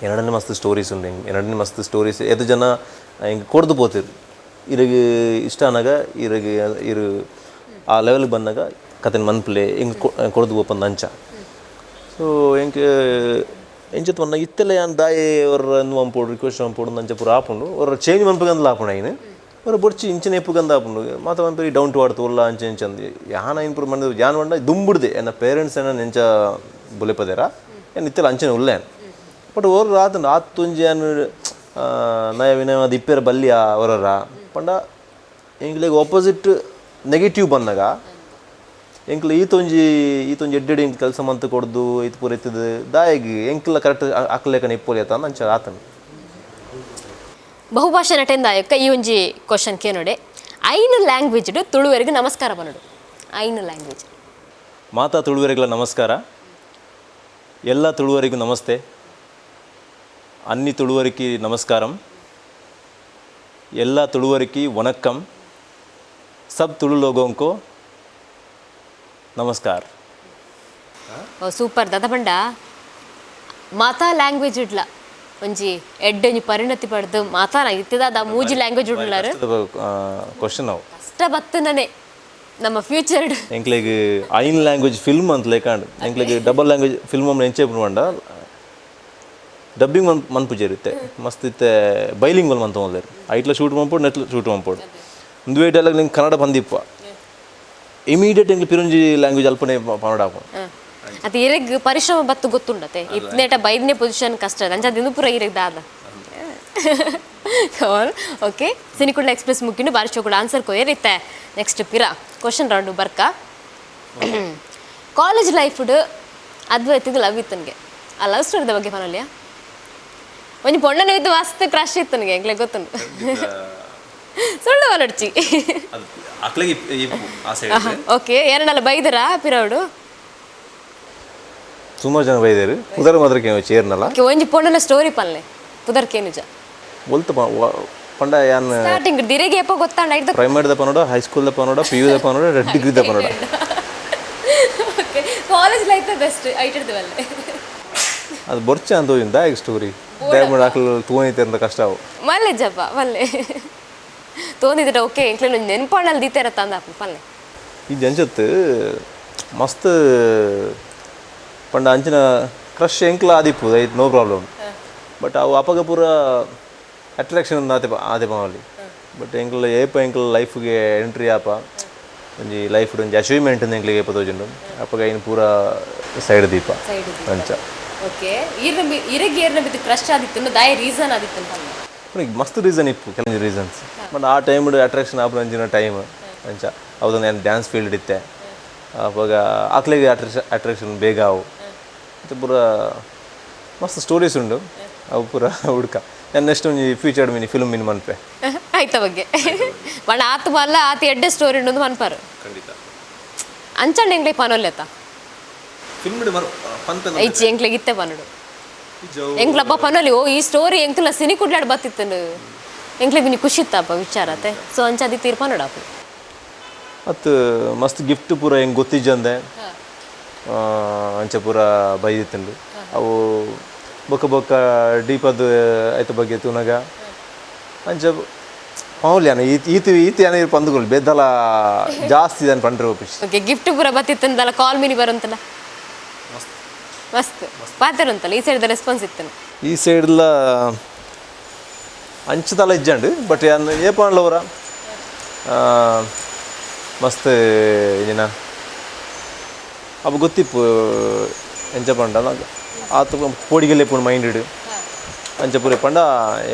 ಎರಡನೇ ಮಸ್ತ್ ಸ್ಟೋರೀಸ್ ಉಂಡು ಹಿಂಗೆ ಎರಡನೇ ಮಸ್ತ್ ಸ್ಟೋರೀಸ್ ಎದು ಜನ ಹಿಂಗೆ ಕೊಡ್ದು ಪೋತಿರು ಇರಗೆ ಇಷ್ಟ ಅನ್ನಾಗ ಇರು ಆ ಲೆವೆಲ್ಗೆ ಬಂದಾಗ ಕಥೆನ ಮನ್ಪ್ಲೆ ಹಿಂಗೆ ಕೊಡ್ದು ಪೋಪಂದು ಅಂಚ ಸೊ ಹೆಂಗೆ ಎಂಚತ್ ಮನ್ನ ಇತ್ತೆಲ್ಲ ಯಾನ್ ದಾಯಿ ಅವ್ರ ಮನ್ಪೋಡು ರಿಕ್ವೆಸ್ಟ್ ಮನ್ಪೋಡು ಅಂಚ ಪೂರ ಆಪುಂಡು ಅವ್ರ ಚೇಂಜ್ ಮನ್ಪಗಂದು ಆಪುಣ ಐನು ಅವ್ರ ಬೊಡ್ಚಿ ಇಂಚಿನ ಎಪ್ಪುಗಂದು ಆಪುಂಡು ಮಾತ ಮನ್ಪೇರಿ ಡೌನ್ ಟು ಆಡ್ತು ಒಲ್ಲ ಅಂಚೆ ಅಂಚಂದು ಯಾನ ಇಂಪ್ರೂವ್ ಮಾಡಿದ್ರು ಯಾನ್ ಮಂಡ ದುಂಬಿಡ್ದೆ ಎನ್ನ ಪೇರೆಂಟ್ಸ್ ಏನ ನೆಂಚ ಬೊಲೆಪದೇರ ಏನು ಇತ್ತೆಲ್ಲ ಅಂಚನೆ ಉಲ್ಲೇನು ಬಟ್ ಅವ್ರು ಆತನ ಆತುಂಜಿ ಏನು ನಯ ವಿನಯ ಅದು ಇಪ್ಪೇರ ಬಲ್ಲಿಯ ಅವರರ ಪಂಡ ಎಂಕ್ಲಿಗೆ ಆಪೋಸಿಟ್ ನೆಗೆಟಿವ್ ಬಂದಾಗ ಎಂಕ್ಲ ಈತೊಂಜಿ ಎಡ್ಡೆಡಿ ಇಂಕ್ ಕೆಲಸ ಮಂತ್ ಕೊಡ್ದು ಇದು ಪೂರ ಎತ್ತಿದ್ದು ದಾಯಿಗೆ ಎಂಕ್ಲ ಕರೆಕ್ಟ್ ಹಾಕ್ಲೇಕನ ಇಪ್ಪೋಲಿ ಆತ ಅಂಚ ಆತನು ಬಹುಭಾಷಾ ನಟೆಂದಾಯಕ್ಕ ಈ ಒಂಜಿ ಕ್ವಶನ್ ಕೇನೋಡೆ ಐನು ಲ್ಯಾಂಗ್ವೇಜ್ ತುಳುವರಿಗೆ ನಮಸ್ಕಾರ ಬನ್ನೋಡು ಐನು ಲ್ಯಾಂಗ್ವೇಜ್ ಮಾತಾ ತುಳುವರಿಗಳ ನಮಸ್ಕಾರ ಎಲ್ಲ ತುಳುವರಿಗೂ ನಮಸ್ತೆ అన్ని ತುಳುವರಿಗೆ ನಮಸ್ಕಾರಂ ಎಲ್ಲ ತುಳುವರಿಗೆ ವಣಕ್ಕಂ ಸಬ್ ತುಳು ಲೋಗೋಂಕೋ ನಮಸ್ಕಾರ ಸೂಪರ್ ದದ ಪಂಡ ಮಾತಾ ಲ್ಯಾಂಗ್ವೇಜ್ ಇಡ್ಲ ಒಂಜಿ ಎಡ್ಡೊಂಜಿ ಪರಿಣತಿ ಪಡೆದು ಮಾತಾನ ಇತ್ತಿದ ಮೂಜಿ ಲ್ಯಾಂಗ್ವೇಜ್ ಉಡ್ಲಾರು ಕ್ವಶನ್ ಅವು ಕಷ್ಟ ಬತ್ತನೇ ನಮ್ಮ ಫ್ಯೂಚರ್ ಎಂಕ್ಲೆಗೆ ಐನ್ ಲ್ಯಾಂಗ್ವೇಜ್ ಫಿಲ್ಮ್ ಅಂತ ಲೇಕಾಂಡು ಎಂಕ್ಲೆಗೆ ಡಬಲ್ ಲ್ಯಾಂಗ್ವೇಜ್ ಫಿಲ್ಮ್ ಅಮ್ಮ ಎಂಚೆ ಪಂಡ ಡಬ್ಬಿಂಗ್ ಮನ್ಪುಜಿ ಇರುತ್ತೆ ಮಸ್ತ್ ಇತ್ತೆ ಬೈಲಿಂಗ್ವಲ್ ಮಂತ ಹೋಗ್ಲೇರು ಐಟ್ಲ ಶೂಟ್ ಮಾಡ್ಬೋದು ನೆಟ್ಲ ಶೂಟ್ ಮಾಡ್ಬೋದು ಒಂದು ವೇಟ್ ಎಲ್ಲ ನಿಂಗೆ ಕನ್ನಡ ಬಂದಿಪ್ಪ ಇಮಿಡಿಯೇಟ್ ಎಂಗ್ಲಿ ಪಿರುಂಜಿ ಲ್ಯಾಂಗ್ವೇಜ್ ಅಲ್ಪನೆ ಕನ್ನಡ ಹಾಕೊಂಡು ಅದು ಇರಗ್ ಪರಿಶ್ರಮ ಬತ್ತು ಗೊತ್ತುಂಡತೆ ಇತ್ನೇಟ ಬೈದನೇ ಪೊಸಿಷನ್ ಕಷ್ಟ ಅಂಚದಿಂದ ಪೂರ ಇರಗ್ ದಾದ ಓಕೆ ಸಿನಿಕುಡ್ಲ ಎಕ್ಸ್ಪ್ರೆಸ್ ಮುಗಿಂಡು ಬಾರಿ ಚೋಕುಡ ಆನ್ಸರ್ ಕೊಯ್ಯರಿತ್ತೆ ನೆಕ್ಸ್ಟ್ ಪಿರ ಕ್ವಶನ್ ರೌಂಡು ಬರ್ಕ ಕಾಲೇಜ್ ಲೈಫ್ಡು ಅದ್ವೈತಿಗೆ ಲವ್ ಇತ್ತು ನನಗೆ ಆ ಲವ್ ಸ್ಟೋರಿದ ಬಗ್ಗೆ ಫಾನಲ್ಯ ಒಂಜಿ ಪೊಣ್ಣನ ಇದ್ದು ಮಸ್ತ್ ಕ್ರಶ್ ಇತ್ತು ನನಗೆ ಎಂಗ್ಲೆ ಗೊತ್ತುಂಡು ಸುಳ್ಳು ಮನಡ್ಚಿ ಓಕೆ ಎರಡಲ್ಲ ಬೈದರ ಪಿರೌಡು ಸುಮಾರು ಜನ ಬೈದೇರು ಪುದರ್ ಮಾತ್ರಕ್ಕೆ ಚೇರ್ನಲ್ಲ ಒಂಜಿ ಪೊಣ್ಣನ ಸ್ಟೋರಿ ಪನ್ಲೆ ಪುದರ್ಕೆ ನಿಜ ಒಲ್ತ ಪಂಡ ಯಾನ್ ಸ್ಟಾರ್ಟಿಂಗ್ ದಿರೆಗೆ ಎಪ್ಪ ಗೊತ್ತಾಂಡ ಐದು ಪ್ರೈಮರಿ ದಪ್ಪ ನೋಡ ಹೈಸ್ಕೂಲ್ ದಪ್ಪ ನೋಡ ಪಿ ಯು ದಪ್ಪ ನೋಡ ಡಿಗ್ರಿ ದಪ್ಪ ನೋಡ ಓಕೆ ಕಾಲೇಜ್ ಲೈಫ್ ಬೆಸ್ಟ್ ಐಟಿಡ್ದವಲ್ಲೇ ಅದು ಬೊರ್ಚ ಅಂತ ಹೋಗಿಂದ ಈಗ ಸ್ಟೋರಿ ದಯಮಾಡಿ ಹಾಕಲು ತೋನಿತೆ ಅಂತ ಕಷ್ಟ ಅವು ಮಲ್ಲೆ ಜಪ್ಪ ಮಲ್ಲೆ ತೋಂದಿದ್ರೆ ಓಕೆ ಇಂಕ್ಲೆ ನೆನ್ಪಾಣಲ್ಲಿ ದೀತೆರ ತಂದ ಪಲ್ಲೆ ಈ ಜಂಚತ್ತು ಮಸ್ತ್ ಪಂಡ ಅಂಚಿನ ಕ್ರಶ್ ಎಂಕ್ಲ ಆದಿಪ್ಪು ಐತ್ ನೋ ಪ್ರಾಬ್ಲಮ್ ಬಟ್ ಅವು ಅಪಗ ಪೂರ ಅಟ್ರಾಕ್ಷನ್ ಆದೆ ಪಾವಲ್ಲಿ ಬಟ್ ಎಂಕ್ಲ ಏಪ ಎಂಕ್ಲ ಲೈಫ್ಗೆ ಎಂಟ್ರಿ ಆಪ ಒಂಜಿ ಲೈಫ್ ಒಂಜಿ ಅಚೀವ್ಮೆಂಟ್ ಎಂಕ್ಲಿಗೆ ಏಪ ತೋಜುಂಡು ಅಪಗ ಇನ್ನು ಪೂರ ಸೈಡ್ ದೀಪ ಅಂಚ ಓಕೆ ಇರಗೆ ಏರ್ನ ಬಿತ್ತು ಕ್ರಶ್ ಆದಿತ್ತು ದಾಯ ರೀಸನ್ ಆದಿತ್ತು ಅಂತ ಮಸ್ತ್ ರೀಸನ್ ಇಪ್ಪು ಕೆಲವೊಂದು ರೀಸನ್ಸ್ ಬಟ್ ಆ ಟೈಮ್ ಅಟ್ರಾಕ್ಷನ್ ಆಪ ಅಂಚಿನ ಟೈಮ್ ಅಂಚ ಅವದೊಂದು ಏನು ಡ್ಯಾನ್ಸ್ ಫೀಲ್ಡ್ ಇತ್ತೆ ಅವಾಗ ಆಕ್ಲಿಗೆ ಅಟ್ರಾಕ್ಷನ್ ಬೇಗ ಅವು ಮತ್ತು ಪೂರ ಮಸ್ತ್ ಸ್ಟೋರೀಸ್ ಉಂಡು ಅವು ಪೂರ ಹುಡ್ಕ ನಾನು ನೆಕ್ಸ್ಟ್ ಒಂದು ಫ್ಯೂಚರ್ ಮಿನಿ ಫಿಲ್ಮ್ ಮಿನಿ ಮನ್ಪೆ ಆಯ್ತ ಬಗ್ಗೆ ಬಣ್ಣ ಆತು ಬಲ್ಲ ಆತ ಎಡ್ಡೆ ಸ್ಟೋರಿ ಉಂಡು ಮನ್ಪಾರು ಖಂಡಿತ ಅಂಚಂಡ ಎಂಗ್ಲೆ ಪನೋಲ್ಲೆತ ಫಿಲ್ಮ್ ಐಚಿ ಎಂಕ್ಲೆಗೆ ಇತ್ತೆ ಪನೋಡು ಎಂಕ್ಲಪ್ಪ ಪನೋಲಿ ಓ ಈ ಸ್ಟೋರಿ ಎಂಕ್ಲ ಸಿನಿ ಕುಡ್ಲಾಡ್ ಬತ್ತಿತ್ತು ಎಂಕ್ಲೆ ಬಿನಿ ಖುಷಿ ಇತ್ತಪ್ಪ ವಿಚಾರತೆ ಸೊ ಅಂಚಾದಿ ತೀರ್ ಪನೋಡಪ್ಪ ಮತ್ತು ಮಸ್ತ್ ಗಿಫ್ಟ್ ಪೂರ ಹೆಂಗೆ ಗೊತ್ತಿಜ್ಜಂದೆ ಅಂಚೆ ಪೂರ ಬೈದಿತ್ತಂಡು ಅವು ಬೊಕ್ಕ ಬೊಕ್ಕ ಡೀಪದ್ದು ಐತ ಬಗ್ಗೆ ತುನಗ ಅಂಚ ಮೌಲ್ಯಾನ ಈತ ಏನ ಪಂದುಗಳು ಬೆದ್ದಲ ಜಾಸ್ತಿ ಇದನ್ನು ಪಂಡ್ರೆ ಒಪ್ಪಿಸಿ ಓಕೆ ಗಿಫ್ಟ್ ಪೂರ ಬತ್ತಿತ್ತಂದಲ್ಲ ಕಾಲ್ ಮಿನಿ ಬರುತ್ತಲ್ಲ ಮಸ್ತ್ ಪಾತ್ರ ಉಂತಲ್ಲ ಈ ಸೈಡ್ ರೆಸ್ಪಾನ್ಸ್ ಇತ್ತು ಈ ಸೈಡ್ಲ ಅಂಚದಲ್ಲ ಇಜ್ಜಂಡು ಬಟ್ ಯಾನ್ ಏ ಪಾಂಡ್ಲವರ ಮಸ್ತ್ ಏನ ಅಪ್ಪ ಗೊತ್ತಿಪ್ಪು ಎಂಚ ಪಂಡ ಆತ ಪೋಡಿಗೆಲ್ಲ ಪೂರ ಮೈಂಡೆಡ್ ಅಂಚಪುರ ಪಂಡ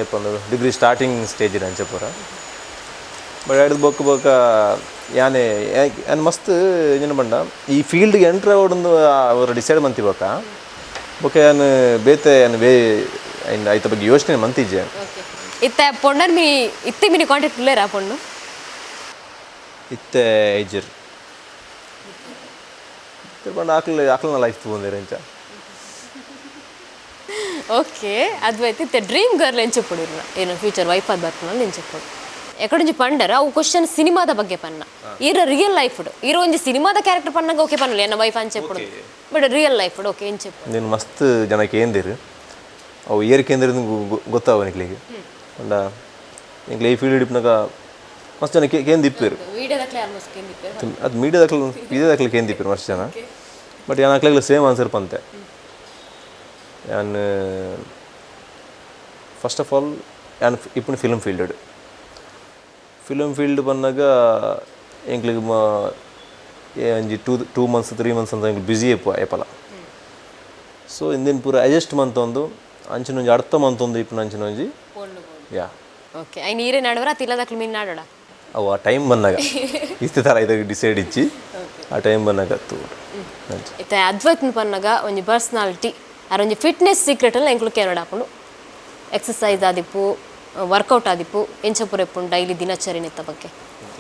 ಏಪಂದು ಡಿಗ್ರಿ ಸ್ಟಾರ್ಟಿಂಗ್ ಸ್ಟೇಜ್ ಇದೆ ಅಂಚಪುರ ಬಟ್ ಹಿಡಿದು ಬೊಕ್ಕ ಯಾನೇ ಏನು ಮಸ್ತ್ ಏನು ಪಂಡ ಈ ಫೀಲ್ಡ್ಗೆ ಎಂಟ್ರ್ ಆವೊಂದು ಅವರು ಡಿಸೈಡ್ ಮಂತಿಬೋಕ ಬೊಕ್ಕ ಏನು ಬೇತೆ ಏನು ಐತ ಬಗ್ಗೆ ಯೋಚನೆ ಮಂತಿಜ್ಜೆ ಇತ್ತೆ ಪೊಂಡನ್ ಮೀ ಇತ್ತೆ ಮಿನಿ ಕಾಂಟ್ಯಾಕ್ಟ್ ಇಲ್ಲೇರಾ ಪೊಂಡು ಇತ್ತೆ ಐಜರ್ ಪಂಡ ಆಕಲನ ಲೈಫ್ ತೊಗೊಂಡಿರ ಇಂಚ ಓಕೆ ಅದ್ವೈತ್ ಇತ್ತೆ ಡ್ರೀಮ್ ಗರ್ಲ್ ಎಂಚೆಪ್ಪಡು ಇರ್ನ ಏನು ಫ್ಯೂಚರ್ ವೈಫ್ ಆದ ಬರ್ಪುನ ಎಂಚೆಪ್ಪಡು ಎಕಡೊಂಜಿ ಪಂಡರ ಅವು ಕ್ವಶನ್ ಸಿನಿಮಾದ ಬಗ್ಗೆ ಪನ್ನ ಇರ ರಿಯಲ್ ಲೈಫ್ ಇರೋ ಒಂಜಿ ಸಿನಿಮಾದ ಕ್ಯಾರೆಕ್ಟರ್ ಪನ್ನಗ ಓಕೆ ಪನ್ನಲ್ಲ ಎನ್ನ ವೈಫ್ ಅಂಚೆಪ್ಪಡು ಬಟ್ ರಿಯಲ್ ಲೈಫ್ ಓಕೆ ಎಂಚೆಪ್ಪಡು ನೀನು ಮಸ್ತ್ ಜನಕ್ಕೆ ಏಂದಿರು ಅವು ಏರಿಕೆಂದ್ರೆ ಗೊತ್ತಾವ ನಿಕ್ಲಿಗೆ ಅಂಡ ನಿಂಗೆ ಈ ಫೀಲ್ಡ್ ಹಿಡಿಪ್ನಾಗ ಮಸ್ತ್ ಜನ ಕೇಂದಿಪ್ಪಿರು ಅದು ಮೀಡಿಯಾದಾಕ್ಲೆ ಕೇಂದಿಪ್ಪಿರು ಮಸ್ತ್ ಜನ ಬಟ್ ಯಾನ್ ಹಾಕ್ಲಾಗ್ಲ ಸೇಮ್ ಆನ್ಸರ್ ಪಂತೆ ಯಾನ್ ಫಸ್ಟ್ ಆಫ್ ಆಲ್ ಯಾನ್ ಇಪ್ಪು ಫಿಲ್ಮ್ ಫೀಲ್ಡ್ ಬಂದಾಗ ಎಂಕ್ಲಿಗೆ ಒಂಜಿ 2 months 3 months ಅಂತ ಎಂಕ್ಲು ಬ್ಯುಸಿ ಏಪಲ ಸೊ ಇಂದಿನ ಪೂರ ಅಡ್ಜಸ್ಟ್ ಮಂತೊಂದು ಅಂಚಿನೊಂಜಿ ಅರ್ಥ ಮಂತೊಂದು ಇಪ್ಪು ಅಂಚಿನೊಂಜಿ ಯಾ ಓಕೆ ಐ ನೀರೇ ನಾಡವರ ತಿಲ್ಲದಕ್ಲು ಮೀನು ನಾಡೋಡ ಅವು ಆ ಟೈಮ್ ಬಂದಾಗ ಇಷ್ಟು ಥರ ಇದಕ್ಕೆ ಡಿಸೈಡ್ ಇಚ್ಚಿ ಆ ಟೈಮ್ ಬಂದಾಗ ಇತ್ತೆ ಅದ್ವೈತ್ನ ಪನ್ನಗ ಒಂಜಿ ಪರ್ಸನಾಲಿಟಿ ಒಂಜಿ ಫಿಟ್ನೆಸ್ ಸೀಕ್ರೆಟ್ ಎಲ್ಲ ಎಂಕ್ಲು ಕೇಳೋಡ ಹಾಕೊಂಡು ಎಕ್ಸಸೈಸ್ ಆದಿಪ್ಪು ವರ್ಕೌಟ್ ಆದಿಪ್ಪು ಎಂಚಪುರ ಎಪ್ಪುಂಡು ಡೈಲಿ ದಿನಚರಿ ನಿತ್ತ ಬಗ್ಗೆ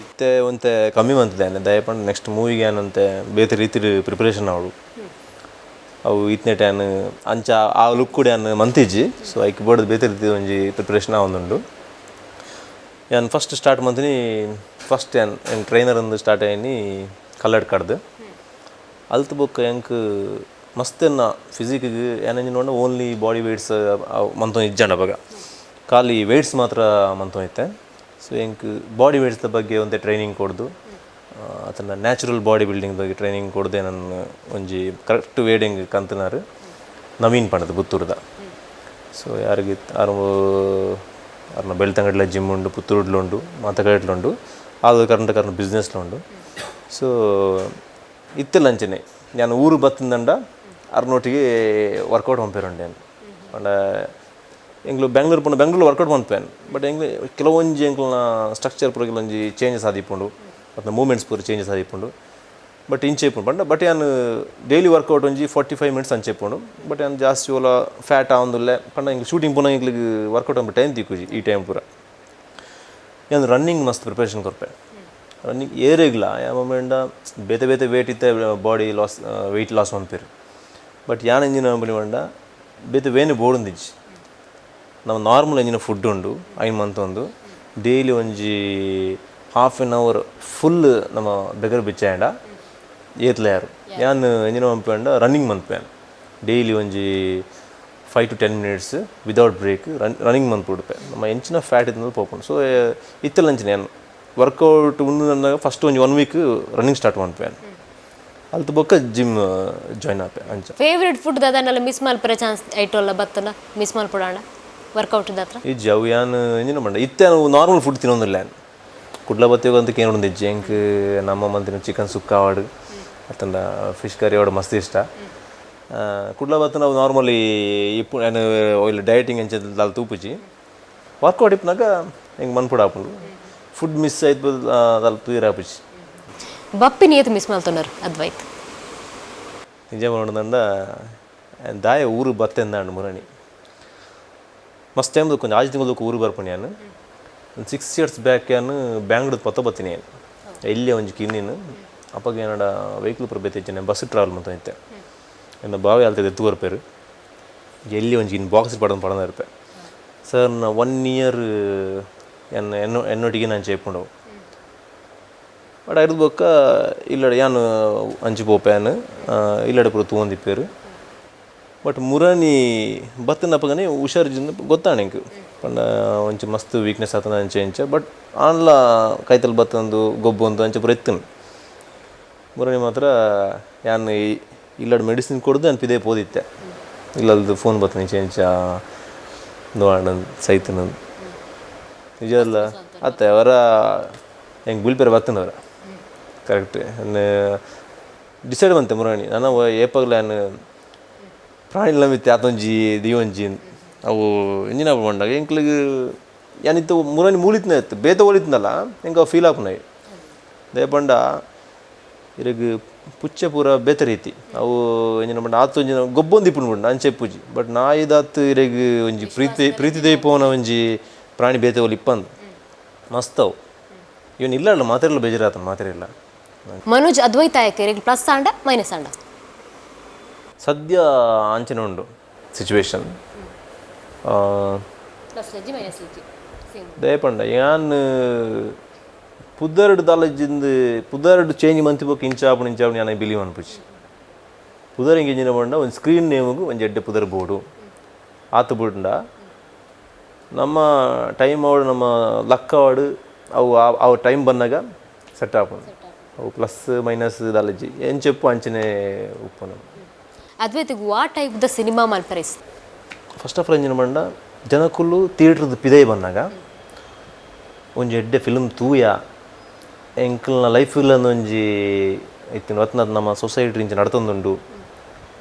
ಇತ್ತೆ ಒಂತೆ ಕಮ್ಮಿ ಮಂತಿದ್ದೇನೆ ದಯಪಂಡು ನೆಕ್ಸ್ಟ್ ಮೂವಿಗೆ ಏನಂತೆ ಬೇತೆ ರೀತಿ ಪ್ರಿಪರೇಷನ್ ಅವಳು ಅವು ಇತ್ತನೇ ಟ್ಯಾನ್ ಅಂಚ ಆ ಲುಕ್ ಕೂಡ ಏನು ಮಂತಿಜ್ಜಿ ಸೊ ಐಕ್ ಬೋರ್ಡ್ ಬೇತೆ ರೀತಿ ಒಂಜಿ ಪ್ರಿಪರೇಷನ್ ಆವೊಂದುಂಡು ನಾನು ಫಸ್ಟ್ ಸ್ಟಾರ್ಟ್ ಮಂತೀನಿ ಫಸ್ಟ್ ಏನು ಟ್ರೈನರ್ ಒಂದು ಸ್ಟಾರ್ಟ್ ಆಯ್ನಿ ಕಲ್ಲಡ್ ಕಡ್ದು ಅಲ್ತು ಬೊಕ್ಕ ಎಂಕ್ ಮಸ್ತೆನ್ನ ಫಿಸಿಕ್ಗೆ ಏನಂಜಿ ನೋಡ ಓನ್ಲಿ ಬಾಡಿ ವೇಟ್ಸ್ ಮಂತೊಂದು ಇಜ್ಜಂಡ ಬಗ ಖಾಲಿ ವೇಟ್ಸ್ ಮಾತ್ರ ಮಂತೊಂದಿತ್ತೆ ಸೊ ಎಂಕ್ ಬಾಡಿ ವೇಟ್ಸ್ದ ಬಗ್ಗೆ ಒಂದೇ ಟ್ರೈನಿಂಗ್ ಕೊಡ್ದು ಅದನ್ನು ನ್ಯಾಚುರಲ್ ಬಾಡಿ ಬಿಲ್ಡಿಂಗ್ ಬಗ್ಗೆ ಟ್ರೈನಿಂಗ್ ಕೊಡದೆ ನಾನು ಒಂಜಿ ಕರೆಕ್ಟ್ ವೇಡಿಂಗ್ ಕಂತನಾರು ನವೀನ್ ಪಂಡದು ಪುತ್ತೂರ್ದ ಸೊ ಯಾರಿಗೆ ಅವ್ರನ್ನ ಬೆಳ್ತಂಗಡ್ಲ ಜಿಮ್ ಉಂಡು ಪುತ್ತೂರ್ಡ್ಲು ಉಂಡು ಮಾತಗಡ್ಲು ಅದು ಕರ್ನಾಟಕ ಬಿಸ್ನೆಸ್ಲು ಉಂಡು ಸೊ ಇತ್ತೆಲ್ಲ ಅಂಚನೆ ನಾನು ಊರು ಬತ್ತಿಂದಂಡ ಅವ್ರನ್ನೊಟ್ಟಿಗೆ ವರ್ಕೌಟ್ ಪಂಪೇರುಂಡೆ ಅಂಡ ಎಂಗ್ಲು ಬೆಂಗಳೂರು ವರ್ಕೌಟ್ ಪಂಪೇನು ಬಟ್ ಎಂಗ್ಲು ಕೆಲವೊಂಜಿ ಎಂಕ್ಲನ ಸ್ಟ್ರಕ್ಚರ್ ಪೂರ ಕೆಲವೊಂಜಿ ಚೇಂಜಸ್ ಆದಿಪ್ಪುಂಡು ಮತ್ತು ಮೂಮೆಂಟ್ಸ್ ಪೂರ ಚೇಂಜಸ್ ಆದಿಪ್ಪುಂಡು ಬಟ್ ಇಂಚೆ ಇಪ್ಪುಂಡು ಪಂಡ ಬಟ್ ಯಾನು ಡೈಲಿ ವರ್ಕೌಟ್ ಒಂಜಿ 45 minutes ಅಂಚೆ ಇಪ್ಪುಂಡು ಬಟ್ ಯಾನು ಜಾಸ್ತಿ ಓಲ ಫ್ಯಾಟ್ ಆವೊಂದುಲ್ಲೆ ಪಂಡ ಹಿಂಗೆ ಶೂಟಿಂಗ್ ಪುನಃ ಇಂಗ್ಲಿಗೆ ವರ್ಕೌಟ್ ಅಂಬ ಟೈಮ್ ತಿಕ್ಕುಜಿ ಈ ಟೈಮ್ ಪೂರ ಯಾನು ರನ್ನಿಂಗ್ ಮಸ್ತ್ ಪ್ರಿಪ್ರೇಷನ್ ಕೊರ್ಪೆ ರನ್ನಿಂಗ್ ಏರಿಗ್ಲ ಯಾವ ಮೊಮೆಂಡ ಬೇತೆ ಬೇತೆ ವೇಟ್ ಇತ್ತೆ ಬಾಡಿ ಲಾಸ್ ವೆಯ್ಟ್ ಲಾಸ್ ಪಂಪೇರು ಬಟ್ ಯಾನ್ ಎಂಜಿನ ಅಂಬಲಿ ಮಂಡ ಬೇತೆ ವೇನೆ ಬೋಡುಂದಿಜ್ಜಿ ನಾವು ನಾರ್ಮಲ್ ಎಂಜಿನ ಫುಡ್ ಉಂಡು ಐನ್ ಮಂತೊಂದು ಡೈಲಿ ಒಂಜಿ ಹಾಫ್ ಆನ್ ಅವರ್ ಫುಲ್ ನಮ್ಮ ಬೆಗರ್ ಬಿಚ್ಚಾಯಂಡ ಏತ್ಲ ಯಾರು ಯಾನು ಎಂಜಿನ ಪಂಪೇಂಡ ರನ್ನಿಂಗ್ ಮಂತ್ಪೇನು ಡೈಲಿ ಒಂಜಿ 5 to 10 minutes without break running ಮಂತ್ಬಿಡ್ಪೆ ನಮ್ಮ ಎಂಚಿನ ಫ್ಯಾಟ್ ಇದ್ದಂದ್ರೆ ಪೋಪುಂಡು ಸೊ ಇತ್ತಲ್ಲ ಅಂಚಿನ ಏನು ವರ್ಕೌಟ್ ಉಂಡು ಅಂದಾಗ ಫಸ್ಟ್ ಒಂಜಿ 1 week ರನ್ನಿಂಗ್ ಸ್ಟಾರ್ಟ್ ಮಾಡ್ಪೇನು ಅಲ್ತು ಬೊಕ್ಕ ಜಿಮ್ ಜಾಯ್ನ್ ಆಪೆ ಅಂಚ ಫೇವ್ರೆಟ್ ಫುಡ್ ಅದನ್ನೆಲ್ಲ ಮಿಸ್ ಮಲ್ಪರೆ ಚಾನ್ಸ್ ಐಟೋಲ್ಲ ಬತ್ತಲ್ಲ ಮಿಸ್ ಮಲ್ಪಡಾಣ ವರ್ಕೌಟ್ ಹತ್ರ ಈ ಜವ್ ಯಾನು ಎಂಜಿನ ಮಂಡ ಇತ್ತೆ ನಾವು ನಾರ್ಮಲ್ ಫುಡ್ ತಿನ್ನೋದಿಲ್ಲ ಕುಡ್ಲ ಬತ್ತಿಗೆ ಅಂತ ಕೇಳೋದು ಜಂಕ್ ನಮ್ಮ ಮಂತಿನ ಚಿಕನ್ ಸುಕ್ಕಾವಾಡು ಅತ್ತಂದ ಫಿಶ್ ಕರಿ ಅವಡು ಮಸ್ತ್ ಇಷ್ಟ ಕುಡ್ಲ ಬತ್ತ ನಾವು ನಾರ್ಮಲಿ ಇಪ್ಪು ಏನು ಇಲ್ಲಿ ಡಯಟಿಂಗ್ ಎಂಚ ತೂಪುಜಿ ವರ್ಕೌಟ್ ಇಪ್ಪನಾಗ ಹೆಂಗೆ ಮನ್ಪುಡ ಹಾಕೊಂಡು ಫುಡ್ ಮಿಸ್ ಆಯ್ತು ಅಲ್ಲಿ ತೂರ ಹಾಪುಜಿ ಬಪ್ಪಿ ನಿಯತ್ ಮಿಸ್ ಮಾಡ್ತೊಂಡರು ಅದ್ವೈತ್ ನಿಜ ಮಾಡೋದಂಡ ದಾಯ ಊರು ಬತ್ತೆಂದಾಂಡು ಮುರಣಿ ಮಸ್ತ್ ಟೈಮ್ ಕೊಂಚ ಆಜ್ ತಿಂಗಳು ಊರು ಬರ್ಪಣಿ ನಾನು ಒಂದು 6 years ಬ್ಯಾಕ್ ನಾನು ಬ್ಯಾಂಗ್ಳೂರ್ ಪತ್ತ ಬತ್ತೀನಿ ನಾನು ಇಲ್ಲೇ ಒಂಜಿ ಕಿನ್ನಿನು ಅಪ್ಪಾಗ ಏನಡ ವೆಹಿಕಲ್ ಪುರ ಬೇತಿದ್ದೇನೆ ಬಸ್ ಟ್ರಾವೆಲ್ ಮಂತೈತೆ ನನ್ನ ಬಾವಿ ಆಲ್ತದೆ ಎತ್ತು ಬರ್ಪೇರು ಎಲ್ಲಿ ಒಂಜಿ ಇನ್ನು ಬಾಕ್ಸ್ ಪಡೋದು ಇರ್ಪೆ ಸರ್ ನಾ 1 year ಎನ್ನೊಟ್ಟಿಗೆ ನಾನು ಚೇಪುಂಡವು ಬಟ್ ಐದು ಬೊಕ್ಕ ಇಲ್ಲಡೆ ಯಾನು ಅಂಚಿ ಪೋಪ್ಯಾನು ಇಲ್ಲಡೆ ಪುರ ತೂಂದಿಪ್ಪೇರು ಬಟ್ ಮುರಾನಿ ಬತ್ತನಪ್ಪಗನೆ ಹುಷಾರಿಜಿಂದ ಗೊತ್ತಾಣೆಂಕು ಪಂಡ ಒಂಚ ಮಸ್ತ್ ವೀಕ್ನೆಸ್ ಆತನ ಅಂಚೆ ಇಂಚ ಬಟ್ ಆನ್ಲ ಕೈತಲ್ ಬತ್ತಂದು ಗೊಬ್ಬು ಅಂತ ಅಂಚೆ ಪುರ ಎತ್ತನು ಮುರಾನಿ ಮಾತ್ರ ಯಾನು ಇಲ್ಲಡೆ ಮೆಡಿಸಿನ್ ಕೊಡ್ದು ಅನ್ಪಿದೆ ಪೋದಿತ್ತೆ ಇಲ್ಲದು ಫೋನ್ ಬತ್ತನ ಇಂಚೆ ಇಂಚ ನೋಡ ಸೈತನ ನಿಜ ಅಲ್ಲ ಅತ್ತೆ ಅವರ ಹೆಂಗೆ ಬೀಳ್ಪೇರೆ ಬರ್ತನವರ ಕರೆಕ್ಟ್ ಡಿಸೈಡ್ ಬಂತೆ ಮುರಾಣಿ ನಾನು ಏಪಾಗಲ ನಾನು ಪ್ರಾಣಿಲ ಮಿತ್ತೆ ಆತೊಂಜಿ ದಿವಂಜಿ ಅವು ಎಂಜಿನ ಬಂಡಾಗ ಎಂಕ್ಲಿಗೆ ಯಾನಿತ್ತು ಮುರಾಣಿ ಮೂಲಿತ್ನ ಇತ್ತು ಬೇತ ಓಲಿತ್ನಲ್ಲ ಹೆಂಗೆ ಅವು ಫೀಲ್ ಆಪುನಾಯಿ ದೇ ಬಂಡ ಇರಗ ಪುಚ್ಚೆ ಪೂರ ಬೇತೆ ರೀತಿ ಅವು ಎಂಜಿನ ಬಂಡ ಆತೊಂಜಿನ ಗೊಬ್ಬೊಂದು ಇಪ್ಪುಂಡು ಬಂಡ ಅಂಚೆ ಪೂಜಿ ಬಟ್ ನಾ ಇದಾತು ಇರಗ ಒಂಜಿ ಪ್ರೀತಿ ದೈಪೋನ ಒಂಜಿ ಪ್ರಾಣಿ ಬೇತೆ ಓಲಿ ಇಪ್ಪಂದು ಮಸ್ತ್ ಅವು ಇವನು ಇಲ್ಲ ಅಲ್ಲ ಮಾತಾಡಲ್ಲ ಬೇಜಾರಾತನ ಮಾತಾಡಿಲ್ಲ ಮನೋಜ್ ಅದ್ವೈತಾಯಕ ಇರಗ ಪ್ಲಸ್ ಆಂಡ ಮೈನಸ್ ಆಂಡ ಸದ್ಯ ಅಂಚನೆ ಉಂಡು ಸಿಚುವೇಶನ್ ದಯಪಂಡ ಯಾನ್ ಪುದರ್ಡು ದಾಲಜಿಂದು ಪುದರ್ಡು ಚೇಂಜ್ ಮಂತಿಬೋಕ್ ಇಂಚಾಪುಣ ನಾನು ಬಿಲೀವ್ ಅನ್ಪುಚ್ಚಿ ಪುದರ್ ಹಿಂಗೆ ಇಂಜಿನ ಬಂಡ ಒಂದು ಸ್ಕ್ರೀನ್ ನೇಮಿಗೂ ಒಂದು ಎಡ್ಡೆ ಪುದರ್ ಬೋರ್ಡು ಆತು ಬಿಂಡ ನಮ್ಮ ಟೈಮ್ ಅವಡು ನಮ್ಮ ಲಕ್ಕ ಅವಡು ಅವು ಟೈಮ್ ಬಂದಾಗ ಸೆಟ್ ಆಪುಣ ಅವು ಪ್ಲಸ್ ಮೈನಸ್ ದಾಲಜಿ ಏನು చెప్పు ಅಂಚನೆ ಉಪ್ಪು ಅದ್ವೈತಿಗೆ ವಾ ಟೈಪ್ದ ಸಿನಿಮಾ ಮಲ್ಪರಿಸ್ ಫಸ್ಟ್ ಆಫ್ ಆಲ್ ಎಂಜಿನ ಬಂಡ ಜನಕ್ಕುಲ್ಲು ಥಿಯೇಟ್ರದ್ದು ಪಿದೈ ಬಂದಾಗ ಒಂಜಿ ಎಡ್ಡೆ ಫಿಲ್ಮ್ ತೂಯ ಎಂಕಲ್ನ ಲೈಫ್ ಒಂಜಿ ಇತ್ತಿನ ಒತ್ತನ ನಮ್ಮ ಸೊಸೈಟಿ ಇಂಚ ನಡ್ತೊಂದುಂಡು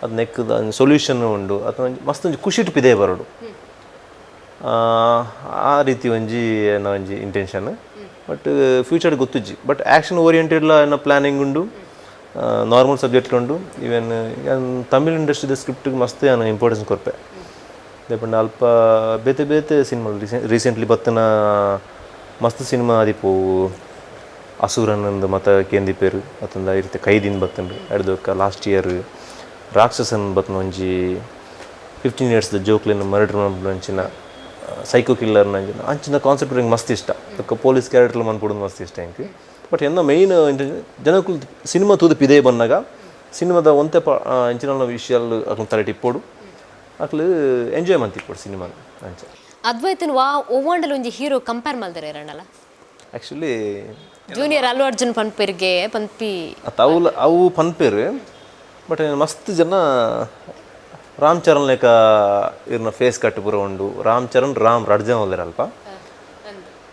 ಅದು ನೆಕ್ಕದ ಸೊಲ್ಯೂಷನ್ ಉಂಡು ಅಥವಾ ಮಸ್ತ್ ಒಂಜಿ ಖುಷಿಟ್ಟು ಪಿದೈ ಬರೋಡು ಆ ರೀತಿ ಒಂಜಿ ಒಂಜಿ ಇಂಟೆನ್ಷನ್ ಬಟ್ ಫ್ಯೂಚರ್ ಗೊತ್ತುಜ್ಜಿ ಬಟ್ ಆ್ಯಕ್ಷನ್ ಓರಿಯೆಂಟೆಡ್ಲ ಏನೋ ಪ್ಲಾನಿಂಗ್ ಉಂಡು ನಾರ್ಮಲ್ ಸಬ್ಜೆಕ್ಟ್ ಉಂಡು ಈವನ್ ತಮಿಳ್ ಇಂಡಸ್ಟ್ರಿದ ಸ್ಕ್ರಿಪ್ಟಿಗೆ ಮಸ್ತ್ ನಾನು ಇಂಪಾರ್ಟೆನ್ಸ್ ಕೊರ್ಪೆ ದೇಪಂಡ ಅಲ್ಪ ಬೇತೆ ಬೇತೆ ಸಿನಿಮಾ ರೀಸೆಂಟ್ಲಿ ಬತ್ತನ ಮಸ್ತ್ ಸಿನಿಮಾ ಆದಿಪ್ಪು ಅಸುರನಂದು ಮತ್ತು ಕೇಂದಿಪೇರು ಮತ್ತೊಂದು ಈ ರೀತಿ ಕೈದಿಂದ ಬತ್ತಂಡು ಹಿಡ್ದೋಕ ಲಾಸ್ಟ್ ಇಯರ್ ರಾಕ್ಷಸನ್ ಬತ್ತನ ಒಂಜಿ 15 yearsದ ಜೋಕ್ಲಿನ ಮರ್ಡರ್ ಅಂಚಿನ ಸೈಕೋ ಕಿಲ್ಲರ್ನ ಅಂಚಿನ ಕಾನ್ಸೆಪ್ಟ್ ನಂಗೆ ಮಸ್ತ್ ಇಷ್ಟ ಅದಕ್ಕೆ ಪೊಲೀಸ್ ಕ್ಯಾರೆಕ್ಟರ್ ಮನ್ಪಡೋದು ಮಸ್ತ್ ಇಷ್ಟ ಹೆಂಗೆ ಬಟ್ ಎನ್ನ ಮೈನ್ ಜನಕ್ಕೂ ಸಿನಿಮಾ ತೂದು ಪಿದೇ ಬಂದಾಗ ಸಿನಿಮಾದ ಒಂತೆ ಇಂಚಿನ ವಿಷಯಲ್ ಅಕ್ಲು ತಲೆ ಟಿಪ್ಪೋಡು ಅಕ್ಲು ಎಂಜಾಯ್ ಮಂತಿಪ್ಪೋಡು ಸಿನಿಮಾನ ಅಂಚೆ ಅದ್ವೈತನ್ ವಾ ಒವ್ವಾಂಡಲ ಒಂಜಿ hero compare ಮಲ್ದರೆ ಇರೋಣಲ್ಲ actually junior Allu Arjun ಪನ್ಪೇರ್ಗೆ ಪನ್ಪಿ ಅವು ಪನ್ಪೇರು ಬಟ್ ಮಸ್ತ್ ಜನ ರಾಮ್ ಚರಣ್ ಲೆಕ್ಕ ಇವ್ರನ್ನ ಫೇಸ್ ಕಟ್ ಪೂರ ಉಂಡು ರಾಮ್ ರಡ್ಜನ್ ಹೋದ್ರೆ ಅಲ್ಪ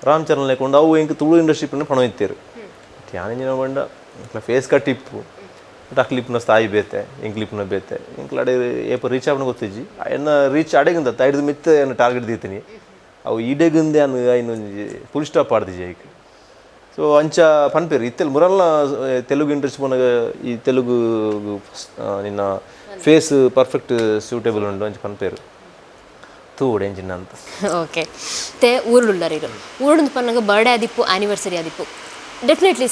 ರಾಮ್ ಚರಣ್ ಲೆಕ್ಕ ಉಂಡು ಅವು ಹೆಂಗೆ ತುಳು ಇಂಡಸ್ಟ್ರಿ ಪಣ ಇತ್ತೇರು ಯಾನಿಂಜಿನ ಬಂಡ ಫೇಸ್ ಕಟ್ ಇಪ್ಪು ಬಟ್ ಅಕ್ಲಿಪ್ನ ಸ್ಥಾಯಿ ಬೇತೆ ಇಂಕ್ಲಿಪ್ನ ಬೇತೆ ಇಂಕ್ಲಾಡೆ ಏಪ ರೀಚ್ ಆಪಣ ಗೊತ್ತಿಜ್ಜಿ ಎನ್ನ ರೀಚ್ ಅಡೆಗಿಂದ ತೈಡ್ದು ಮಿತ್ತ ಏನು ಟಾರ್ಗೆಟ್ ದೀತೀನಿ ಅವು ಈಡೆಗಿಂದೆ ಅನ್ನು ಇನ್ನೊಂದು ಫುಲ್ ಸ್ಟಾಪ್ ಆಡ್ದಿಜಿ ಈಗ ಸೊ ಅಂಚ ಪನ್ಪೇರು ಇತ್ತೆಲ್ಲ ಮುರಲ್ಲ ತೆಲುಗು ಇಂಡಸ್ಟ್ರಿ ಪೋನಾಗ ಈ ತೆಲುಗು ನಿನ್ನ ಫೇಸ್ ಪರ್ಫೆಕ್ಟ್ ಸೂಟೇಬಲ್ ಉಂಡು ಅಂಚ ಪನ್ಪೇರು ತೂಡು ಎಂಜಿನ ಅಂತ ಓಕೆ ತೆ ಊರುಳ್ಳರಿರು ಊರುಂದು ಪನ್ನಗ ಬರ್ಡೇ ಆದಿಪ್ಪು ಆ್ಯನಿವರ್ಸರಿ ಆದಿಪ್ಪು ಡೆಫಿನೆಟ್ಲಿ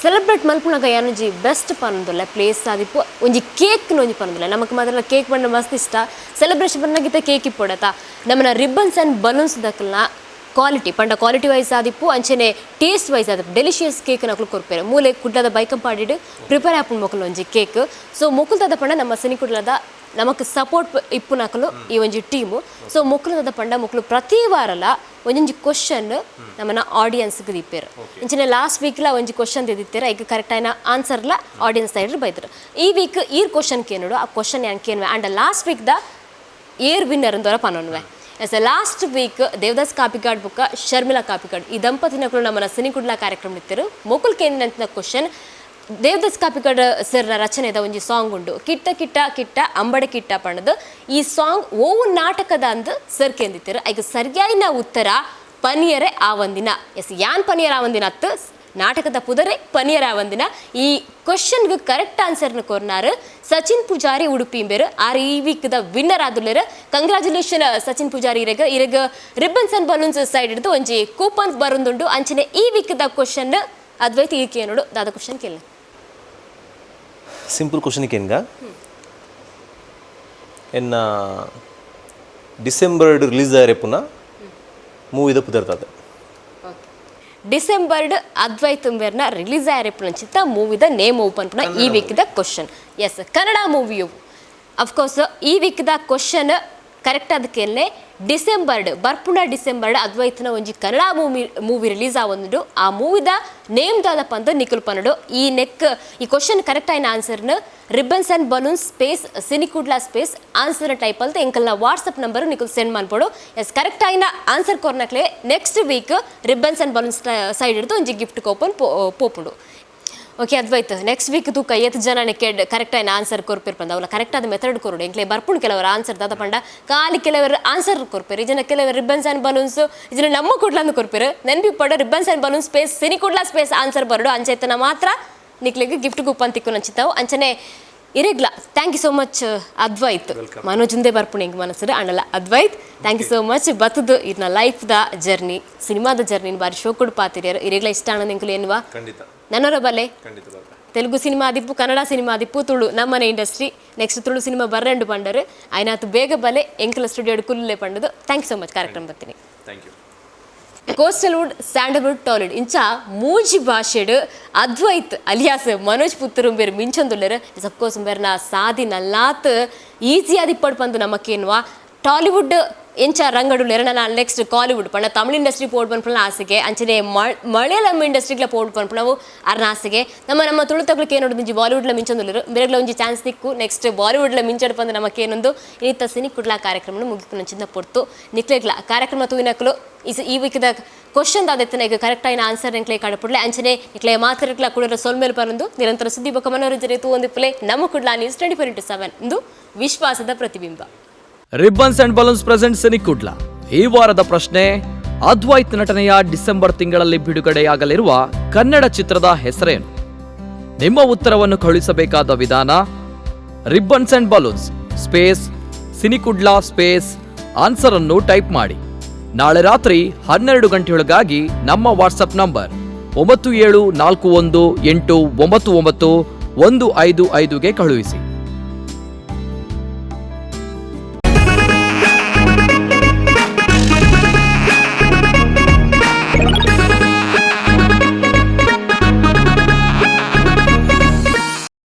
ಸೆಲೆಬ್ರೇಟ್ ಮಲ್ಪುನಾಗ ಏನೊಂಜಿ ಬೆಸ್ಟ್ ಪನ್ನೊಂದುಲ್ಲ ಪ್ಲೇಸ್ ಆದಿಪ್ಪು ಒಂಜಿ ಕೇಕ್ನ ಒಂಜಿ ಪನ್ನೊಂದುಲ್ಲ ನಮಗೆ ಮಾತ್ರ ಕೇಕ್ ಬಣ್ಣ ಮಸ್ತ್ ಇಷ್ಟ ಸೆಲೆಬ್ರೇಷನ್ ಬನ್ನಾಗಿತ್ತ ಕೇಕ್ ಇಪ್ಪೊಡತ ನಮ್ಮನ್ನ ರಿಬ್ಬನ್ಸ್ ಆ್ಯಂಡ್ ಬಲೂನ್ಸ್ ದಕ್ಕಲ್ನ ಕ್ವಾಲಿಟಿ ವೈಸ್ ಆದಿಪ್ಪು ಅಂಚನೆ ಟೇಸ್ಟ್ ವೈಸ್ ಆದಿಪ್ಪು ಡೆಲಿಷಿಯಸ್ ಕೇಕ್ ನಕಲು ಕೊರ್ಪೇರು ಮೂಲೆ ಕುಡ್ಲದ ಬೈಕಂಪಾಡಿಡು ಪ್ರಿಪೇರ್ ಆಪುಂಡು ಮೊಕಲು ಒಂಜಿ ಕೇಕ್ ಸೊ ಮೊಕಲ್ದಾದ ಪಂಡ ನಮ್ಮ ಸಿನಿ ಕುಡ್ಲದ ನಮಕ್ ಸಪೋರ್ಟ್ ಇಪ್ಪು ನಕಲು ಈ ಒಂಜಿ ಟೀಮು ಸೊ ಮೊಕಲದ ಪಂಡ ಮೊಕಲು ಪ್ರತಿ ವಾರಲ ಒಂಜೊಂಜಿ ಕ್ವಶನ್ ನಮ್ಮನ್ನ ಆಡಿಯನ್ಸ್ಗೆ ದಿಪ್ಪೇರು ಇಂಚಿನ ಲಾಸ್ಟ್ ವೀಕ್ಲ ಒಂಜಿ ಕ್ವಶನ್ ದಿತ್ತೇರ ಈಗ ಕರೆಕ್ಟ್ ಆಯ್ನ ಆನ್ಸರ್ಲ ಆಡಿಯನ್ಸ್ ಸೈಡ್ ಬೈದ್ರು ಈ ವೀಕ್ ಈರ್ ಕ್ವಶನ್ ಕೇನೋಡು ಆ ಕ್ವಶನ್ ಯಾನ್ ಕೇನ್ವೆ ಆ್ಯಂಡ್ ಲಾಸ್ಟ್ ವೀಕ್ ದ ಏರ್ ವಿನ್ನರ್ ಅಂದವರ ಪನೊನ್ವೆ yes last week Devadas Kapikad ಬುಕ್ಕ ಶರ್ಮಿಳಾ ಕಾಪಿಕಾಡ್ ಈ ದಂಪತಿನಕಲು ನಮ್ಮನ್ನ ಸಿನಿಕುಡ್ಲ ಕಾರ್ಯಕ್ರಮ ಇತ್ತಿರು ಮೊಕುಲ್ ಕೇಂದ್ರ ಕ್ವಶನ್ ದೇವದಾಸ್ ಕಾಪಿಕಾಡ್ ಸರ್ನ ರಚನೆದ ಒಂಜಿ ಸಾಂಗ್ ಉಂಡು ಕಿಟ್ಟ ಕಿಟ್ಟ ಕಿಟ್ಟ ಅಂಬಡೆ ಕಿಟ್ಟ ಪಣ್ಣದು ಈ ಸಾಂಗ್ ಓವು ನಾಟಕದ ಅಂದು ಸರ್ ಕೇಂದಿತ್ತಿರು ಈಗ ಸರಿಯಾಯಿನ ಉತ್ತರ ಪನಿಯರೆ ಆವಂದಿನ ಎಸ್ ಯಾನ್ ಪನಿಯರ್ ಆವಂದಿನ ಅತ್ತು ನಾಟಕದ ಪುದರೆ ಪನಿಯರ್ ಆವಂದಿನ ಈ ಕ್ವಶನ್ಗೆ ಕರೆಕ್ಟ್ ಆನ್ಸರ್ನ ಕೊರ್ನಾರು ಸಚಿನ್ ಪೂಜಾರಿ ಉಡುಪಿಂಬೇರು ಆರ್ ಈ ವೀಕ್ದ ವಿನ್ನರ್ ಆದುಲ್ಲೇರು ಕಂಗ್ರಾಚುಲೇಷನ್ ಸಚಿನ್ ಪೂಜಾರಿ ಇರಗ ರಿಬ್ಬನ್ಸ್ ಅಂಡ್ ಬಲೂನ್ಸ್ ಸೈಡ್ ಹಿಡಿದು ಒಂಜಿ ಕೂಪನ್ ಬರುಂದುಂಡು ಅಂಚನೆ ಈ ವೀಕ್ದ ಕ್ವಶನ್ ಅದ್ವೈತ ಈ ಕೇನೋಡು ದಾದ ಕ್ವಶನ್ ಕೇಳ ಸಿಂಪಲ್ ಕ್ವಶನ್ ಕೇನ್ಗ ಎನ್ನ ಡಿಸೆಂಬರ್ ರಿಲೀಸ್ ಆರೆ ಪುನಃ ಮೂವಿದ ಪುದರ್ತದೆ ಡಿಸೆಂಬರ್ಡ್ ಅದ್ವೈತಂಬೇರ್ನ ರಿಲೀಸ್ ಆಯ್ರಪ್ಪುನಂಚಿತ್ತ ಮೂವಿದ ನೇಮ್ ಓಪನ್ ಪುನಃ ಈ ವೀಕ್ದ ಕ್ವಶನ್ ಎಸ್ ಕನ್ನಡ ಮೂವಿಯು ಅಫ್ಕೋರ್ಸ್ ಈ ವೀಕ್ದ ಕ್ವಶನ್ ಕರೆಕ್ಟ್ ಅದಕ್ಕೆ ಡಿಸೆಂಬರ್ಡ್ ಬರ್ಪುಣ ಡಿಸೆಂಬರ್ಡ್ ಅದ್ವೈತನ ಒಂಜಿ ಕನ್ನಡ ಮೂವಿ ರಿಲೀಸ್ ಆವೊಂದು ಆ ಮೂವಿದ ನೇಮ್ ದಾದಪ್ಪ ಅಂತ ನಿಖಲ್ ಪನ್ನಡು ಈ ಕ್ವಶನ್ ಕರೆಕ್ಟ್ ಆಯ್ನ ಆನ್ಸರ್ನ ribbons and balloons space Cinikudla space answer type ಅಂತ ಎಂಕಲ್ನ ವಾಟ್ಸಪ್ ನಂಬರ್ ನಿಖಲ್ ಸೆಂಡ್ ಮಾಡ್ಬೋಡು ಎಸ್ ಕರೆಕ್ಟ್ ಆಯ್ನ ಆನ್ಸರ್ ಕೊರ್ನಕ್ಲೆ next week ribbons and balloons side ಹಿಡಿದು ಒಂಜಿ ಗಿಫ್ಟ್ ಕೂಪನ್ ಪೋಪುಂಡು ಓಕೆ ಅದ್ವೈತ್ ನೆಕ್ಸ್ಟ್ ವೀಕ್ ತೂಕ ಎತ್ತು ಜನ ಕರೆಕ್ಟ್ ಆಯ್ನ ಆನ್ಸರ್ ಕೊರ್ಪಿರ್ಪಂದ ಅವಲ್ಲ ಕರೆಕ್ಟ್ ಆದ ಮೆಥಡ್ ಕೊರೋಡು ಎಂಕ್ಲೆ ಬರ್ಪುಂಡು ಕೆಲವರು ಆನ್ಸರ್ ದಾದ ಪಂಡ ಖಾಲಿ ಕೆಲವರು ಆನ್ಸರ್ ಕೊರ್ಪೇರು ಇದನ್ನ ಕೆಲವರು ರಿಬ್ಬನ್ಸ್ ಆ್ಯಂಡ್ ಬಲೂನ್ಸ್ ಇದನ್ನ ನಮ್ಮ ಕುಡ್ಲಂದು ಕೊರ್ಪೇರು ನೆನ್ಪಿ ಪಡ ribbons and balloons space Cinikudla space answer ಬರೋಡು ಅಂಚೆತನ ಮಾತ್ರ ನಿಕ್ಲಿಗೆ ಗಿಫ್ಟ್ ಕೂಪನ್ ತಿಕ್ಕು ನಂಚಿತಾವು ಅಂಚನೆ ಇರೆಗ್ಲ thank you so much Advaith ಮನೋಜುಂದೇ ಬರ್ಪುಣಿ ಹೆಂಗೆ ಮನಸ್ಸು ಅಣ್ಣಲ್ಲ Advaith thank you so much ಬತ್ತದು ಇದನ್ನ ಲೈಫ್ದ ಜರ್ನಿ ಸಿನಿಮಾದ ಜರ್ನಿ ಬಾರಿ ಶೋ ಕೊಡು ಪಾತಿರಿಯರು ಇರೆಗ್ಲ ಇಷ್ಟ ಅನ್ನೋದು ಎಂಕಲು ಏನುವ ನನ್ನವರ ಬಲ್ಲೆ ತೆಲುಗು ಸಿನಿಮಾ ಆದಿಪ್ಪು ಕನ್ನಡ ಸಿನಿಮಾ ಆದಿಪ್ಪು ತುಳು ನಮ್ಮನೆ ಇಂಡಸ್ಟ್ರಿ ನೆಕ್ಸ್ಟ್ ತುಳು ಸಿನಿಮಾ ಬರ್ರೆಂಡು ಪಂಡರು ಆಯ್ನಾತು ಬೇಗ ಬಲೆ ಎಂಕಲ ಸ್ಟುಡಿಯೋ ಕುಲ್ಲೇ ಪಂಡದು ಥ್ಯಾಂಕ್ ಯು ಸೋ ಮಚ್ ಕಾರ್ಯಕ್ರಮ ಬರ್ತೀನಿ ಕೋಸ್ಟಲ್ ವುಡ್ ಸ್ಯಾಂಡಲ್ವುಡ್ ಟಾಲಿವುಡ್ ಇಂಚ ಮೂಜಿ ಭಾಷೆಡು ಅದ್ವೈತ್ ಅಲಿಯಾಸ್ ಮನೋಜ್ ಪುತ್ತರುಂಬೇರು ಮಿಂಚೊಂದುಳ್ಳರು ಸಬ್ಕೋಸುಂಬೇರ್ನ ಸಾದಿ ನಲ್ಲಾತ್ ಈಸಿ ಆದಿ ಇಪ್ಪಡು ಪಂದು ನಮಕ್ಕೇನುವ ಟಾಲಿವುಡ್ ಎಂಚ ರಂಗಡುಳ್ಳರು ನಾನು ನೆಕ್ಸ್ಟ್ ಕಾಲಿವುಡ್ ಪಂಡ ತಮಿಳ್ ಇಂಡಸ್ಟ್ರಿ ಪೋಡ್ ಪನ್ಪುನ ಆಸೆಗೆ ಅಂಚನೆ ಮಲಯಾಳಂ ಇಂಡಸ್ಟ್ರಿಗ್ಲ ಪೋಡ್ ಪನ್ಪುನವು ಅರ್ನ ಆಸೆಗೆ ನಮ್ಮ ತುಳುತಗ್ಲಿಕ್ಕೆ ಏನೋಡು ಬಾಲಿವುಡ್ಲ ಮಿಂಚೊಂದುಳ್ಳರು ಬೇರೆಗ್ಲ ಒಂಜಿ ಚಾನ್ಸ್ ತಿಕ್ಕು ನೆಕ್ಸ್ಟ್ ಬಾಲಿವುಡ್ಲ ಮಿಂಚಡು ಪಂದು ನಮಕ್ಕೇನೊಂದು ಇನಿತ್ತ ಸಿನಿ ಕುಡ್ಲಾ ಕಾರ್ಯಕ್ರಮ ಮುಗಿಕು ನಂಚಿಂದ ಪೊರ್ತು ನಿಕ್ಲೆಗ್ಲ ಕಾರ್ಯಕ್ರಮ ತೂವಿನಕಲು ಈ ವೀಕ್ದ ಕ್ವಶನ್ ದಾದೆತ್ತನ ಈಗ ಕರೆಕ್ಟ್ ಆಯ್ನ ಆನ್ಸರ್ ಎಂಕ್ಲೆ ಕಾಡಪುಡ್ಲೆ ಅಂಚನೆ ನಿಕ್ಲೆ ಮಾತ್ರಕ್ಲ ಕುಡರ ಸೊಲ್ಮೇಲೆ ಬರಂದು ನಿರಂತರ ಸುದ್ದಿ ಬೊಕ್ಕ ಮನೋರಂಜನೆ ತೂವೊಂದಿಪ್ಪಲೆ ನಮ್ಮ ಕುಡ್ಲಾ ನ್ಯೂಸ್ 24/7 ಇಂದು ವಿಶ್ವಾಸದ ಪ್ರತಿಬಿಂಬ. Ribbons and balloons present Cinikudla. ಈ ವಾರದ ಪ್ರಶ್ನೆ, ಅದ್ವೈತ್ ನಟನೆಯ ಡಿಸೆಂಬರ್ ತಿಂಗಳಲ್ಲಿ ಬಿಡುಗಡೆಯಾಗಲಿರುವ ಕನ್ನಡ ಚಿತ್ರದ ಹೆಸರೇನು? ನಿಮ್ಮ ಉತ್ತರವನ್ನು ಕಳುಹಿಸಬೇಕಾದ ವಿಧಾನ ribbons and balloons space Cinikudla space answer ಅನ್ನು ಟೈಪ್ ಮಾಡಿ. ನಾಳೆ ರಾತ್ರಿ 12 ಗಂಟೆಯೊಳಗಾಗಿ ನಮ್ಮ ವಾಟ್ಸಪ್ ನಂಬರ್ 9741899155ಗೆ ಕಳುಹಿಸಿ.